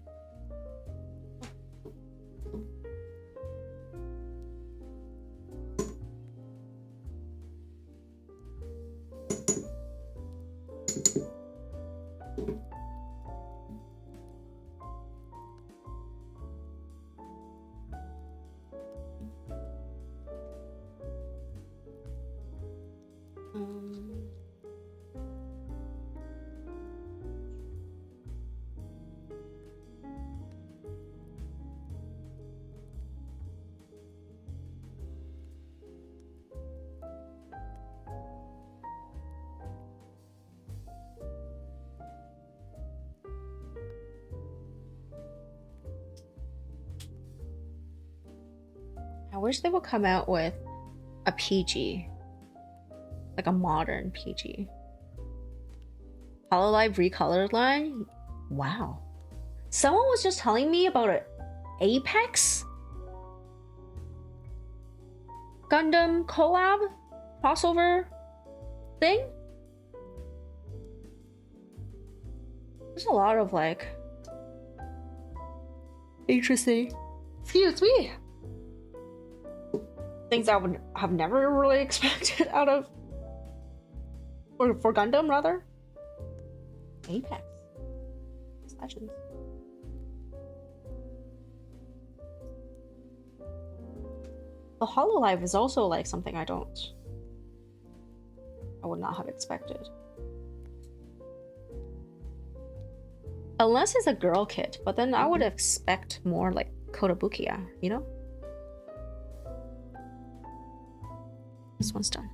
I wish they would come out with a PG, like a modern PG. Hololive recolored line? Wow. Someone was just telling me about an Apex Gundam collab crossover thing. There's a lot of like interesting, excuse me, things I would have never really expected out of, or for Gundam rather. Apex Legends. The Hololive is also like something I would not have expected. Unless it's a girl kit, but then I would expect more like Kotobukiya, you know? This one's done.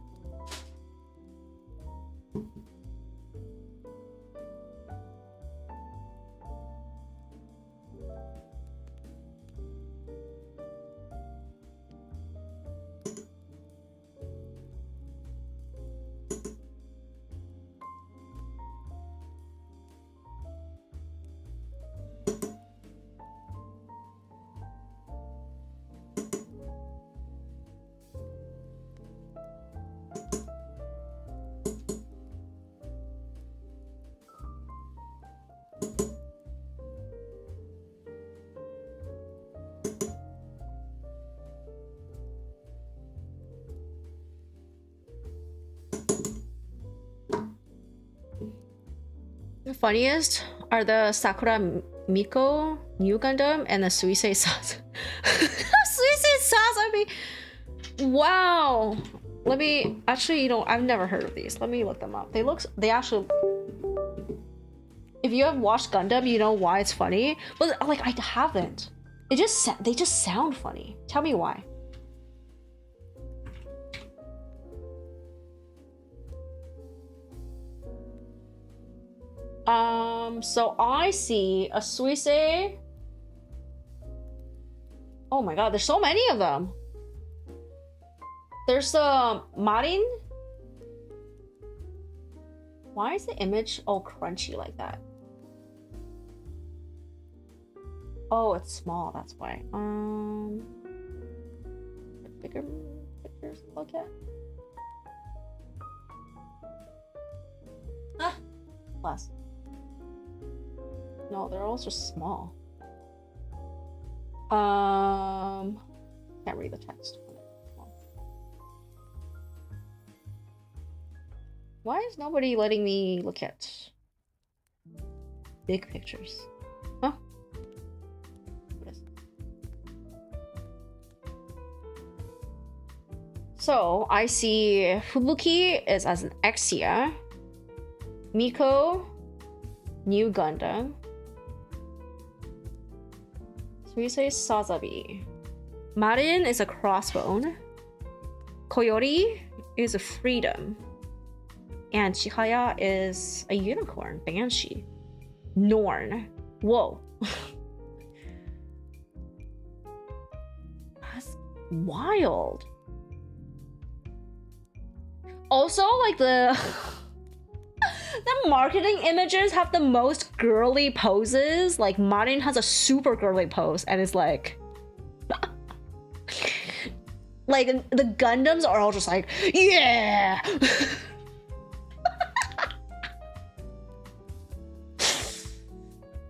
The funniest are the Sakura Miko new Gundam and the Suisei Sasa. Suisei Sasa, I mean, wow. Let me actually, you know, I've never heard of these. Let me look them up. They actually, if you have watched Gundam, you know why it's funny. But like, I haven't. They just sound funny. Tell me why. So I see a Suisei. Oh my god, there's so many of them. There's a Marin. Why is the image all crunchy like that? Oh, it's small, that's why. Bigger pictures to look at. Ah, less. No, they're all just small. Can't read the text. Why is nobody letting me look at big pictures? Huh? What is it? So I see Fubuki is as an Exia, Miko, new Gundam, So we say Sazabi. Marin is a crossbone. Coyote is a freedom. And Chihaya is a unicorn, banshee. Norn. Whoa. That's wild. Also, like the marketing images have the most girly poses. Like Marin has a super girly pose and it's like like the Gundams are all just like, yeah.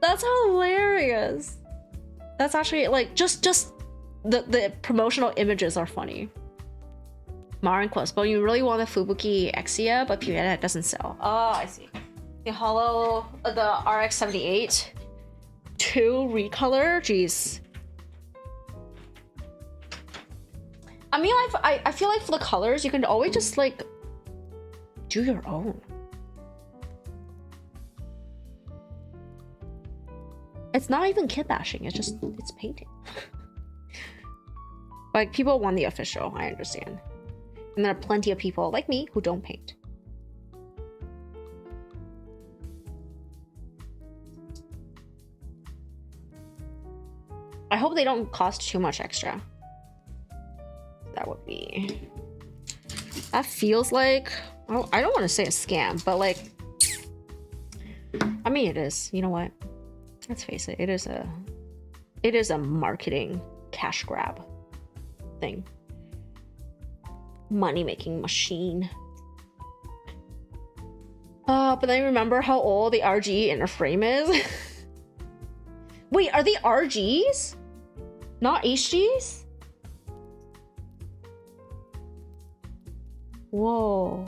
That's hilarious. That's actually like just the promotional images are funny. Marin Quest, but you really want the Fubuki Exia, but Pieta doesn't sell. Oh, I see. The Hollow, the RX-78 2 recolor, jeez. I mean, I feel like for the colors, you can always just like do your own. It's not even kit bashing, it's painting. Like, people want the official, I understand. And there are plenty of people like me who don't paint. I hope they don't cost too much extra. That would be... That feels like... Oh, I don't want to say a scam, but like... I mean, it is. You know what? Let's face it. It is a marketing cash grab thing. Money-making machine. But then remember how old the RG inner frame is? Wait, are they RGs? Not HGs? Whoa.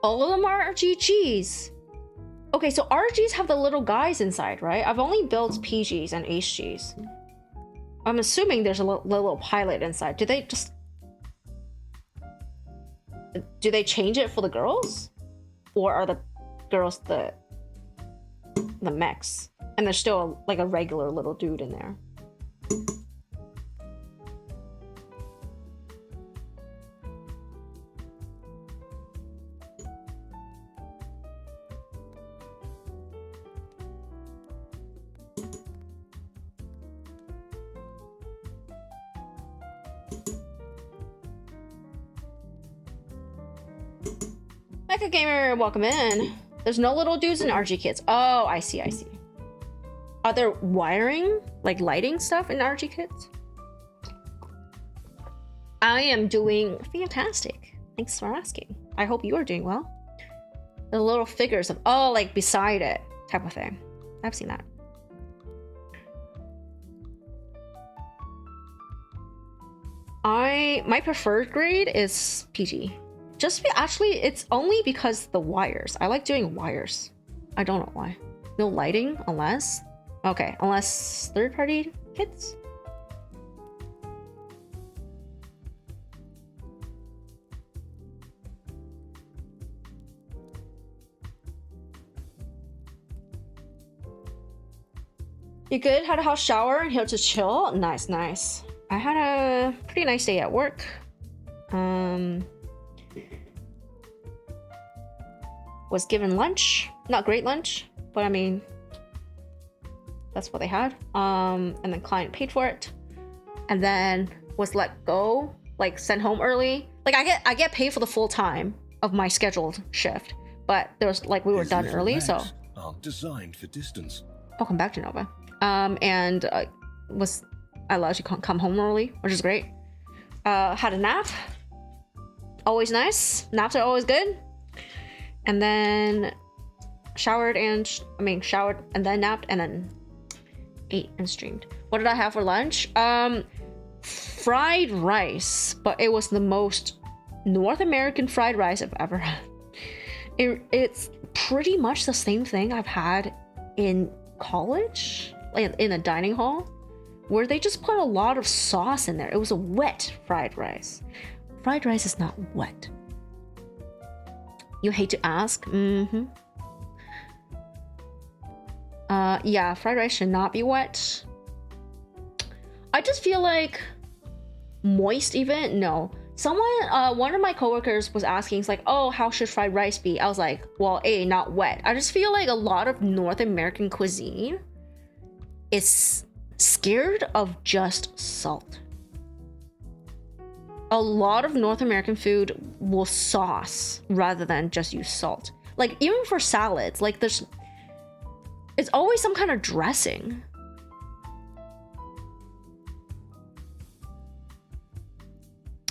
All of them are RGGs. Okay, so RGs have the little guys inside, right? I've only built PGs and HGs. I'm assuming there's a little pilot inside. Do they change it for the girls? Or are the girls the mechs? And there's still like a regular little dude in there. Mecha Gamer, welcome in. There's no little dudes in RG kits. Oh, I see. Are there wiring, like lighting stuff in RG kits? I am doing fantastic. Thanks for asking. I hope you are doing well. The little figures of, oh, like beside it type of thing. I've seen that. My preferred grade is PG. Actually, it's only because the wires. I like doing wires. I don't know why. No lighting unless... Okay, unless third-party kits? You good? Had a hot shower and here to chill? Nice. I had a pretty nice day at work. Was given lunch. Not great lunch, but I mean, that's what they had. And then client paid for it. And then was let go, like sent home early. Like I get paid for the full time of my scheduled shift, but there was like we were done early, so aren't designed for distance. Welcome back to Nova. And was allowed to come home early, which is great. Had a nap. Always nice. Naps are always good. And then showered and then napped and then ate and streamed. What did I have for lunch? Fried rice, but it was the most North American fried rice I've ever had. It's pretty much the same thing I've had in college, like in a dining hall, where they just put a lot of sauce in there. It was a wet fried rice. Fried rice is not wet. You hate to ask. Yeah, fried rice should not be wet. I just feel like moist even? No. Someone, one of my coworkers was asking, it's like, oh, how should fried rice be? I was like, well, A, not wet. I just feel like a lot of North American cuisine is scared of just salt. A lot of North American food will sauce rather than just use salt. Like, even for salads, like it's always some kind of dressing.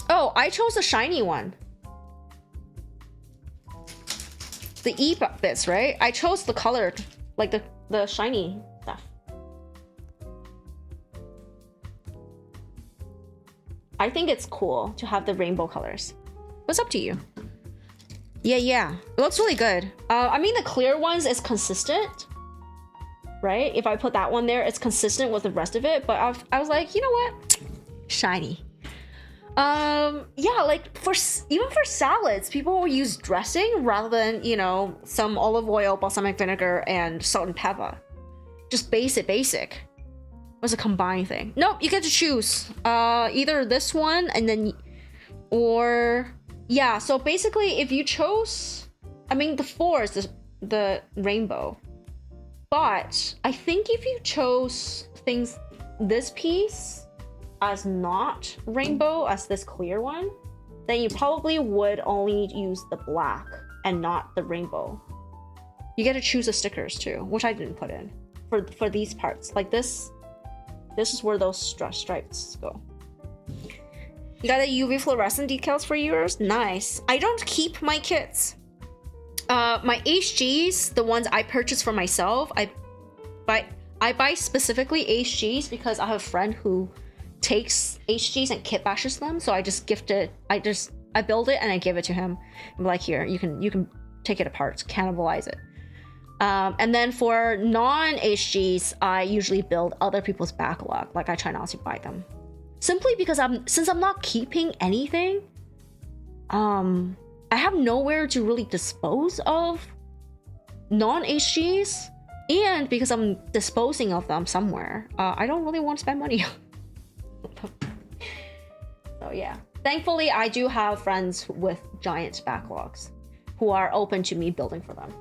Oh, I chose the shiny one. The E bits, right? I chose the colored, like the shiny stuff. I think it's cool to have the rainbow colors. What's up to you? Yeah. It looks really good. I mean, the clear ones is consistent, right? If I put that one there, it's consistent with the rest of it. But I was like, you know what? Shiny. Yeah, like even for salads, people will use dressing rather than, you know, some olive oil, balsamic vinegar, and salt and pepper. Just basic. It was a combined thing. Nope, you get to choose. Either this one and then, or yeah. So basically, if you chose, I mean, the 4 is the rainbow, but I think if you chose this piece as not rainbow, as this clear one, then you probably would only use the black and not the rainbow. You get to choose the stickers too, which I didn't put in for these parts. Like this is where those stripes go. You got the UV fluorescent decals for yours? Nice. I don't keep my kits. My HGs, the ones I purchase for myself, I buy specifically HGs because I have a friend who takes HGs and kit bashes them, so I just gift it. I build it and I give it to him. I'm like, here, you can take it apart, cannibalize it. And then for non-HGs, I usually build other people's backlog. Like, I try not to buy them, simply because since I'm not keeping anything, I have nowhere to really dispose of non-HGs, and because I'm disposing of them somewhere, I don't really want to spend money. So yeah, thankfully I do have friends with giant backlogs who are open to me building for them,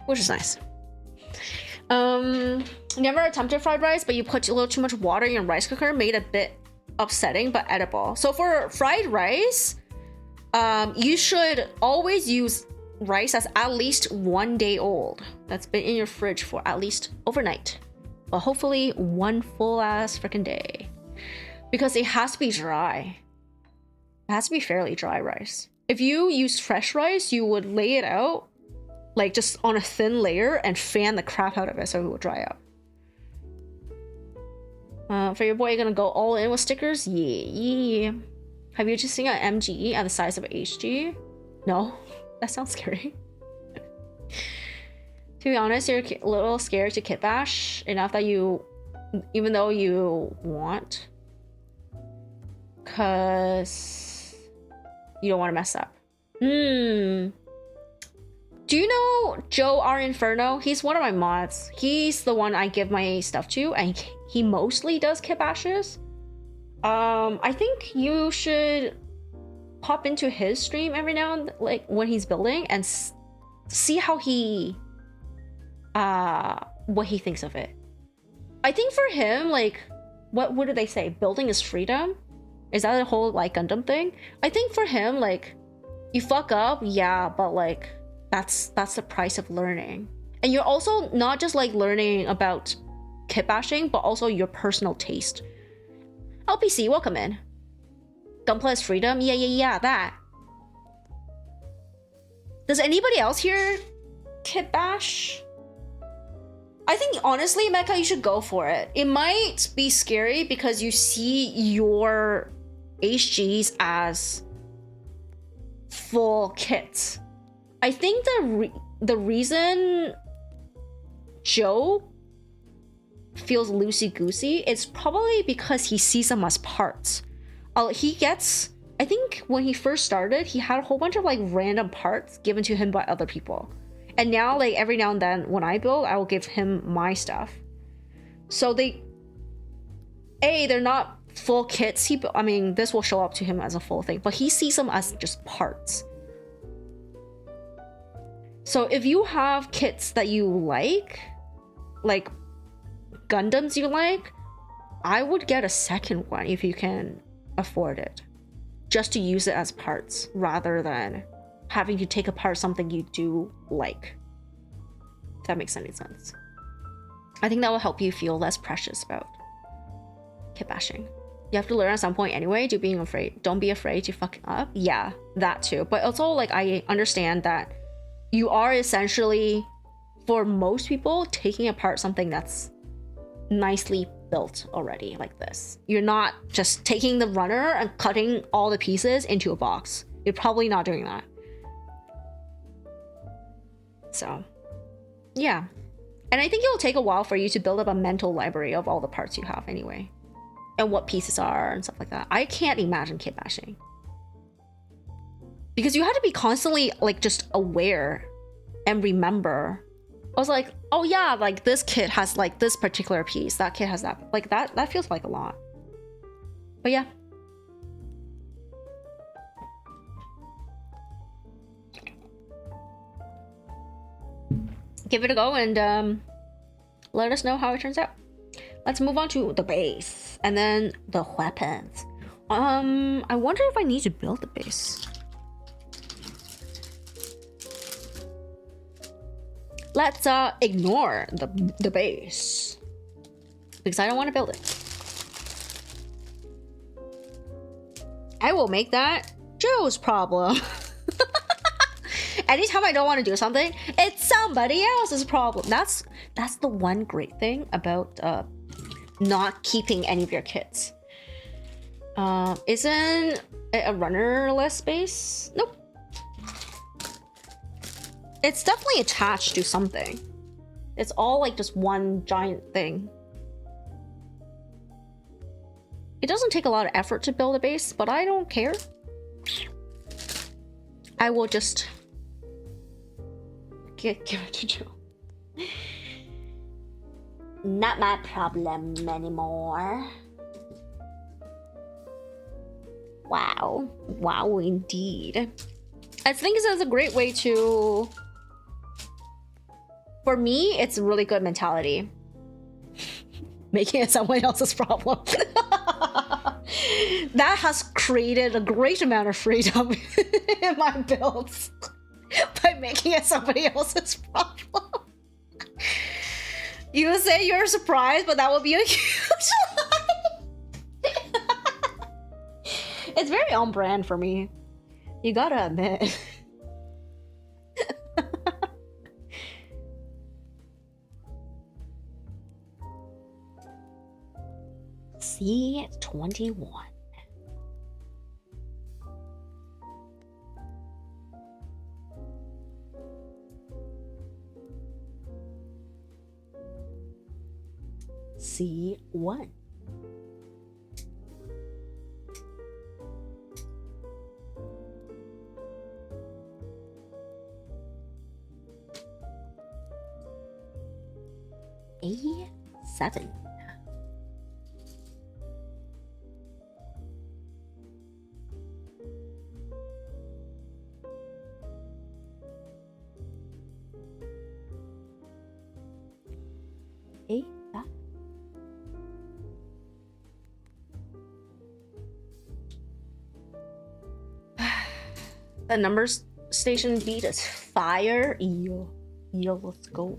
which is nice. Never attempted fried rice, but you put a little too much water in your rice cooker, made a bit upsetting but edible. So for fried rice, you should always use rice that's at least 1 day old, that's been in your fridge for at least overnight, but hopefully 1 full ass freaking day, because it has to be dry. It has to be fairly dry rice. If you use fresh rice, you would lay it out like just on a thin layer and fan the crap out of it so it will dry out. For your boy, you're gonna go all in with stickers? Yeah. Have you just seen an MGE at the size of an HG? No? That sounds scary. To be honest, you're a little scared to kit bash enough that even though you want, cause you don't want to mess up. Do you know Joe R Inferno? He's one of my mods. He's the one I give my stuff to, and he mostly does kit bashes. I think you should pop into his stream every now and then, like when he's building, and see how what he thinks of it. I think for him, like, what do they say? Building is freedom? Is that a whole like Gundam thing? I think for him, like, you fuck up, yeah, but like that's the price of learning. And you're also not just like learning about kit bashing, but also your personal taste. LPC, welcome in. Gunpla is freedom? Yeah, that. Does anybody else here kit bash? I think honestly, Mecha, you should go for it. It might be scary because you see your HGs as full kits. I think the reason Joe feels loosey-goosey is probably because he sees them as parts. He gets I think when he first started, he had a whole bunch of like random parts given to him by other people. And now, like every now and then when I build, I will give him my stuff. So they're not full kits. I mean, this will show up to him as a full thing, but he sees them as just parts. So if you have kits that you like Gundams you like, I would get a second one if you can afford it, just to use it as parts rather than having to take apart something you do like. If that makes any sense. I think that will help you feel less precious about kit bashing. You have to learn at some point anyway to being afraid. Don't be afraid to fuck up. Yeah, that too. But also, like, I understand that you are essentially, for most people, taking apart something that's nicely built already, like this. You're not just taking the runner and cutting all the pieces into a box. You're probably not doing that. So, yeah. And I think it will take a while for you to build up a mental library of all the parts you have anyway. And what pieces are and stuff like that. I can't imagine kit bashing. Because you have to be constantly like just aware and remember. I was like, oh yeah, like this kit has like this particular piece. That kit has that. Like that feels like a lot. But yeah. Give it a go and let us know how it turns out. Let's move on to the base and then the weapons. I wonder if I need to build the base. Let's ignore the base because I don't want to build it. I will make that Joe's problem. Anytime I don't want to do something, it's somebody else's problem. That's the one great thing about not keeping any of your kits. Isn't it a runnerless base? Nope. It's definitely attached to something. It's all like just one giant thing. It doesn't take a lot of effort to build a base, but I don't care. I will just give it to Joe. Not my problem anymore. Wow. Wow, indeed. I think it's a great way to... For me, it's a really good mentality. Making it someone else's problem. That has created a great amount of freedom in my builds. By making it somebody else's problem. You would say you're surprised, but that would be a huge lie. It's very on brand for me. You gotta admit. C21. C1. A7. A5. The numbers station beat is fire. Yo, let's go.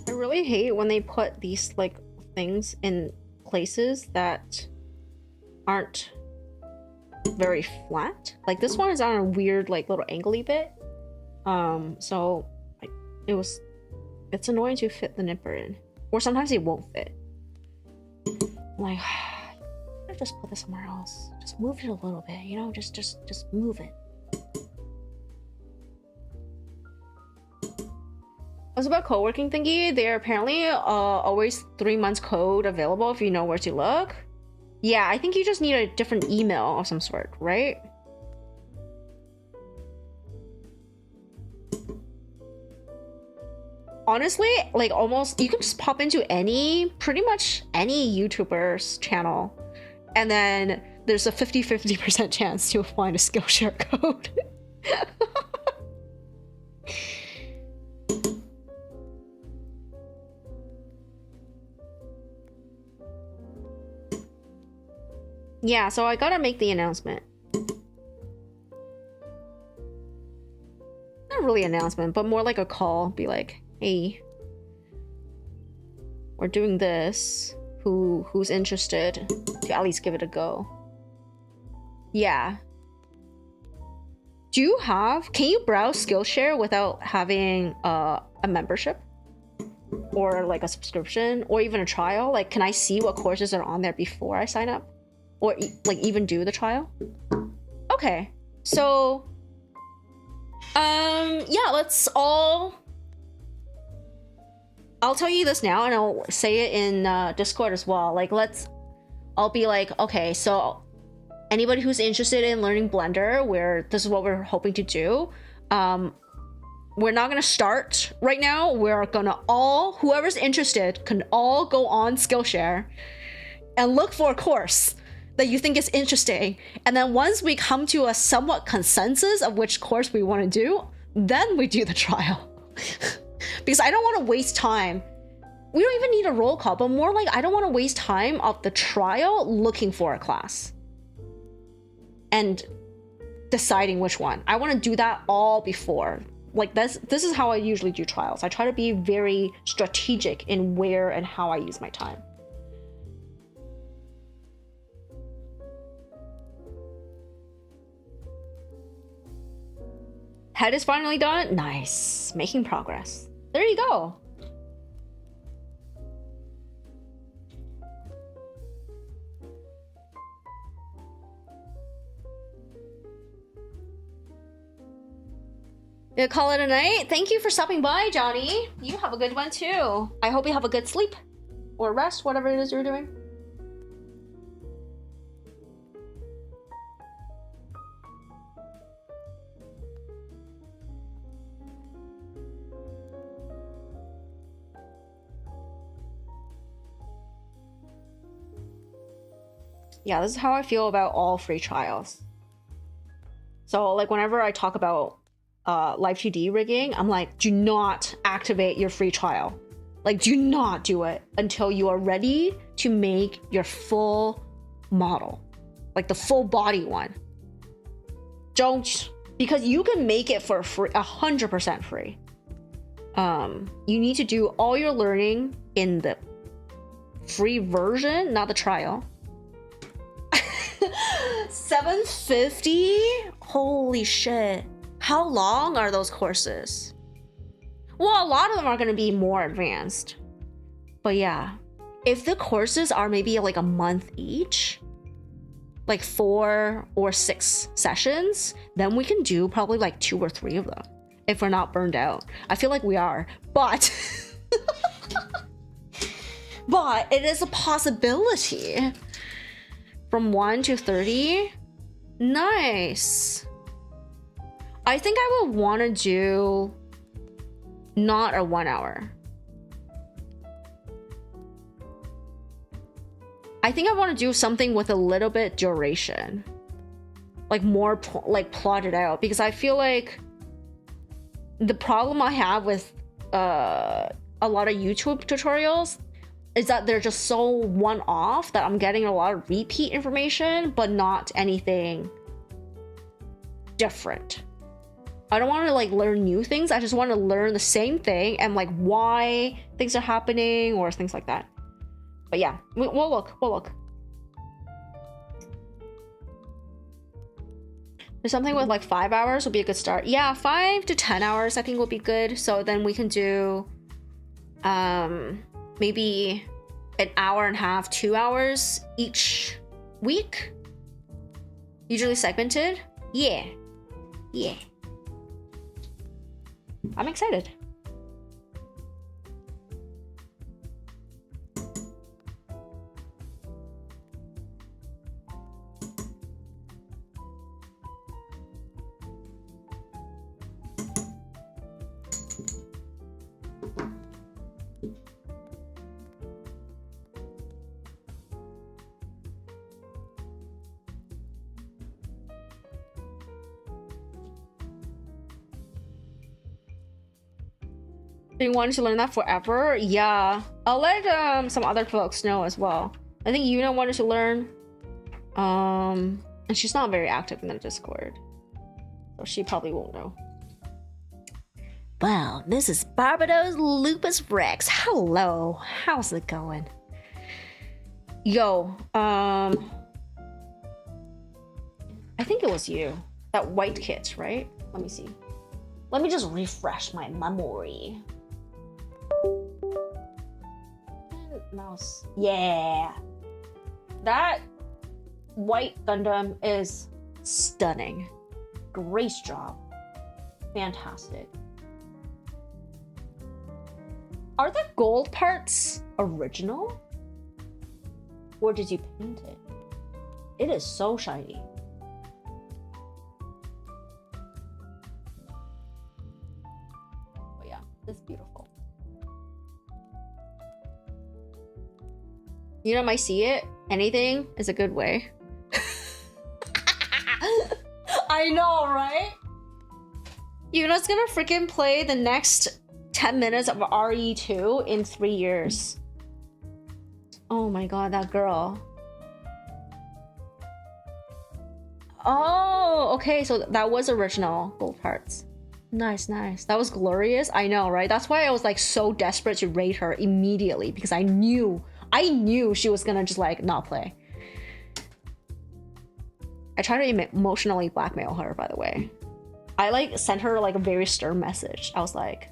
I really hate when they put these like things in places that aren't very flat. Like this one is on a weird like little angly bit. So like it's annoying to fit the nipper in, or sometimes it won't fit. I'm like, I just put this somewhere else. Just move it a little bit, you know. Just move it. What's about co-working thingy? They're apparently always 3 months code available if you know where to look. Yeah, I think you just need a different email of some sort, right? Honestly, like almost you can just pop into pretty much any YouTuber's channel, and then there's a 50% chance to find a Skillshare code. Yeah, so I gotta make the announcement. Not really an announcement, but more like a call. Be like, hey, we're doing this. Who's interested to at least give it a go? Yeah. Can you browse Skillshare without having a membership? Or like a subscription? Or even a trial? Like, can I see what courses are on there before I sign up? Or like even do the trial? Okay, so yeah, I'll tell you this now, and I'll say it in Discord as well. Like I'll be like, okay, so anybody who's interested in learning Blender, where this is what we're hoping to do, we're not gonna start right now. We're gonna whoever's interested can all go on Skillshare and look for a course that you think is interesting, and then once we come to a somewhat consensus of which course we want to do, then we do the trial. Because I don't want to waste time. We don't even need a roll call, but more like I don't want to waste time of the trial looking for a class and deciding which one. I want to do that all before. Like this is how I usually do trials. I try to be very strategic in where and how I use my time. Head is finally done. Nice. Making progress. There you go. Gonna call it a night. Thank you for stopping by, Johnny. You have a good one too. I hope you have a good sleep or rest, whatever it is you're doing. Yeah, this is how I feel about all free trials. So like whenever I talk about live 2D rigging, I'm like, do not activate your free trial. Like, do not do it until you are ready to make your full model, like the full body one. Don't, because you can make it for free, 100% free. You need to do all your learning in the free version, not the trial. 750? Holy shit. How long are those courses? Well, a lot of them are going to be more advanced. But yeah, if the courses are maybe like a month each, like 4 or 6 sessions, then we can do probably like 2 or 3 of them if we're not burned out. I feel like we are, but but it is a possibility. From 1 to 30? Nice. I think I would want to do not a 1 hour. I think I want to do something with a little bit duration. Like more like plotted out, because I feel like the problem I have with a lot of YouTube tutorials is that they're just so one-off that I'm getting a lot of repeat information, but not anything different. I don't want to like learn new things. I just want to learn the same thing and like why things are happening or things like that. But yeah, we'll look. something with like 5 hours would be a good start. Yeah, 5 to 10 hours I think will be good. So then we can do maybe an hour and a half, 2 hours each week. Usually segmented. Yeah. Yeah. I'm excited. Do you want to learn that forever? Yeah. I'll let some other folks know as well. I think Yuna wanted to learn. And she's not very active in the Discord. So she probably won't know. Wow, this is Barbados Lupus Rex. Hello. How's it going? Yo, I think it was you. That white kit, right? Let me see. Let me just refresh my memory. Mouse. Yeah. That white Gundam is stunning. Great job. Fantastic. Are the gold parts original? Or did you paint it? It is so shiny. Oh yeah, it's beautiful. You know, might see it. Anything is a good way. I know, right? Yuna's gonna freaking play the next 10 minutes of RE2 in 3 years. Oh my god, that girl. Oh, okay, so that was original gold parts. Nice, nice. That was glorious. I know, right? That's why I was like so desperate to rate her immediately, because I knew she was gonna just like not play. I tried to emotionally blackmail her, by the way. I like sent her like a very stern message. I was like,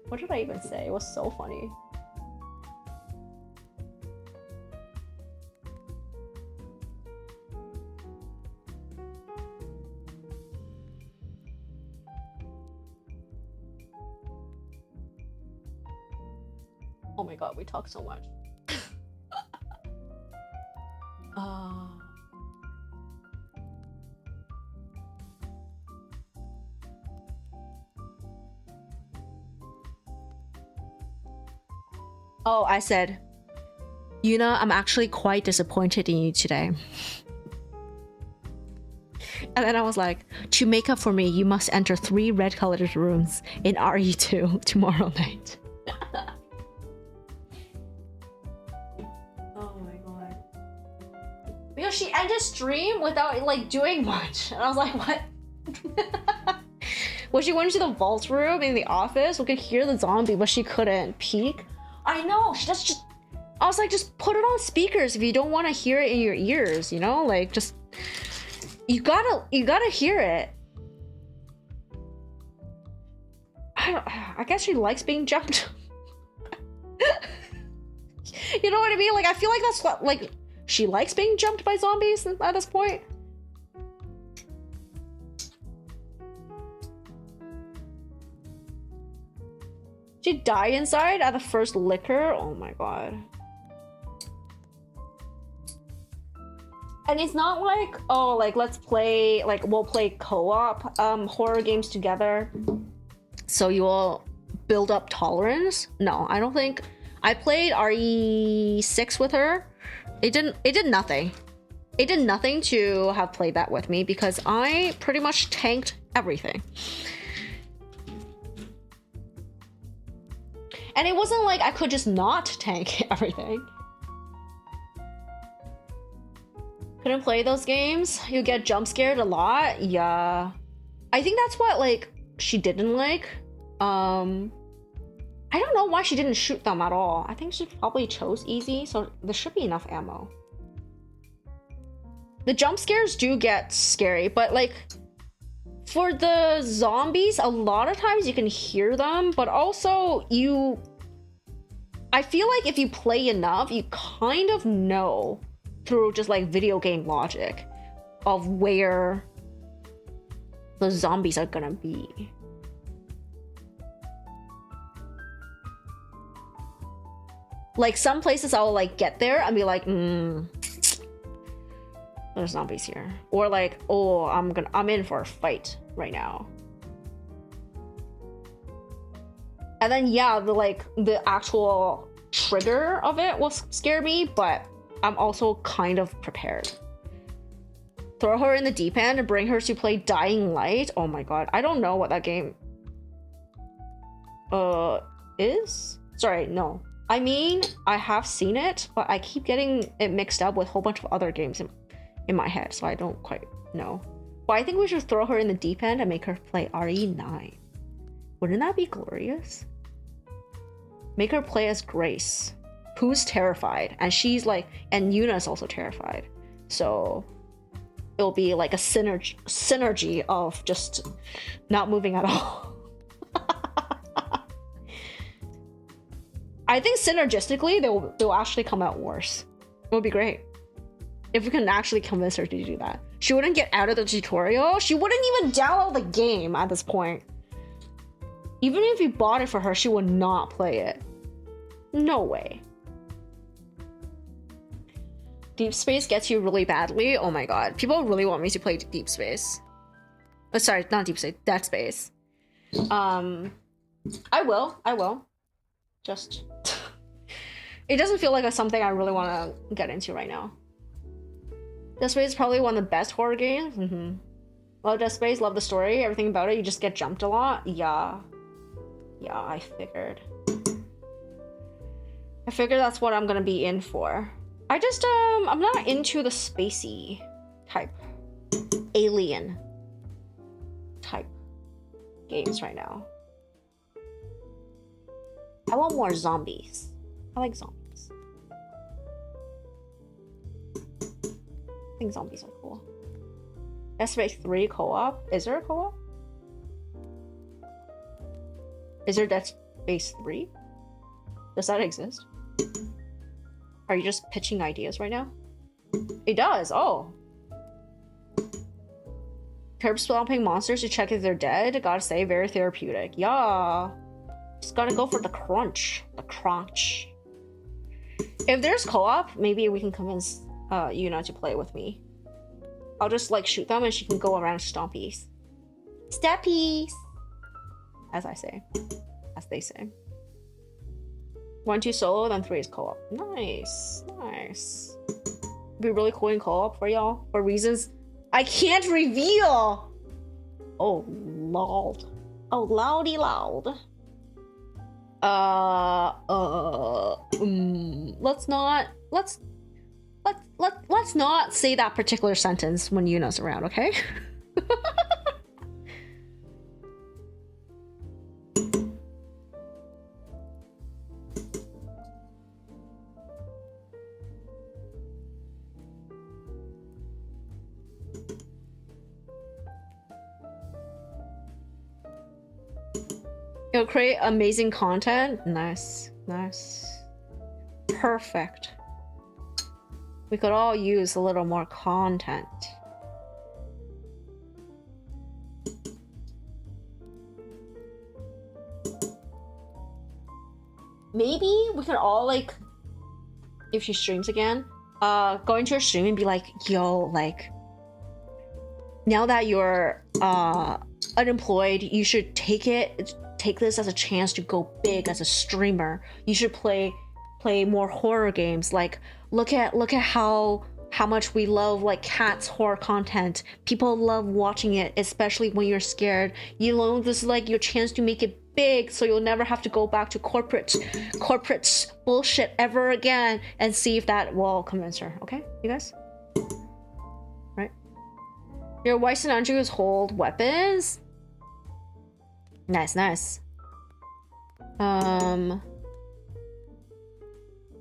what did I even say? It was so funny. Oh my god, we talk so much. Oh, I said, Yuna, I'm actually quite disappointed in you today. And then I was like, to make up for me, you must enter 3 red-colored rooms in RE2 tomorrow night. Oh my god. Because she ended stream without like doing much. And I was like, what? When she went into the vault room in the office, we could hear the zombie, but she couldn't peek. I know, she just I was like, just put it on speakers if you don't want to hear it in your ears, you know? Like, just you gotta hear it. I guess she likes being jumped. You know what I mean? Like, I feel like that's what, like, she likes being jumped by zombies at this point. She died inside at the first liquor? Oh my god. And it's not like, oh, like, let's play, like, we'll play co-op horror games together, so you will build up tolerance. No, I don't think. I played RE6 with her. It did nothing. It did nothing to have played that with me because I pretty much tanked everything. And it wasn't like I could just not tank everything. Couldn't play those games. You get jump scared a lot. Yeah. I think that's what, like, she didn't like. I don't know why she didn't shoot them at all. I think she probably chose easy, so there should be enough ammo. The jump scares do get scary, but like for the zombies, a lot of times you can hear them, but also I feel like if you play enough, you kind of know through just like video game logic of where the zombies are gonna be. Like some places I'll like get there and be like, there's zombies here. Or like, oh, I'm in for a fight right now. And then yeah, the actual trigger of it will scare me, but I'm also kind of prepared. Throw her in the deep end and bring her to play Dying Light. Oh my god, I don't know what that game is. Sorry, no. I mean, I have seen it, but I keep getting it mixed up with a whole bunch of other games in my head, so I don't quite know. But I think we should throw her in the deep end and make her play RE9. Wouldn't that be glorious? Make her play as Grace, who's terrified, and she's like, and Yuna's also terrified. So it'll be like a synergy of just not moving at all. I think synergistically they'll actually come out worse. It would be great if we can actually convince her to do that. She wouldn't get out of the tutorial. She wouldn't even download the game at this point. Even if you bought it for her, she would not play it. No way. Deep Space gets you really badly. Oh my god. People really want me to play Deep Space. Oh, sorry, not Deep Space. Dead Space. I will. Just... it doesn't feel like something I really want to get into right now. Dead Space is probably one of the best horror games. Love Dead Space, love the story, everything about it. You just get jumped a lot. Yeah, I figured. That's what I'm gonna be in for. I just, I'm not into the spacey type, alien type games right now. I want more zombies. I like zombies. I think zombies are cool. Dead Space 3 co-op? Is there a co-op? Is there Dead Space 3? Does that exist? Are you just pitching ideas right now? It does, oh. Curb stomping monsters to check if they're dead. Gotta say, very therapeutic. Yeah. Just gotta go for the crunch. The crunch. If there's co-op, maybe we can convince Yuna to play with me. I'll just like shoot them and she can go around stompies. Steppies! As I say. As they say. 1, 2 solo, then 3 is co-op. Nice. Nice. It'd be really cool in co-op for y'all. For reasons I can't reveal! Oh, loud. Oh, loudy loud. Let's not say that particular sentence when Yuna's around, okay? It'll create amazing content. Nice. Perfect. We could all use a little more content. Maybe we could all like, if she streams again, go into her stream and be like, yo, like, now that you're unemployed, you should take this as a chance to go big as a streamer. You should play more horror games. Like, look at how much we love like Cat's horror content. People love watching it, especially when you're scared. You know, this is like your chance to make it big, so you'll never have to go back to corporate bullshit ever again. And see if that will convince her. Okay, you guys? Right? Your Weiss and Andrews hold weapons. Nice.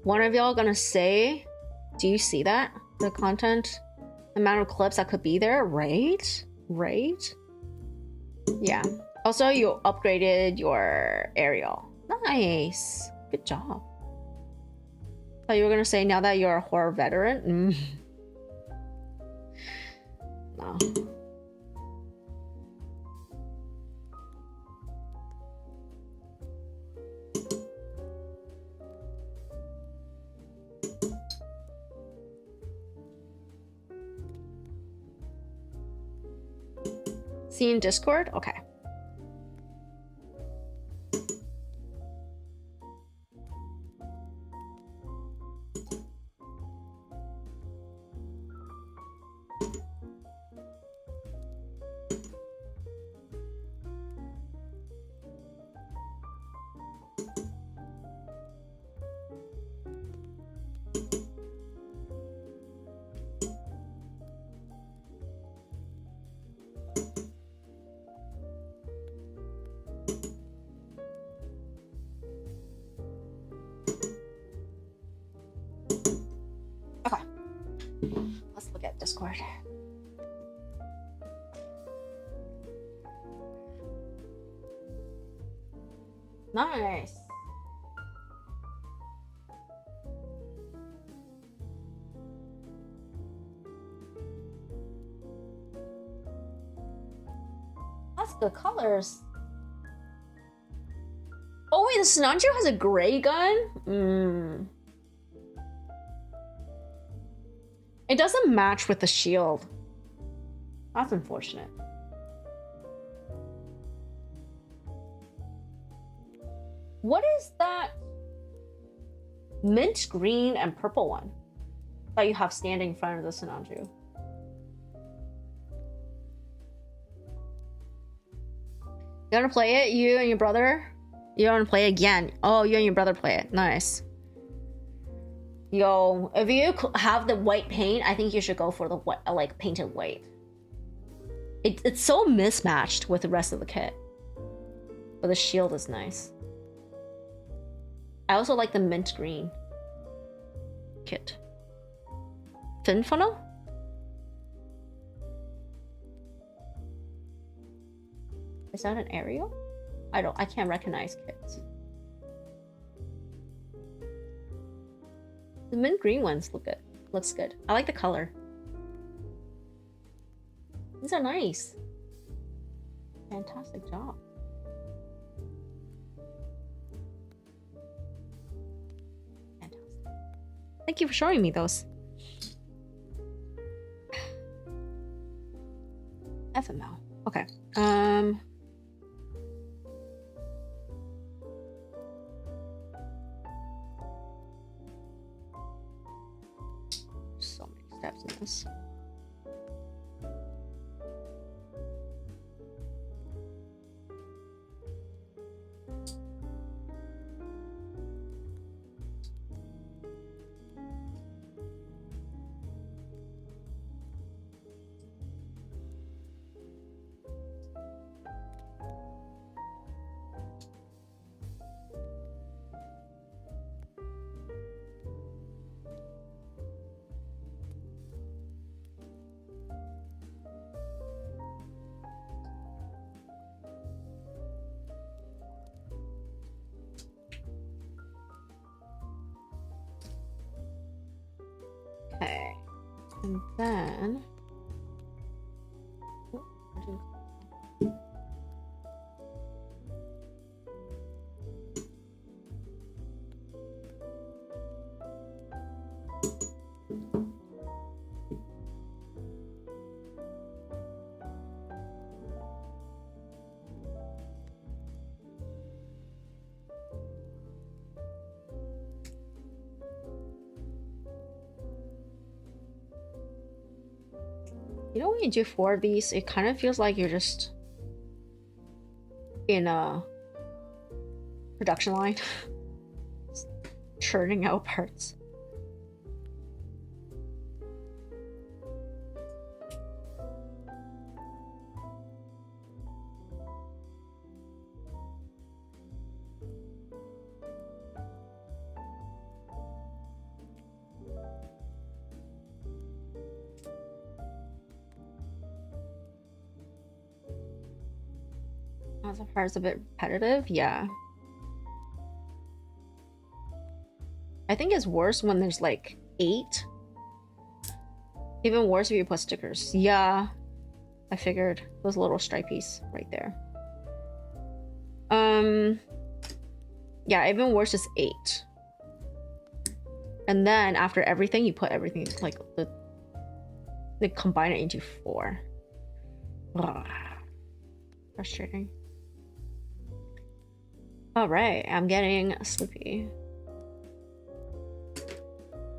One of y'all gonna say, do you see that? The content Amount of clips that could be there, right? Right? Yeah. Also, you upgraded your aerial. Nice. Good job. Thought you were gonna say now that you're a horror veteran. No. See in Discord? Okay. Let's look at Discord. Nice. That's good colors. Oh wait, the Sinanju has a gray gun? It doesn't match with the shield. That's unfortunate. What is that mint green and purple one that you have standing in front of the Sinanju? You wanna play it? You and your brother? You wanna play it again? Oh, you and your brother play it. Nice. Yo, if you have the white paint, I think you should go for the white, like painted white. It's so mismatched with the rest of the kit. But the shield is nice. I also like the mint green kit. Fin funnel? Is that an aerial? I can't recognize kits. The mint green ones look good. Looks good. I like the color. These are nice. Fantastic job. Fantastic. Thank you for showing me those. FML. Okay. So many steps in this. Okay, and then you know, when you do 4 of these, it kind of feels like you're just in a production line, churning out parts. As far as a bit repetitive, yeah. I think it's worse when there's like 8. Even worse if you put stickers. Yeah, I figured those little stripies right there. Yeah, even worse is 8. And then after everything, you put everything like they combine it into 4. Ugh. Frustrating. All right, I'm getting sleepy.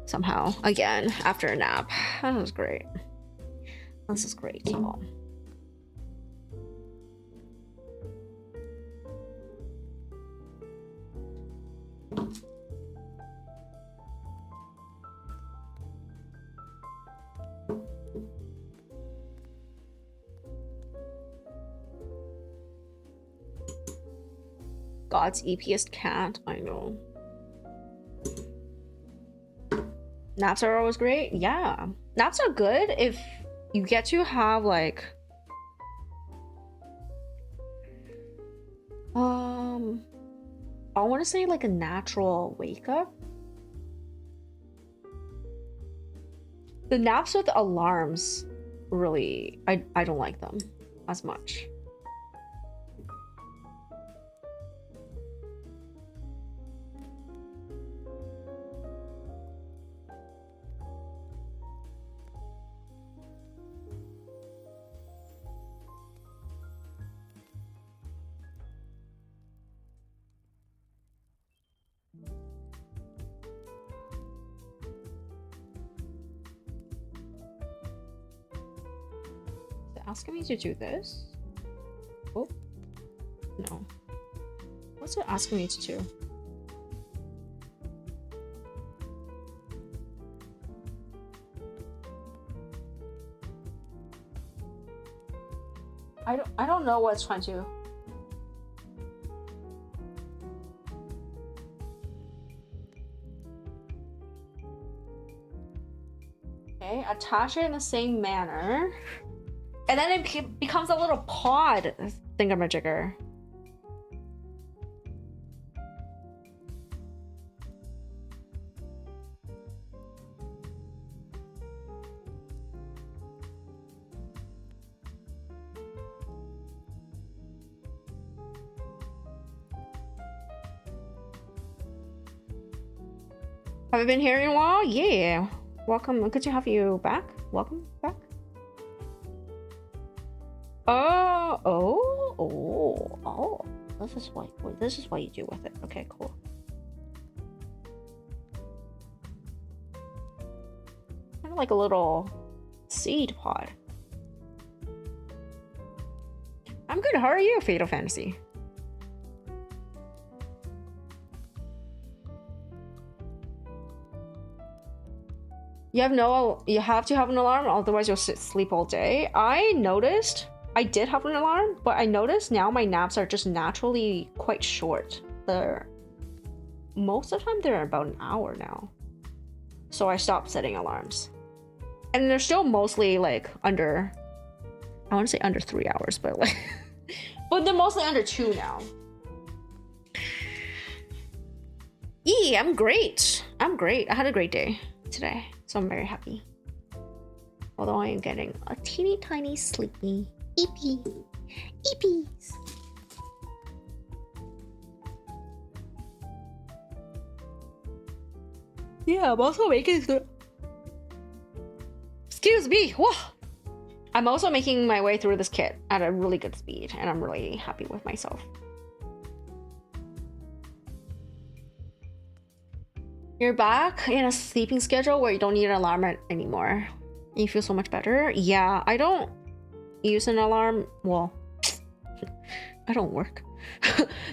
Somehow, again, after a nap. That was great. This is great, y'all. God's eepiest cat, I know. Naps are always great. Yeah, naps are good if you get to have like I want to say like a natural wake up. The naps with alarms really I don't like them as much. Asking me to do this? Oh, no. What's it asking me to do? I don't know what it's trying to. Okay, attach it in the same manner. And then it becomes a little pod thingamajigger. Have you been here in a while? Yeah. Welcome. Good to have you back. Welcome back. Oh. This is what you do with it. Okay, cool. Kind of like a little seed pod. I'm good. How are you, Fatal Fantasy? You have to have an alarm, otherwise you'll sleep all day. I noticed I did have an alarm, but I noticed now my naps are just naturally quite short. Most of the time they're about an hour now. So I stopped setting alarms. And they're still mostly like under, I want to say under 3 hours, but like, but they're mostly under 2 now. Yeah, I'm great. I had a great day today, so I'm very happy. Although I am getting a teeny tiny sleepy. Eepies. Yeah, I'm also making excuse me. Whoa. I'm also making my way through this kit at a really good speed, and I'm really happy with myself. You're back in a sleeping schedule where you don't need an alarm anymore. You feel so much better? Yeah, I don't use an alarm. Well, I don't work.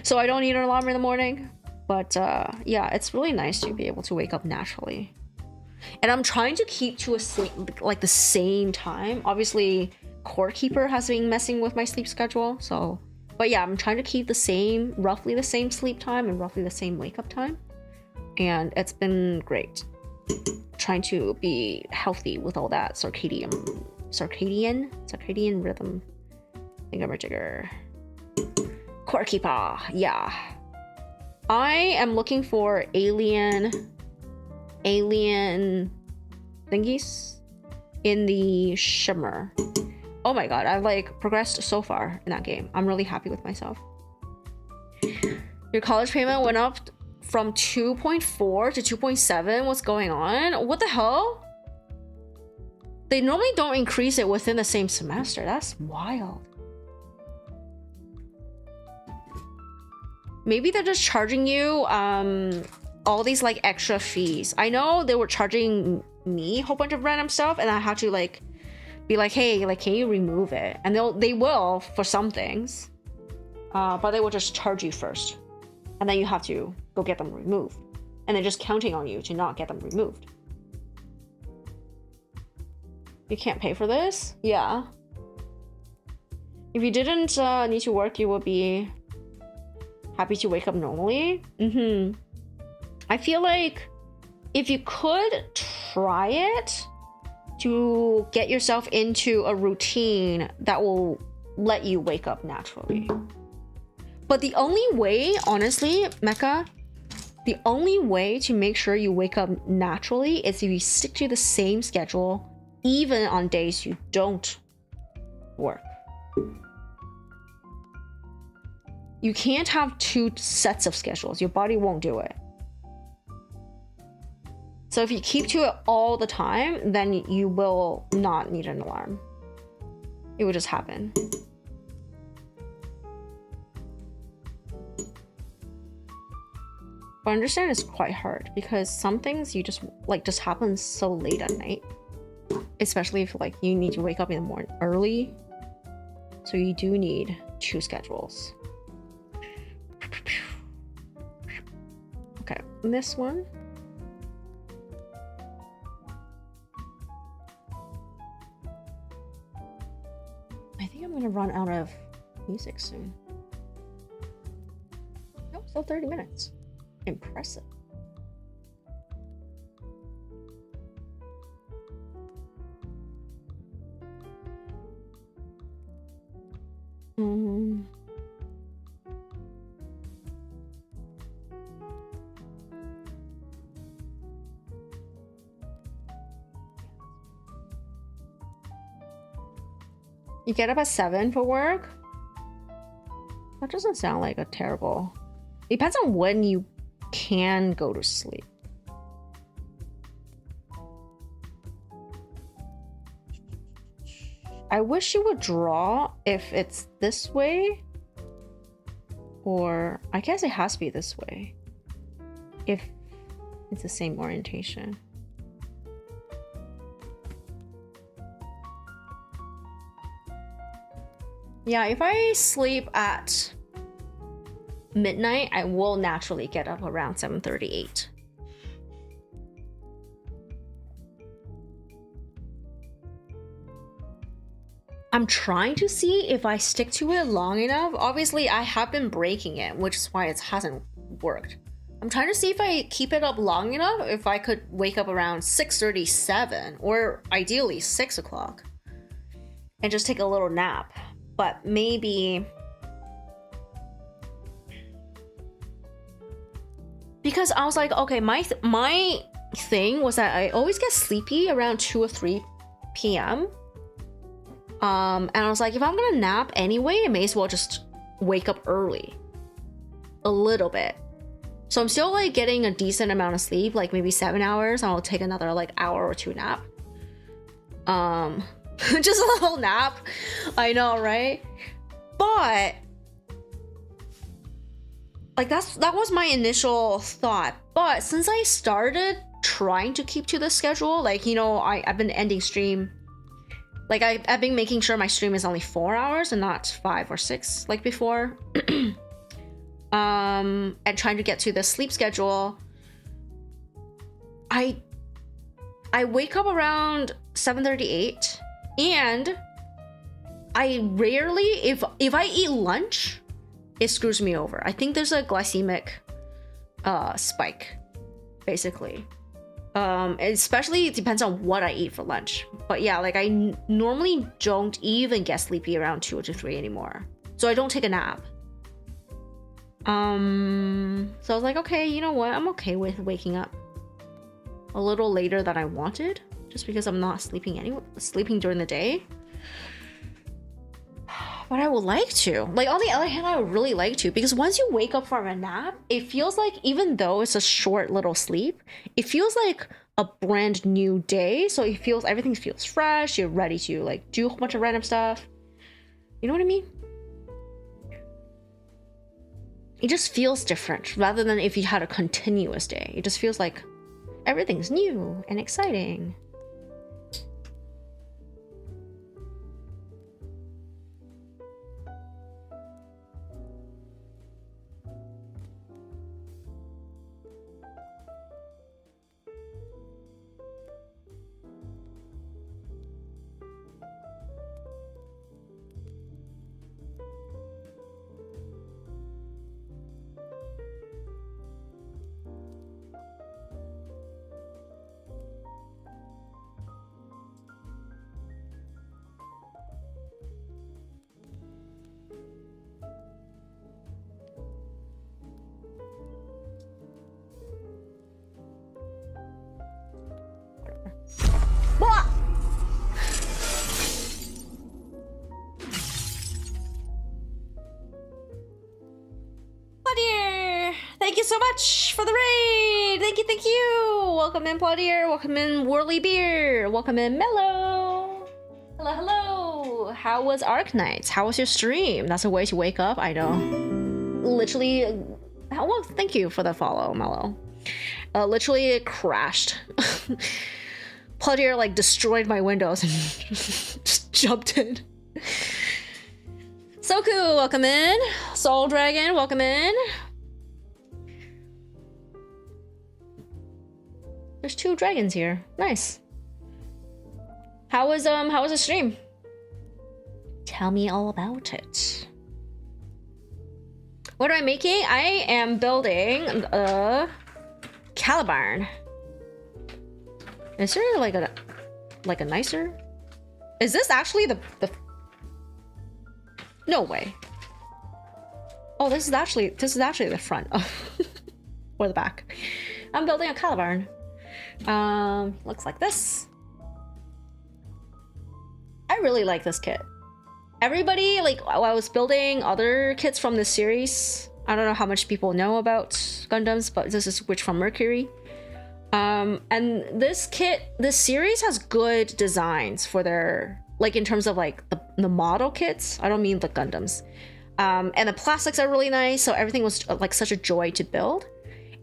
So I don't need an alarm in the morning. But yeah, it's really nice to be able to wake up naturally. And I'm trying to keep to a sleep, like the same time. Obviously, Core Keeper has been messing with my sleep schedule. So, but yeah, I'm trying to keep roughly the same sleep time and roughly the same wake up time. And it's been great. Trying to be healthy with all that circadian rhythm thingamajigger. Core Keeper, yeah. I am looking for alien thingies in the shimmer. Oh my god, I've like progressed so far in that game. I'm really happy with myself. Your college payment went up from 2.4 to 2.7. What's going on? What the hell? They normally don't increase it within the same semester. That's wild. Maybe they're just charging you all these like extra fees. I know they were charging me a whole bunch of random stuff, and I had to like be like, hey, like, can you remove it? And they will for some things, but they will just charge you first, and then you have to go get them removed, and they're just counting on you to not get them removed. You can't pay for this? Yeah. If you didn't need to work, you would be happy to wake up normally. I feel like if you could try it to get yourself into a routine that will let you wake up naturally. But the only way, honestly, Mecca, the only way to make sure you wake up naturally is if you stick to the same schedule, even on days you don't work. You can't have two sets of schedules. Your body won't do it. So if you keep to it all the time, then you will not need an alarm. It will just happen. But I understand it's quite hard because some things you just happen so late at night. Especially if like you need to wake up in the morning early. So you do need two schedules. Okay, this one. I think I'm gonna run out of music soon. Oh, still 30 minutes. Impressive. You get up at 7 for work? That doesn't sound like a terrible... Depends on when you can go to sleep. I wish you would draw if it's this way. Or I guess it has to be this way. If it's the same orientation. Yeah, if I sleep at midnight, I will naturally get up around 7:38. I'm trying to see if I stick to it long enough. Obviously, I have been breaking it, which is why it hasn't worked. I'm trying to see if I keep it up long enough, if I could wake up around 6:37 or ideally 6 o'clock and just take a little nap. But maybe because I was like, okay, my thing was that I always get sleepy around 2 or 3 p.m. And I was like, if I'm gonna nap anyway, I may as well just wake up early a little bit. So I'm still like getting a decent amount of sleep, like maybe 7 hours. I'll take another like hour or two nap. Just a little nap. I know, right? But like that was my initial thought. But since I started trying to keep to the schedule, like, you know, I've been ending stream. Like I've been making sure my stream is only 4 hours and not 5 or 6 like before. And trying to get to the sleep schedule. I wake up around 7:38. And I rarely, if I eat lunch, it screws me over. I think there's a glycemic spike, basically. Especially it depends on what I eat for lunch. But yeah, like I normally don't even get sleepy around 2 or 3 anymore. So I don't take a nap. So I was like, okay, you know what? I'm okay with waking up a little later than I wanted, just because I'm not sleeping during the day. But I would like to. Like, on the other hand, I would really like to, because once you wake up from a nap, it feels like, even though it's a short little sleep, it feels like a brand new day. So everything feels fresh. You're ready to like do a whole bunch of random stuff. You know what I mean? It just feels different rather than if you had a continuous day. It just feels like everything's new and exciting. Blah! Plaudier! Thank you so much for the raid! Thank you! Welcome in, Plaudier. Welcome in, Whirly Beer. Welcome in, Mellow. Hello. How was Arc Nights? How was your stream? That's a way to wake up, I know. Literally, well, thank you for the follow, Mellow. Literally, it crashed. Plaudier like destroyed my windows and just jumped in. Soku, welcome in. Soul Dragon, welcome in. There's 2 dragons here. Nice. How was the stream? Tell me all about it. What am I making? I am building a Calibarn. Is there like a nicer? Is this actually the No way. Oh, this is actually the front or the back. I'm building a Calibarn. Looks like this. I really like this kit. Everybody, like, while I was building other kits from this series, I don't know how much people know about Gundams, but this is Witch from Mercury. And this series has good designs for their, like, in terms of like the model kits. I don't mean the Gundams. And the plastics are really nice, so everything was like such a joy to build.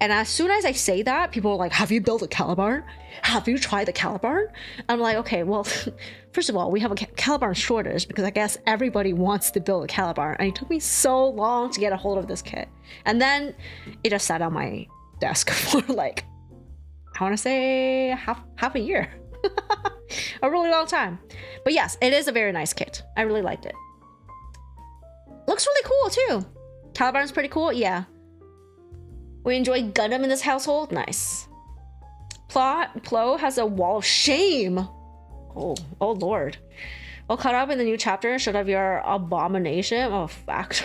And as soon as I say that, people are like, have you built a Calibarn? Have you tried the Calibarn? I'm like, okay, well, first of all, we have a Calibarn shortage because I guess everybody wants to build a Calibarn. And it took me so long to get a hold of this kit. And then it just sat on my desk for like, I want to say half a year. A really long time. But yes, it is a very nice kit. I really liked it. Looks really cool too. Calibarn's pretty cool, yeah. We enjoy Gundam in this household. Nice. Plo has a wall of shame. Oh lord. Well, caught up in the new chapter. Should have your abomination. Oh, fact.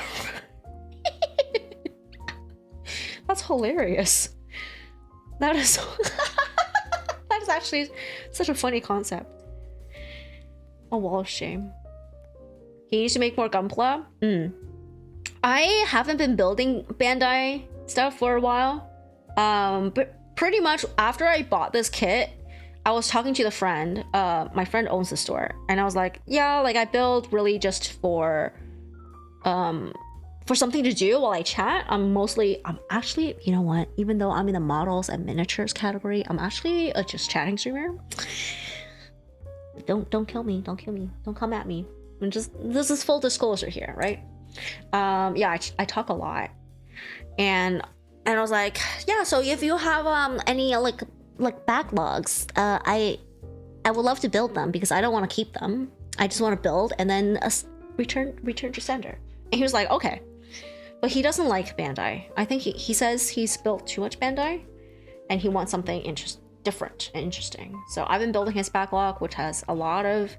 That's hilarious. That is that is actually such a funny concept. A wall of shame. He needs to make more Gunpla. I haven't been building Bandai stuff for a while, but pretty much after I bought this kit, I was talking to the friend. My friend owns the store, and I was like, yeah, like I build really just for something to do while I chat. I'm actually, you know what, even though I'm in the models and miniatures category, I'm actually a just chatting streamer. Don't kill me, don't come at me. This is full disclosure here, right? Yeah, I talk a lot. And I was like, yeah, so if you have any like backlogs, I would love to build them because I don't want to keep them. I just want to build and then return to sender. And he was like, okay. But he doesn't like Bandai. I think he says he's built too much Bandai and he wants something different and interesting. So I've been building his backlog, which has a lot of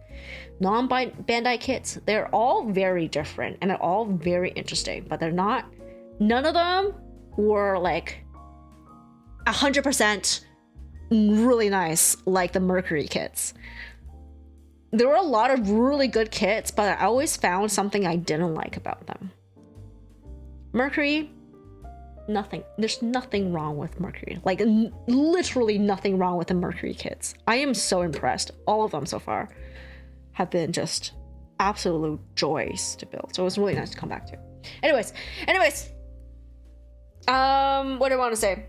non-Bandai kits. They're all very different and they're all very interesting, but they're not none of them were like 100% really nice like the Mercury kits. There were a lot of really good kits, but I always found something I didn't like about them. Mercury, nothing. There's nothing wrong with Mercury. Like literally nothing wrong with the Mercury kits. I am so impressed. All of them so far have been just absolute joys to build. So it was really nice to come back to. Anyways. What do I want to say?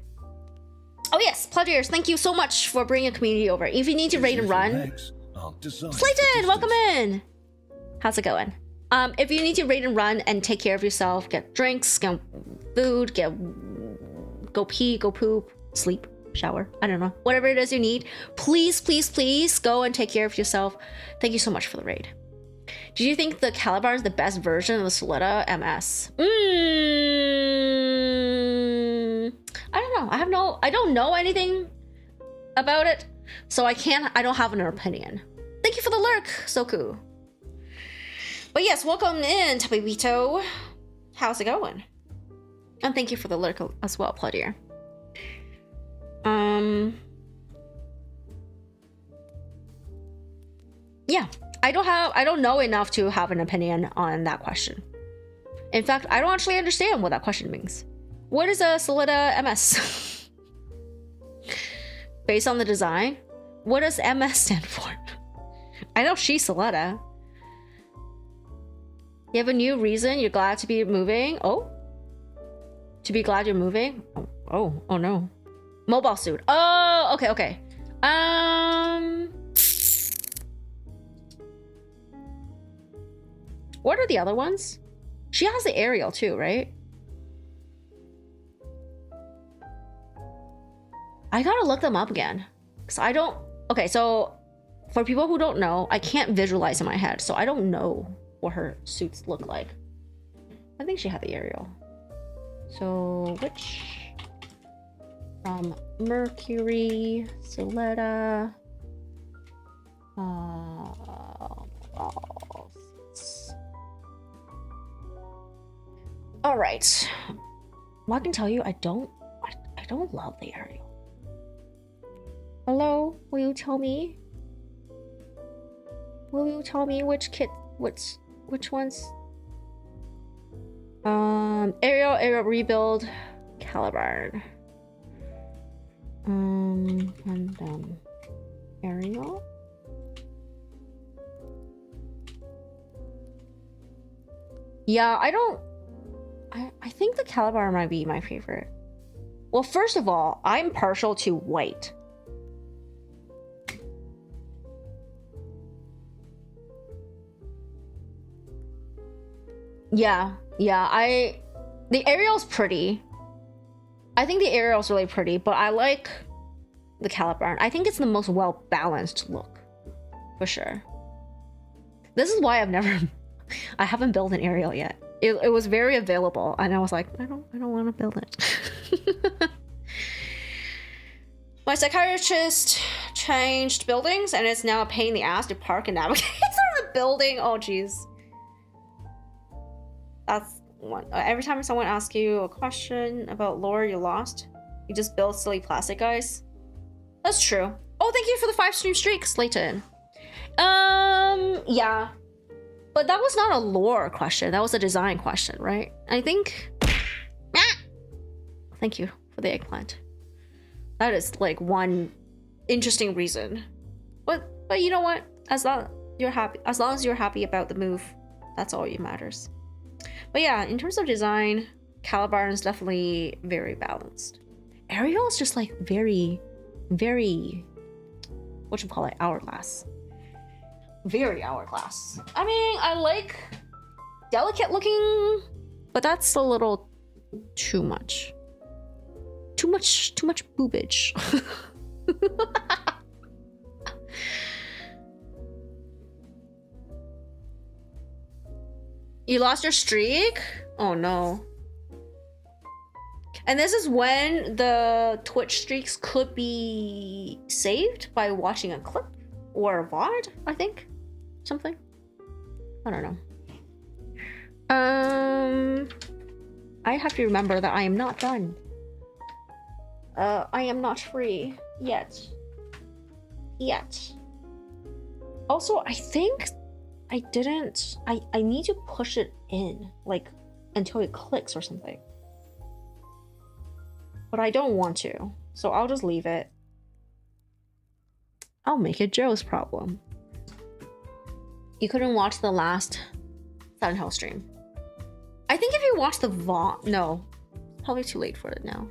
Oh yes, Pledgers, thank you so much for bringing a community over. If you need to raid and run, Slayton, welcome in. How's it going? If you need to raid and run and take care of yourself, get drinks, get food, go pee, go poop, sleep, shower, I don't know, whatever it is you need, please go and take care of yourself. Thank you so much for the raid. Do you think the Calibarn is the best version of the Soletta MS? I don't know. I don't know anything about it, so I don't have an opinion. Thank you for the lurk, Soku. But yes, welcome in, pt2. How's it going? And thank you for the lurk as well, Plodier. Yeah, I don't know enough to have an opinion on that question. In fact, I don't actually understand what that question means. What is a Soletta MS? Based on the design? What does MS stand for? I know she's Soletta. You have a new reason you're glad to be moving? Oh? To be glad you're moving? Oh no. Mobile suit. Oh, okay. What are the other ones? She has the aerial too, right? I gotta look them up again. Cause I don't... Okay, so for people who don't know, I can't visualize in my head, so I don't know what her suits look like. I think she had the aerial. So which... Mercury, Soletta... Alright. Well, I can tell you, I don't love the aerial. Hello? Will you tell me? Will you tell me which kit, which ones? Aerial rebuild, Calibarn. And aerial. Yeah, I think the Calibarn might be my favorite. Well, first of all, I'm partial to white. Yeah, the aerial's pretty. I think the aerial's really pretty, but I like the Calibarn. I think it's the most well-balanced look, for sure. This is why I haven't built an aerial yet. It was very available, and I was like, I don't want to build it. My psychiatrist changed buildings, and it's now a pain in the ass to park and navigate through the building. Oh, jeez. That's one. Every time someone asks you a question about lore you lost, you just build silly plastic guys. That's true. Oh, thank you for the 5 stream streak, Slayton. Yeah. But that was not a lore question. That was a design question, right? I think... Thank you for the eggplant. That is like one interesting reason. But you know what? As long as you're happy about the move, that's all that matters. But yeah, in terms of design, Calibarn is definitely very balanced. Aerial is just like very, hourglass. Very hourglass. I mean, I like delicate looking, but that's a little too much. Too much boobage. You lost your streak? Oh no. And this is when the Twitch streaks could be saved by watching a clip or a VOD, I think. Something. I don't know. I have to remember that I am not done. I am not free yet. Also, I think I didn't... I need to push it in, like, until it clicks or something. But I don't want to, so I'll just leave it. I'll make it Joe's problem. You couldn't watch the last Silent Hill stream. I think if you watch the no. Probably too late for it now.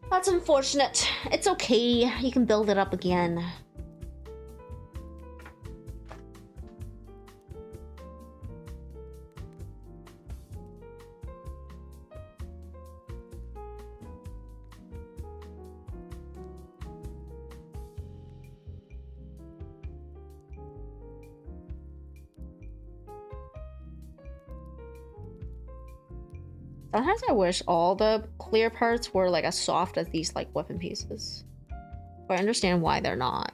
That's unfortunate. It's okay. You can build it up again. Sometimes I wish all the clear parts were like as soft as these like weapon pieces. But I understand why they're not.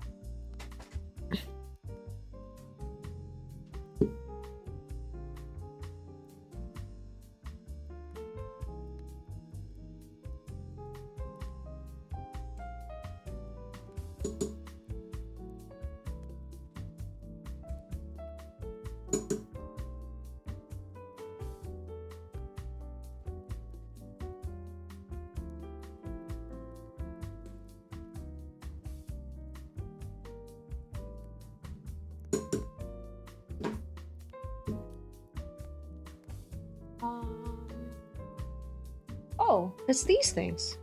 Oh, it's these things.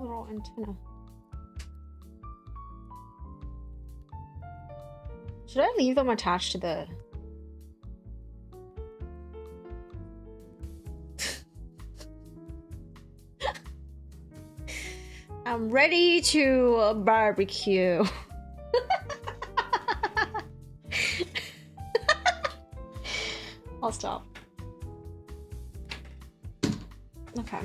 Little antenna. Should I leave them attached to the... I'm ready to barbecue. I'll stop. Okay.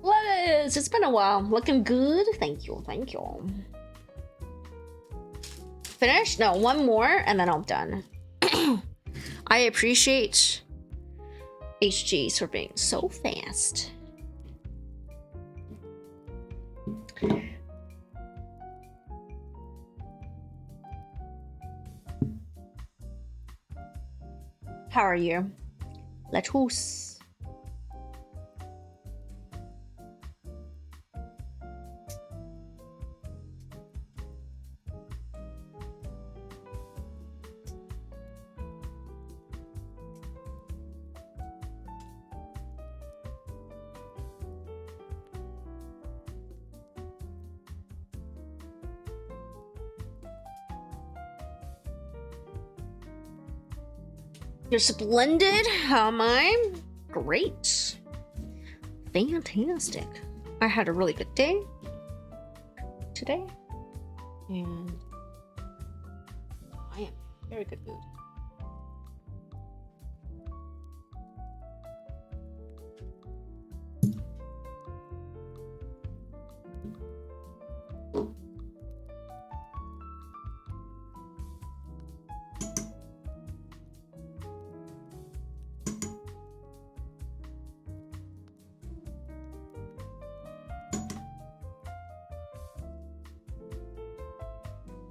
Liz, it's been a while. Looking good. Thank you. Thank you. Finished? No, one more and then I'm done. I appreciate HGs for being so fast. How are you? Let's. You're splendid. How am I? Great. Fantastic. I had a really good day today. And I am in a very good mood.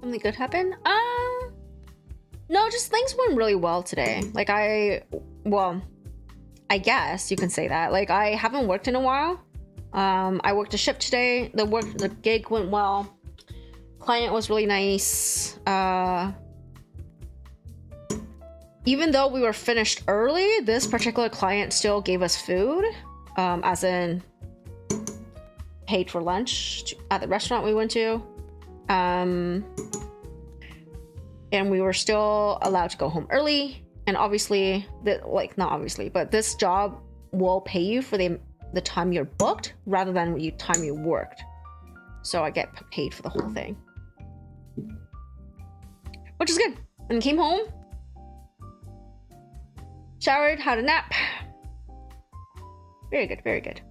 Something good happened? No, just things went really well today. Like well, I guess you can say that. Like I haven't worked in a while. I worked a shift today. The gig went well. Client was really nice. Even though we were finished early, this particular client still gave us food, as in paid for lunch at the restaurant we went to. And we were still allowed to go home early. And obviously, not obviously, but this job will pay you for the the time you're booked rather than the time you worked. So I get paid for the whole thing, which is good. And came home, showered, had a nap. Very good, very good.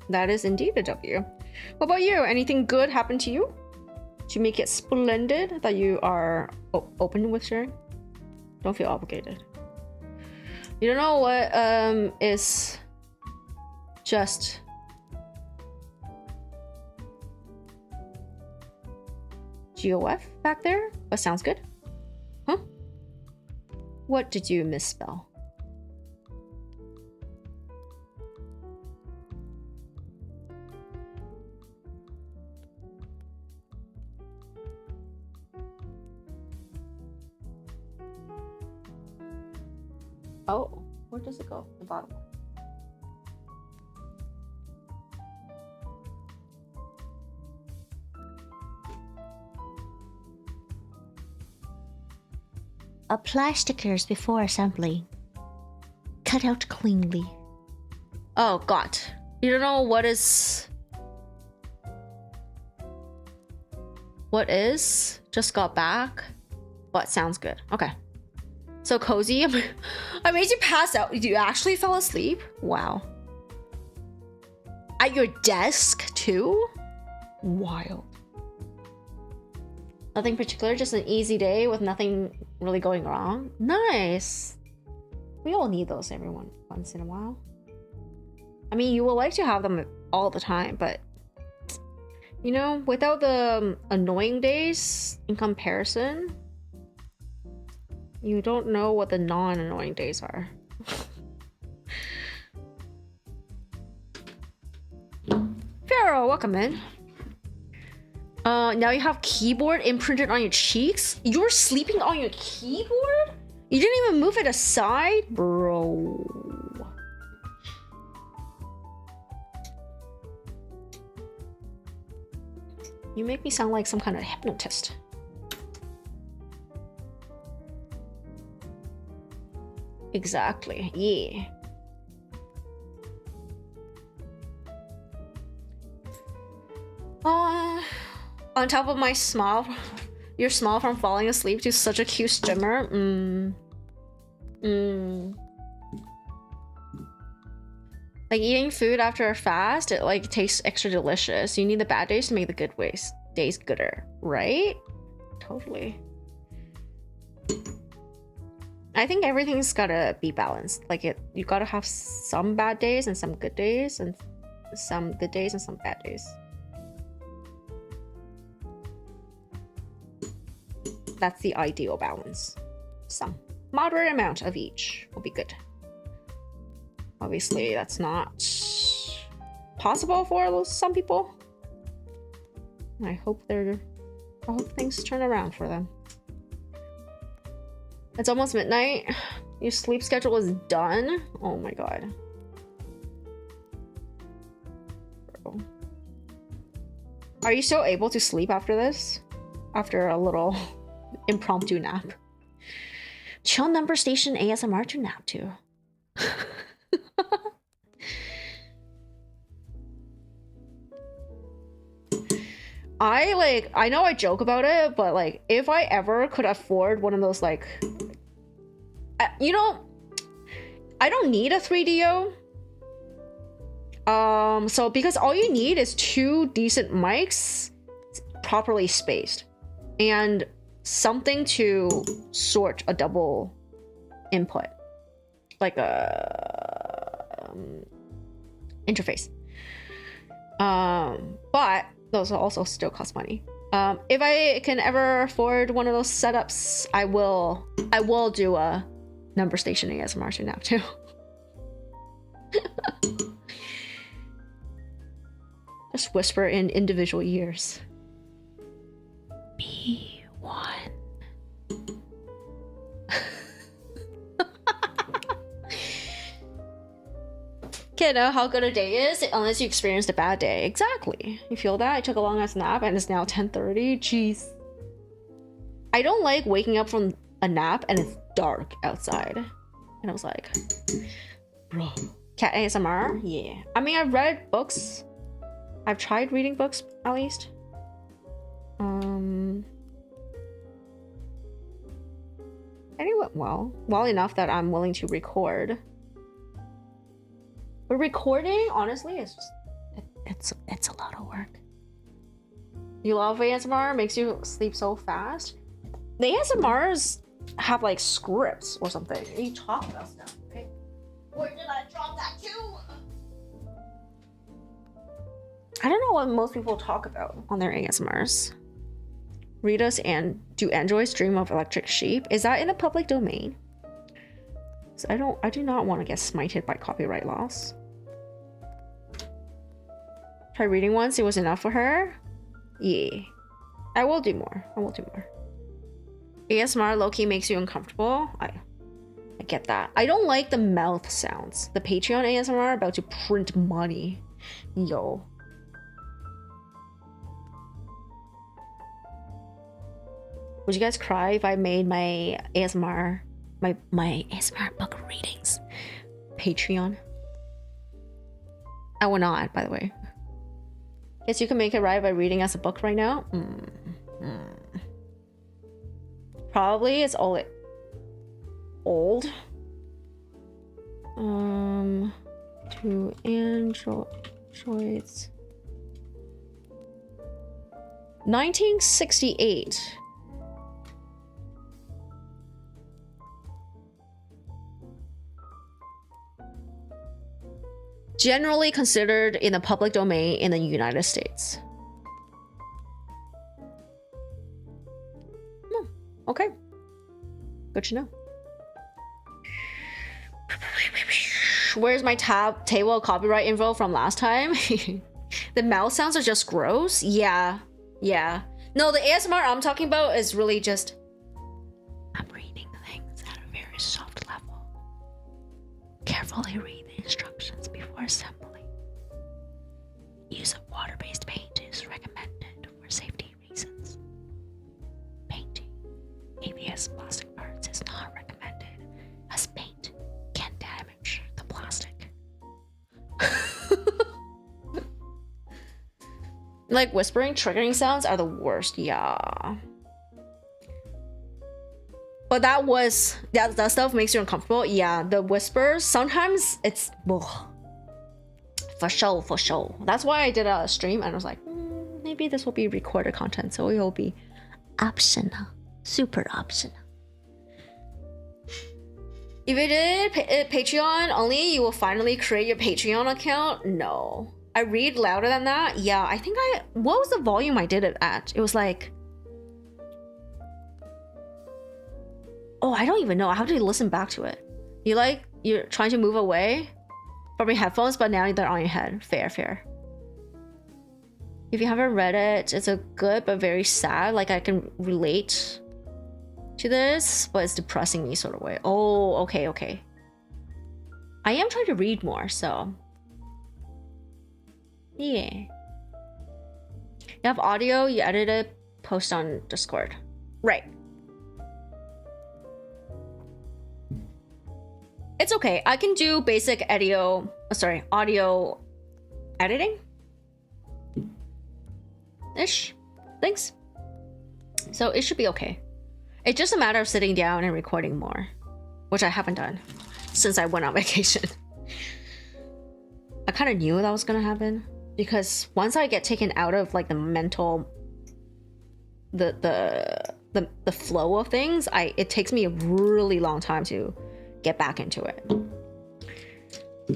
That is indeed a W. What about you? Anything good happened to you to make it splendid that you are open with sharing? Don't feel obligated. You don't know what is just GOF back there? That sounds good. Huh? What did you misspell? Oh, where does it go? The bottom. Apply stickers before assembly. Cut out cleanly. Oh, God. You don't know what is... What is? Just got back? What sounds good. Okay. So cozy. I made you pass out. You actually fell asleep? Wow. At your desk too? Wild. Nothing particular, just an easy day with nothing really going wrong. Nice. We all need those every once in a while. I mean, you will like to have them all the time, but you know, without the annoying days in comparison, you don't know what the non-annoying days are. Pharaoh, welcome in. Now you have keyboard imprinted on your cheeks? You're sleeping on your keyboard? You didn't even move it aside? Bro. You make me sound like some kind of hypnotist. Exactly, yeah. On top of my smile, your smile from falling asleep to such a cute streamer. Like eating food after a fast, it like tastes extra delicious. You need the bad days to make the good days gooder, right? Totally. I think everything's gotta be balanced. Like you gotta have some bad days and some good days, and some good days and some bad days. That's the ideal balance. Some moderate amount of each will be good. Obviously, that's not possible for some people. I hope things turn around for them. It's almost midnight. Your sleep schedule is done. Oh my god. Bro. Are you still able to sleep after this? After a little impromptu nap? Chill number station ASMR to nap to. I know I joke about it, but like if I ever could afford one of those, like, you know, I don't need a 3DO. So because all you need is 2 decent mics properly spaced and something to sort a double input, like a interface. But those will also still cost money. If I can ever afford one of those setups, I will do a number station ASMR to nap too. Just whisper in individual ears. B1. Can't know how good a day is unless you experienced a bad day. Exactly. You feel that? I took a long ass nap and it's now 10:30. Jeez. I don't like waking up from a nap and it's dark outside. And I was like, bro. Cat ASMR? Yeah. I mean, I've read books. I've tried reading books, at least. And it went well. Well enough that I'm willing to record. But recording, honestly, is just... It's a lot of work. You love ASMR? Makes you sleep so fast? The ASMRs have, like, scripts or something. You talk about stuff, right? Where did I drop that to? I don't know what most people talk about on their ASMRs. Read us and do androids dream of electric sheep? Is that in the public domain? So I do not want to get smited by copyright laws. Try reading once, it was enough for her? Yeah. I will do more. ASMR low-key makes you uncomfortable. I get that. I don't like the mouth sounds. The Patreon ASMR about to print money. Yo. Would you guys cry if I made my ASMR, my ASMR book readings Patreon? I will not, by the way. Guess you can make it right by reading as a book right now. Probably it's all old. To androids. 1968. Generally considered in the public domain in the United States. Okay. Good to know. Where's my table of copyright info from last time? The mouth sounds are just gross. Yeah. No, the ASMR I'm talking about is really just... I'm reading things at a very soft level. Carefully read the instructions before assembly. Use of water-based paint is recommended for safety reasons. Painting ABS plastic parts is not recommended, as paint can damage the plastic. Like whispering, triggering sounds are the worst, yeah. But that stuff makes you uncomfortable. Yeah, the whispers, sometimes it's... Ugh. For sure. That's why I did a stream and I was like, maybe this will be recorded content, so it will be optional. Super optional. If you did Patreon only, you will finally create your Patreon account? No. I read louder than that? Yeah, I think what was the volume I did it at? It was like... Oh, I don't even know. I have to listen back to it. You're trying to move away from your headphones, but now they're on your head. Fair. If you haven't read it, it's a good but very sad. Like, I can relate to this, but it's depressing me sort of way. Oh, okay. I am trying to read more, so... Yeah. You have audio, you edit it, post on Discord. Right. It's okay. I can do basic audio editing. Ish. Thanks. So it should be okay. It's just a matter of sitting down and recording more, which I haven't done since I went on vacation. I kind of knew that was gonna happen because once I get taken out of like the mental, the flow of things, it takes me a really long time to get back into it,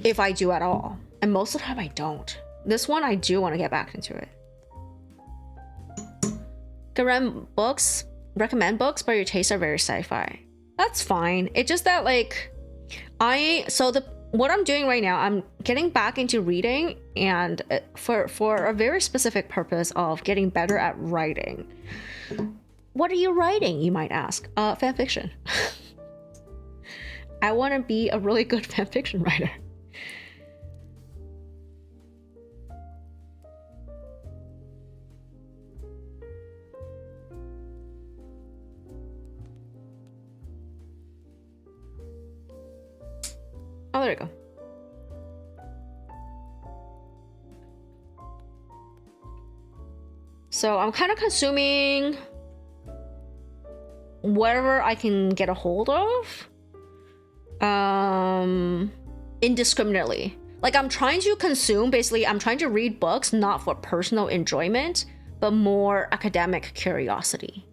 if I do at all, and most of the time I don't. This one I do want to get back into it. Recommend books, but your tastes are very sci-fi. That's fine. It's just that like what I'm doing right now, I'm getting back into reading, and for a very specific purpose of getting better at writing. What are you writing, you might ask? Fan fiction. I want to be a really good fan fiction writer. there you go. So I'm kind of consuming whatever I can get a hold of. Indiscriminately. Like, I'm trying to consume, basically, I'm trying to read books not for personal enjoyment, but more academic curiosity.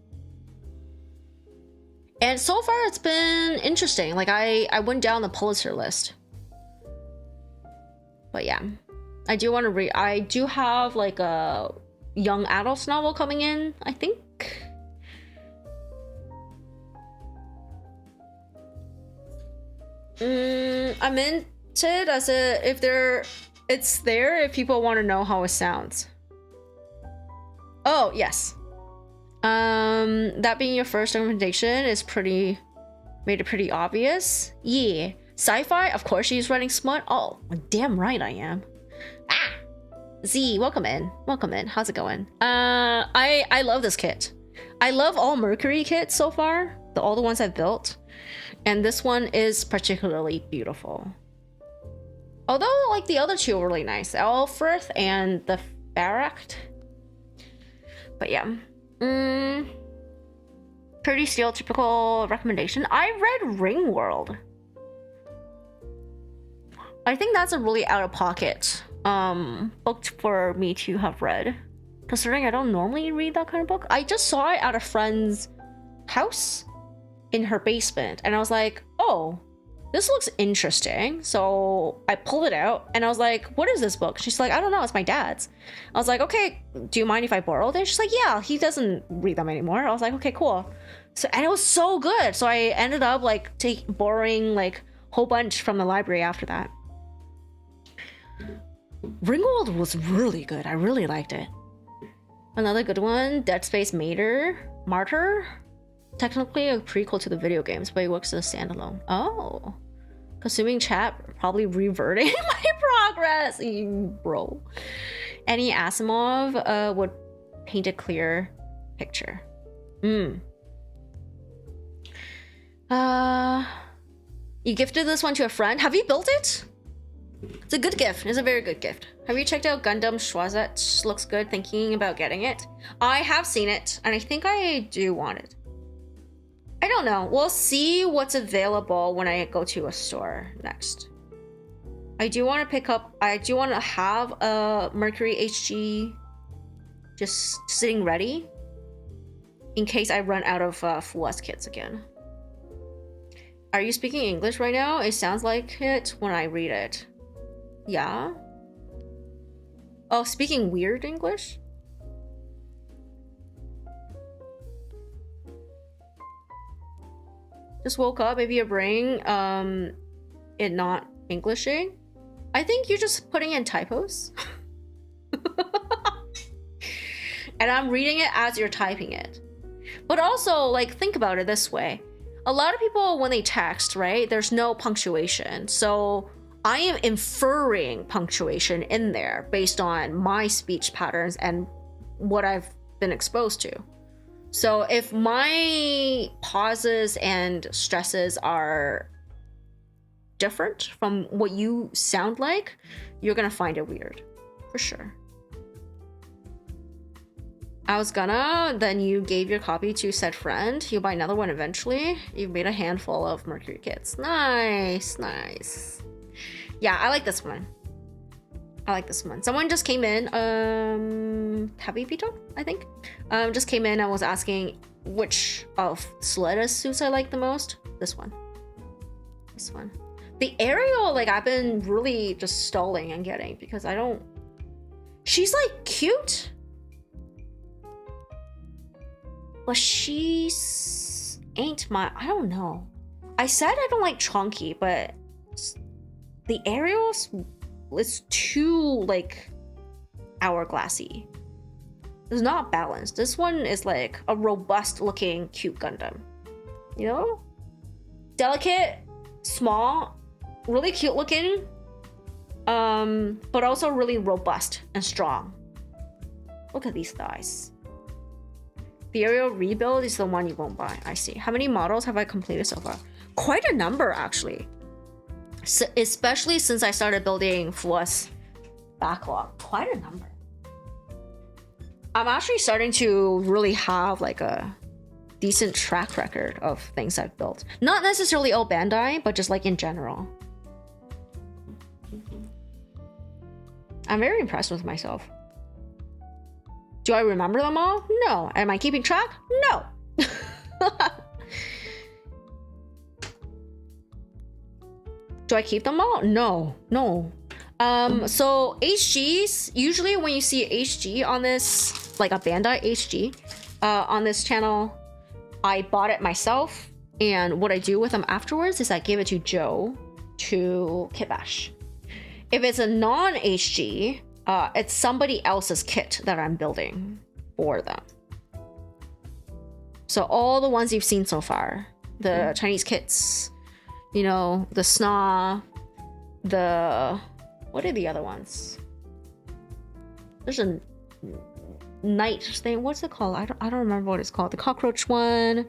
And so far, it's been interesting. Like, I went down the Pulitzer list. But yeah, I do want to read. I do have, like, a young adults novel coming in, I think. I'm into it as if it's there if people want to know how it sounds. Oh yes. That being your first recommendation is made it pretty obvious. Yeah, sci-fi. Of course, she's running smut. Oh, damn right I am. Ah, Z, welcome in. Welcome in. How's it going? I love this kit. I love all Mercury kits so far. All the ones I've built. And this one is particularly beautiful. Although, like, the other two are really nice. Elfrith and the Pharact. But yeah. Pretty stereotypical recommendation. I read Ringworld. I think that's a really out-of-pocket book for me to have read. Considering I don't normally read that kind of book. I just saw it at a friend's house in her basement, and I was like, oh, this looks interesting. So I pulled it out and I was like, what is this book? She's like, I don't know, it's my dad's. I was like, okay, do you mind if I borrow it? She's like, yeah, he doesn't read them anymore. I was like, okay, cool. So, and it was so good, so I ended up like borrowing like a whole bunch from the library after that. Ringworld was really good. I really liked it. Another good one, Dead Space Martyr. Technically a prequel to the video games, but it works as a standalone. Oh. Consuming chat, probably reverting my progress, bro. Any Asimov would paint a clear picture. You gifted this one to a friend. Have you built it? It's a good gift. It's a very good gift. Have you checked out Gundam Schwazet? Looks good. Thinking about getting it. I have seen it, and I think I do want it. I don't know. We'll see what's available when I go to a store next. I do want to have a Mercury HG just sitting ready in case I run out of Full S kits again. Are you speaking English right now? It sounds like it when I read it. Yeah? Oh, speaking weird English? Just woke up, maybe your brain it not Englishing. I think you're just putting in typos. And I'm reading it as you're typing it. But also, like, think about it this way. A lot of people, when they text, right, there's no punctuation. So I am inferring punctuation in there based on my speech patterns and what I've been exposed to. So if my pauses and stresses are different from what you sound like, you're gonna find it weird, for sure. Then you gave your copy to said friend. You'll buy another one eventually. You've made a handful of Mercury kits. Nice, nice. Yeah, I like this one. I like this one. Someone just came in, Heavy Pito, I think. Just came in and was asking which of Soleda's suits I like the most. This one. This one. The Ariel, like, I've been really just stalling and getting because I don't... She's, like, cute. But she's... ain't my... I don't know. I said I don't like chunky, but... The Ariel's... it's too, like, hourglassy. It's not balanced. This one is like a robust looking cute Gundam, you know, delicate, small, really cute looking, but also really robust and strong. Look at these thighs. The Ariel rebuild is the one you won't buy. I see. How many models have I completed so far? Quite a number, actually. especially since I started building Floss backlog. Quite a number. I'm actually starting to really have like a decent track record of things I've built. Not necessarily all Bandai, but just like in general. I'm very impressed with myself. Do I remember them all? No. Am I keeping track? No. Do I keep them all? No. So HGs, usually when you see HG on this, like a Bandai HG, on this channel, I bought it myself, and what I do with them afterwards is I give it to Joe to kit bash. If it's a non-HG, it's somebody else's kit that I'm building for them. So all the ones you've seen so far, the Chinese kits, you know, the SNA, the... what are the other ones? There's a night thing. What's it called? I don't remember what it's called. The cockroach one.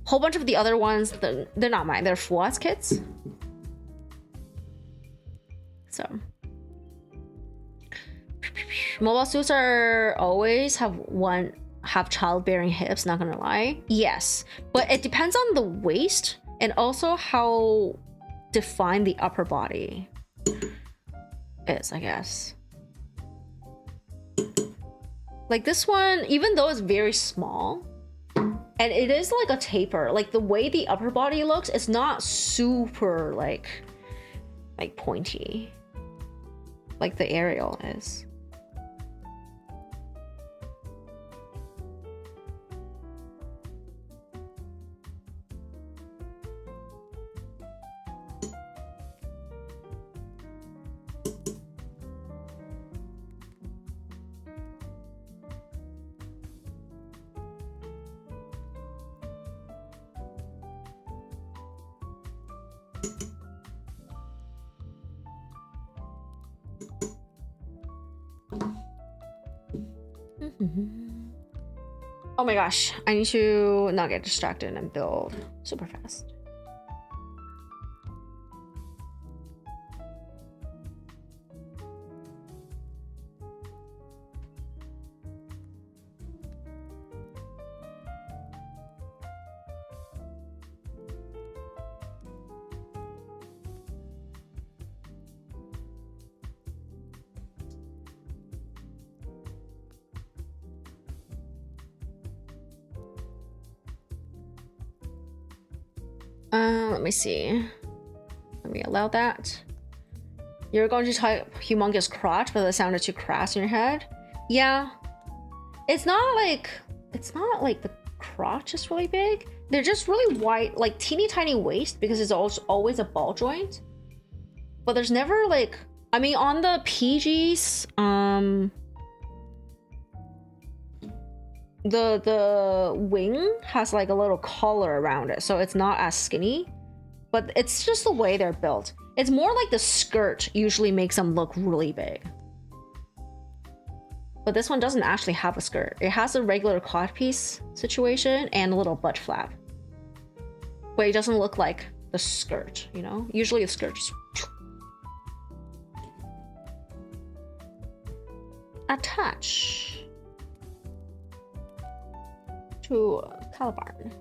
Whole bunch of the other ones. They're not mine. They're Fua's kits. So mobile suits are always have childbearing hips. Not gonna lie. Yes, but it depends on the waist and also how defined the upper body is, I guess. Like this one, even though it's very small, and it is like a taper, like the way the upper body looks, it's not super like pointy, like the Ariel is. Oh my gosh, I need to not get distracted and build super fast. Let me see. Let me allow that. You're going to type humongous crotch, but that sounded too crass in your head. Yeah. It's not like the crotch is really big. They're just really wide, like teeny tiny waist because it's always a ball joint. But there's never like, I mean, on the PGs, the wing has like a little collar around it, so it's not as skinny, but it's just the way they're built. It's more like the skirt usually makes them look really big, but this one doesn't actually have a skirt. It has a regular cod piece situation and a little butt flap, but it doesn't look like the skirt, you know? Usually the skirt just attach to Calibarn.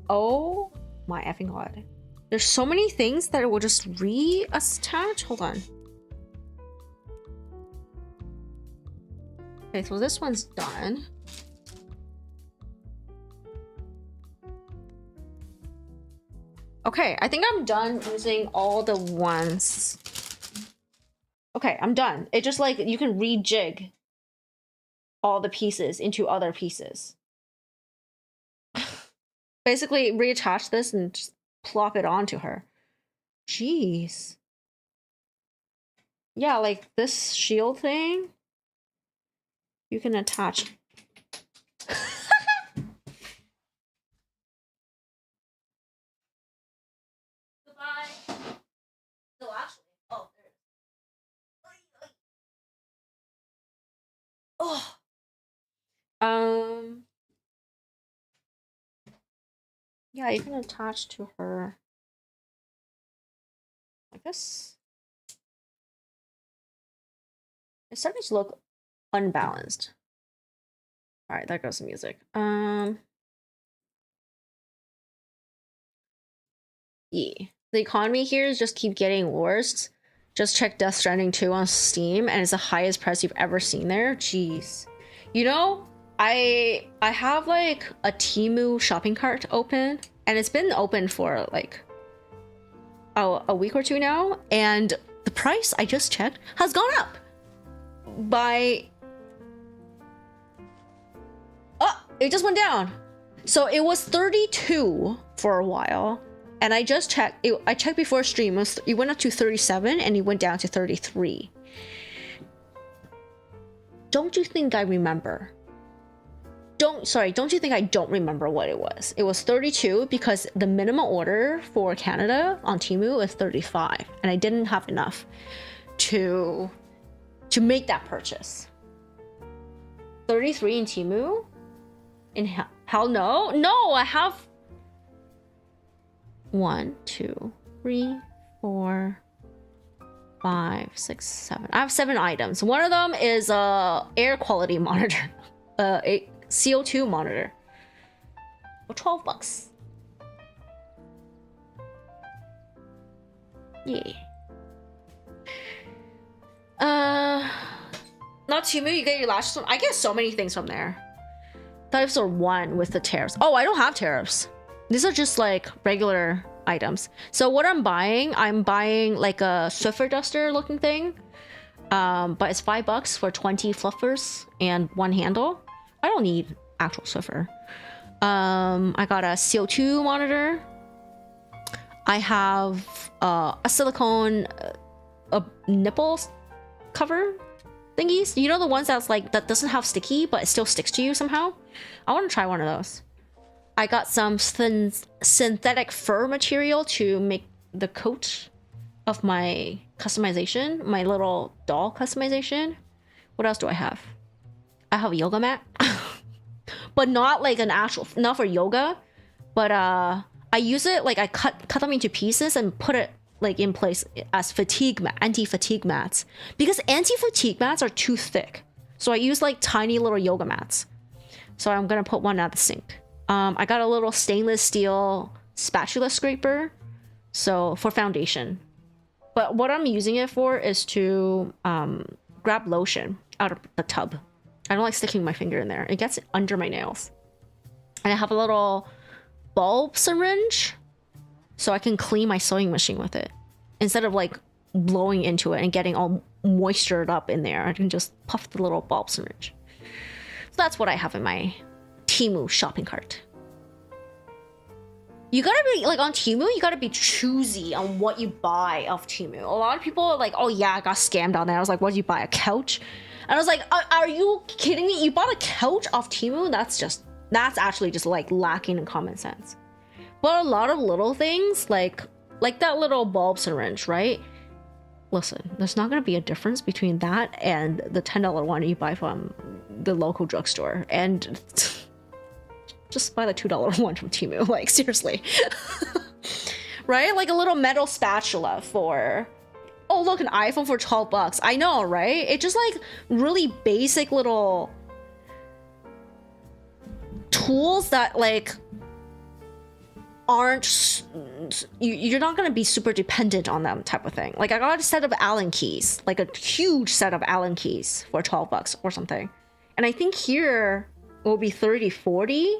Oh my effing god. There's so many things that it will just reattach. Hold on. Okay, so this one's done. Okay, I think I'm done using all the ones. Okay, I'm done. It just like, you can rejig all the pieces into other pieces. Basically, reattach this and just plop it onto her. Jeez. Yeah, like this shield thing. You can attach. Um, yeah, you can attach to her. I guess it's starting to look unbalanced. All right, there goes the music. Yeah, the economy here is just keep getting worse. Just check Death Stranding 2 on Steam, and it's the highest price you've ever seen there. Jeez, you know, I have like a Temu shopping cart open, and it's been open for like a week or two now, and the price I just checked has gone up by it just went down. So it was 32 for a while, and I just checked I checked before stream, it went up to 37 and it went down to 33. Don't you think I remember? Don't you think I don't remember what it was? It was 32 because the minimum order for Canada on Temu is 35, and I didn't have enough to make that purchase. 33 in Temu? In hell no. No, I have 1, 2, 3, 4, 5, 6, 7. I have 7 items. One of them is a air quality monitor. A CO2 monitor for $12. Yeah. Not Temu, you get your lashes from. I get so many things from there. Tariffs are 1 with the tariffs. Oh, I don't have tariffs. These are just like regular items. So what I'm buying like a Swiffer duster looking thing. But it's $5 for 20 fluffers and 1 handle. I don't need actual Swiffer. I got a CO2 monitor. I have a silicone nipple cover thingies. You know, the ones that's like that doesn't have sticky but it still sticks to you somehow. I want to try one of those. I got some synthetic fur material to make the coat of my customization, my little doll customization. What else do I have? I have a yoga mat. But not like an actual, not for yoga, but I use it like I cut them into pieces and put it like in place as anti-fatigue mats, because anti-fatigue mats are too thick. So I use like tiny little yoga mats. So I'm gonna put one at the sink. I got a little stainless steel spatula scraper, so for foundation. But what I'm using it for is to grab lotion out of the tub. I don't like sticking my finger in there. It gets under my nails. And I have a little bulb syringe, so I can clean my sewing machine with it. Instead of like blowing into it and getting all moistured up in there, I can just puff the little bulb syringe. So that's what I have in my Temu shopping cart. You gotta be like on Temu, you gotta be choosy on what you buy off Temu. A lot of people are like, oh yeah, I got scammed on there. I was like, what did you buy? A couch? And I was like, are you kidding me? You bought a couch off Temu? That's actually just like lacking in common sense. But a lot of little things, like that little bulb syringe, right? Listen, there's not gonna be a difference between that and the $10 one you buy from the local drugstore. And just buy the $2 one from Temu, like seriously. Right? Like a little metal spatula for, oh look, an iPhone for $12. I know, right? It's just like really basic little tools that like aren't, you're not gonna be super dependent on them type of thing. Like I got a set of Allen keys, like a huge set of Allen keys for $12 or something. And I think here it will be 30, 40.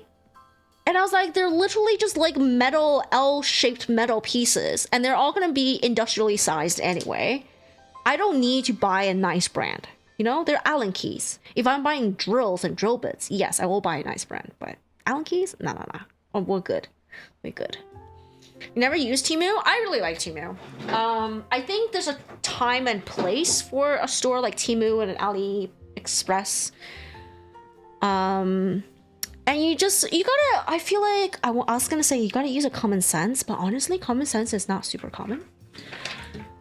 And I was like, they're literally just like metal, L-shaped metal pieces. And they're all gonna be industrially sized anyway. I don't need to buy a nice brand. You know, they're Allen keys. If I'm buying drills and drill bits, yes, I will buy a nice brand. But Allen keys? No. Oh, we're good. We're good. You never use Temu? I really like Temu. I think there's a time and place for a store like Temu and an AliExpress. And you gotta, I feel like, I was gonna say you gotta use a common sense, but honestly, common sense is not super common.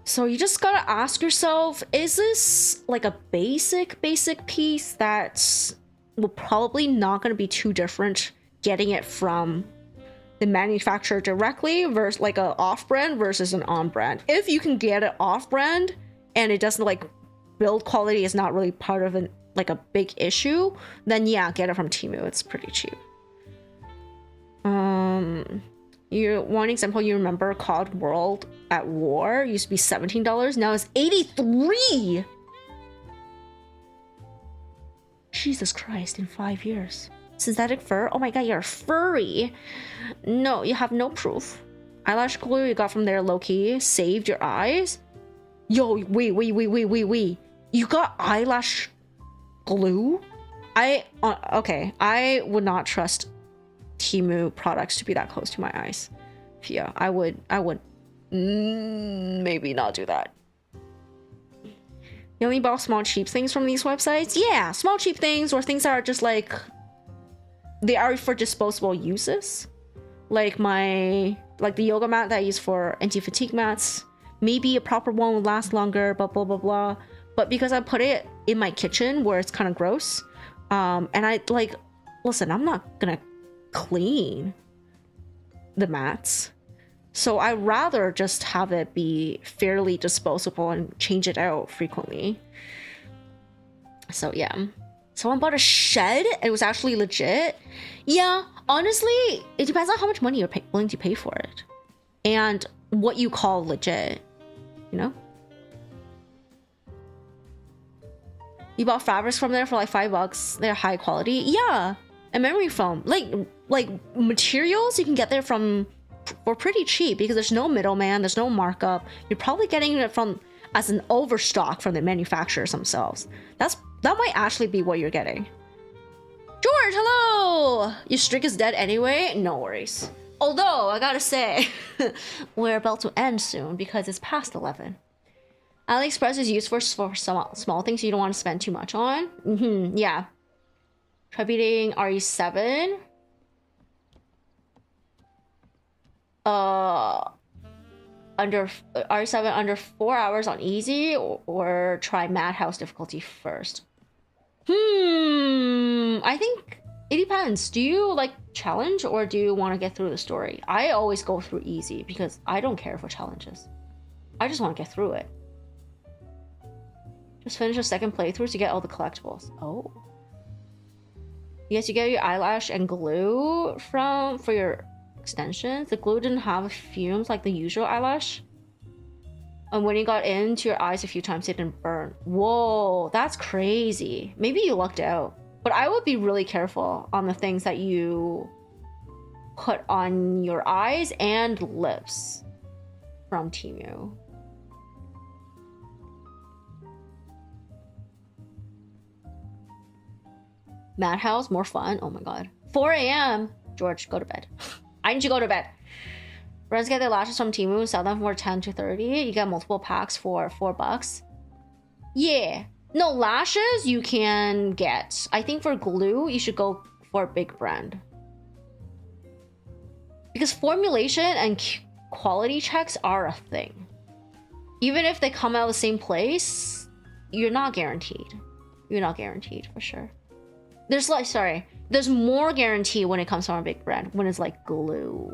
So you just gotta ask yourself, is this like a basic piece that's will probably not going to be too different getting it from the manufacturer directly versus like a off-brand versus an on-brand. If you can get it off-brand and it doesn't like build quality is not really part of like a big issue, then yeah, get it from Temu. It's pretty cheap. One example, you remember COD World at War used to be $17, now it's $83. Jesus Christ, in 5 years. Synthetic fur? Oh my god, you're a furry. No, you have no proof. Eyelash glue you got from there, low-key. Saved your eyes? Yo, wait. You got eyelash glue? Okay, I would not trust Temu products to be that close to my eyes. Yeah, I would maybe not do that. You only bought small cheap things from these websites? Yeah, small cheap things or things that are just like they are for disposable uses. Like the yoga mat that I use for anti-fatigue mats. Maybe a proper one will last longer, but blah blah blah. But because I put it in my kitchen where it's kind of gross, and I like, listen, I'm not gonna clean the mats. So I'd rather just have it be fairly disposable and change it out frequently. So yeah. Someone bought a shed. It was actually legit. Yeah, honestly, it depends on how much money you're willing to pay for it. And what you call legit, you know? You bought fabrics from there for like $5. They're high quality. Yeah, and memory foam. Like materials you can get there for pretty cheap because there's no middleman, there's no markup. You're probably getting it from as an overstock from the manufacturers themselves. That might actually be what you're getting. George, hello! Your streak is dead anyway? No worries. Although, I gotta say, we're about to end soon because it's past 11. AliExpress is used for some small things you don't want to spend too much on. Yeah. Try beating RE7. Under RE7 under 4 hours on easy, or try Madhouse difficulty first. I think it depends. Do you like challenge or do you want to get through the story? I always go through easy because I don't care for challenges. I just want to get through it. Just finish a second playthrough to get all the collectibles. Oh. Yes, you get your eyelash and glue for your extensions. The glue didn't have fumes like the usual eyelash. And when it got into your eyes a few times, it didn't burn. Whoa, that's crazy. Maybe you lucked out. But I would be really careful on the things that you put on your eyes and lips from Temu. Madhouse, more fun. Oh my god. 4 a.m. George, go to bed. I need you to go to bed. Friends get their lashes from Temu, sell them for 10 to 30. You get multiple packs for $4. Yeah. No, lashes you can get. I think for glue, you should go for a big brand. Because formulation and quality checks are a thing. Even if they come out of the same place, you're not guaranteed. You're not guaranteed for sure. There's like, sorry, there's more guarantee when it comes from a big brand, when it's like glue.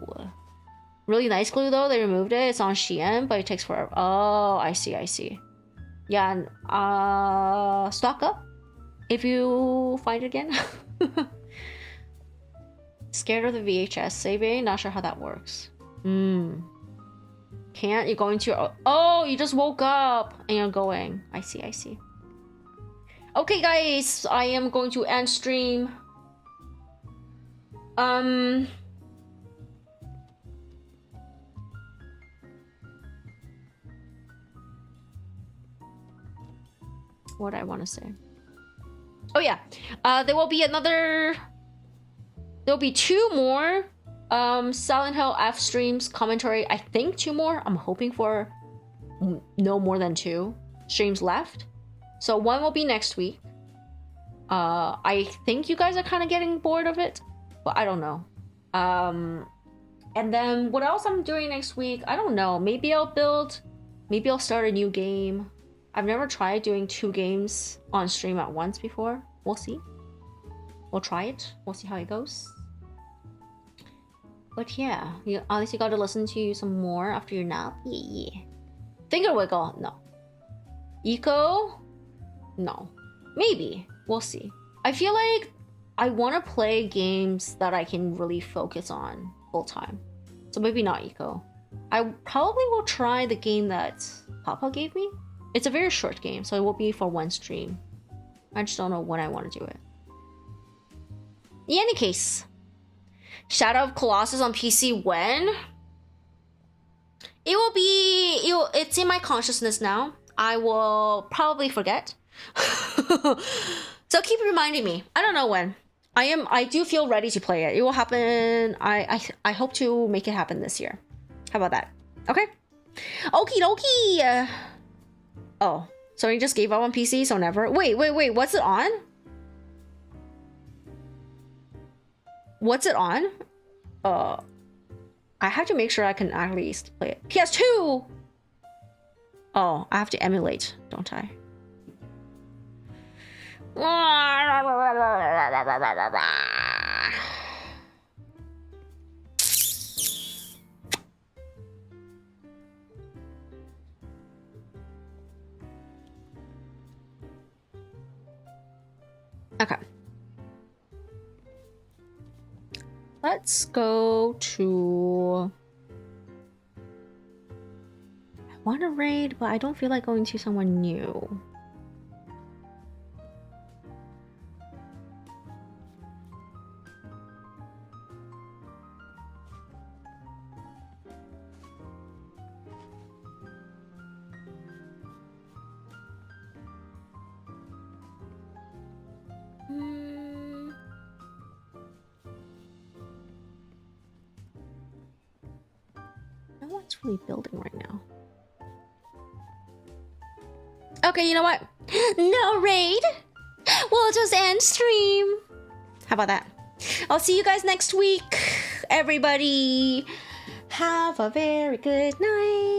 Really nice glue though, they removed it. It's on Shein, but it takes forever. Oh, I see. Yeah, stock up if you find it again. Scared of the VHS saving? Not sure how that works. Can't? You're going to your... Oh, you just woke up and you're going. I see. Okay, guys, I am going to end stream. What I want to say. Oh yeah, there will be another. There'll be 2 more Silent Hill F streams commentary. I think 2 more. I'm hoping for no more than 2 streams left. So 1 will be next week. I think you guys are kind of getting bored of it, but I don't know. And then what else I'm doing next week? I don't know. Maybe I'll start a new game. I've never tried doing 2 games on stream at once before. We'll see. We'll try it. We'll see how it goes. But yeah, at least you got to listen to some more after your nap. Yeah. Finger wiggle, no. Eco, no. Maybe. We'll see. I feel like I want to play games that I can really focus on full time. So maybe not Eco. I probably will try the game that Papa gave me. It's a very short game, so it will be for one stream. I just don't know when I want to do it. In any case, Shadow of Colossus on PC when? It will be... It's in my consciousness now. I will probably forget. So keep reminding me. I don't know when. I do feel ready to play it. It will happen. I hope to make it happen this year. How about that? Okay. Okie dokie. Oh, so he just gave up on PC, so never. Wait. What's it on? What's it on? I have to make sure I can at least play it. PS2. Oh, I have to emulate, don't I? Okay. Let's go to... I want to raid, but I don't feel like going to someone new. No one's really building right now. Okay, you know what? No raid. We'll just end stream. How about that? I'll see you guys next week. Everybody, have a very good night.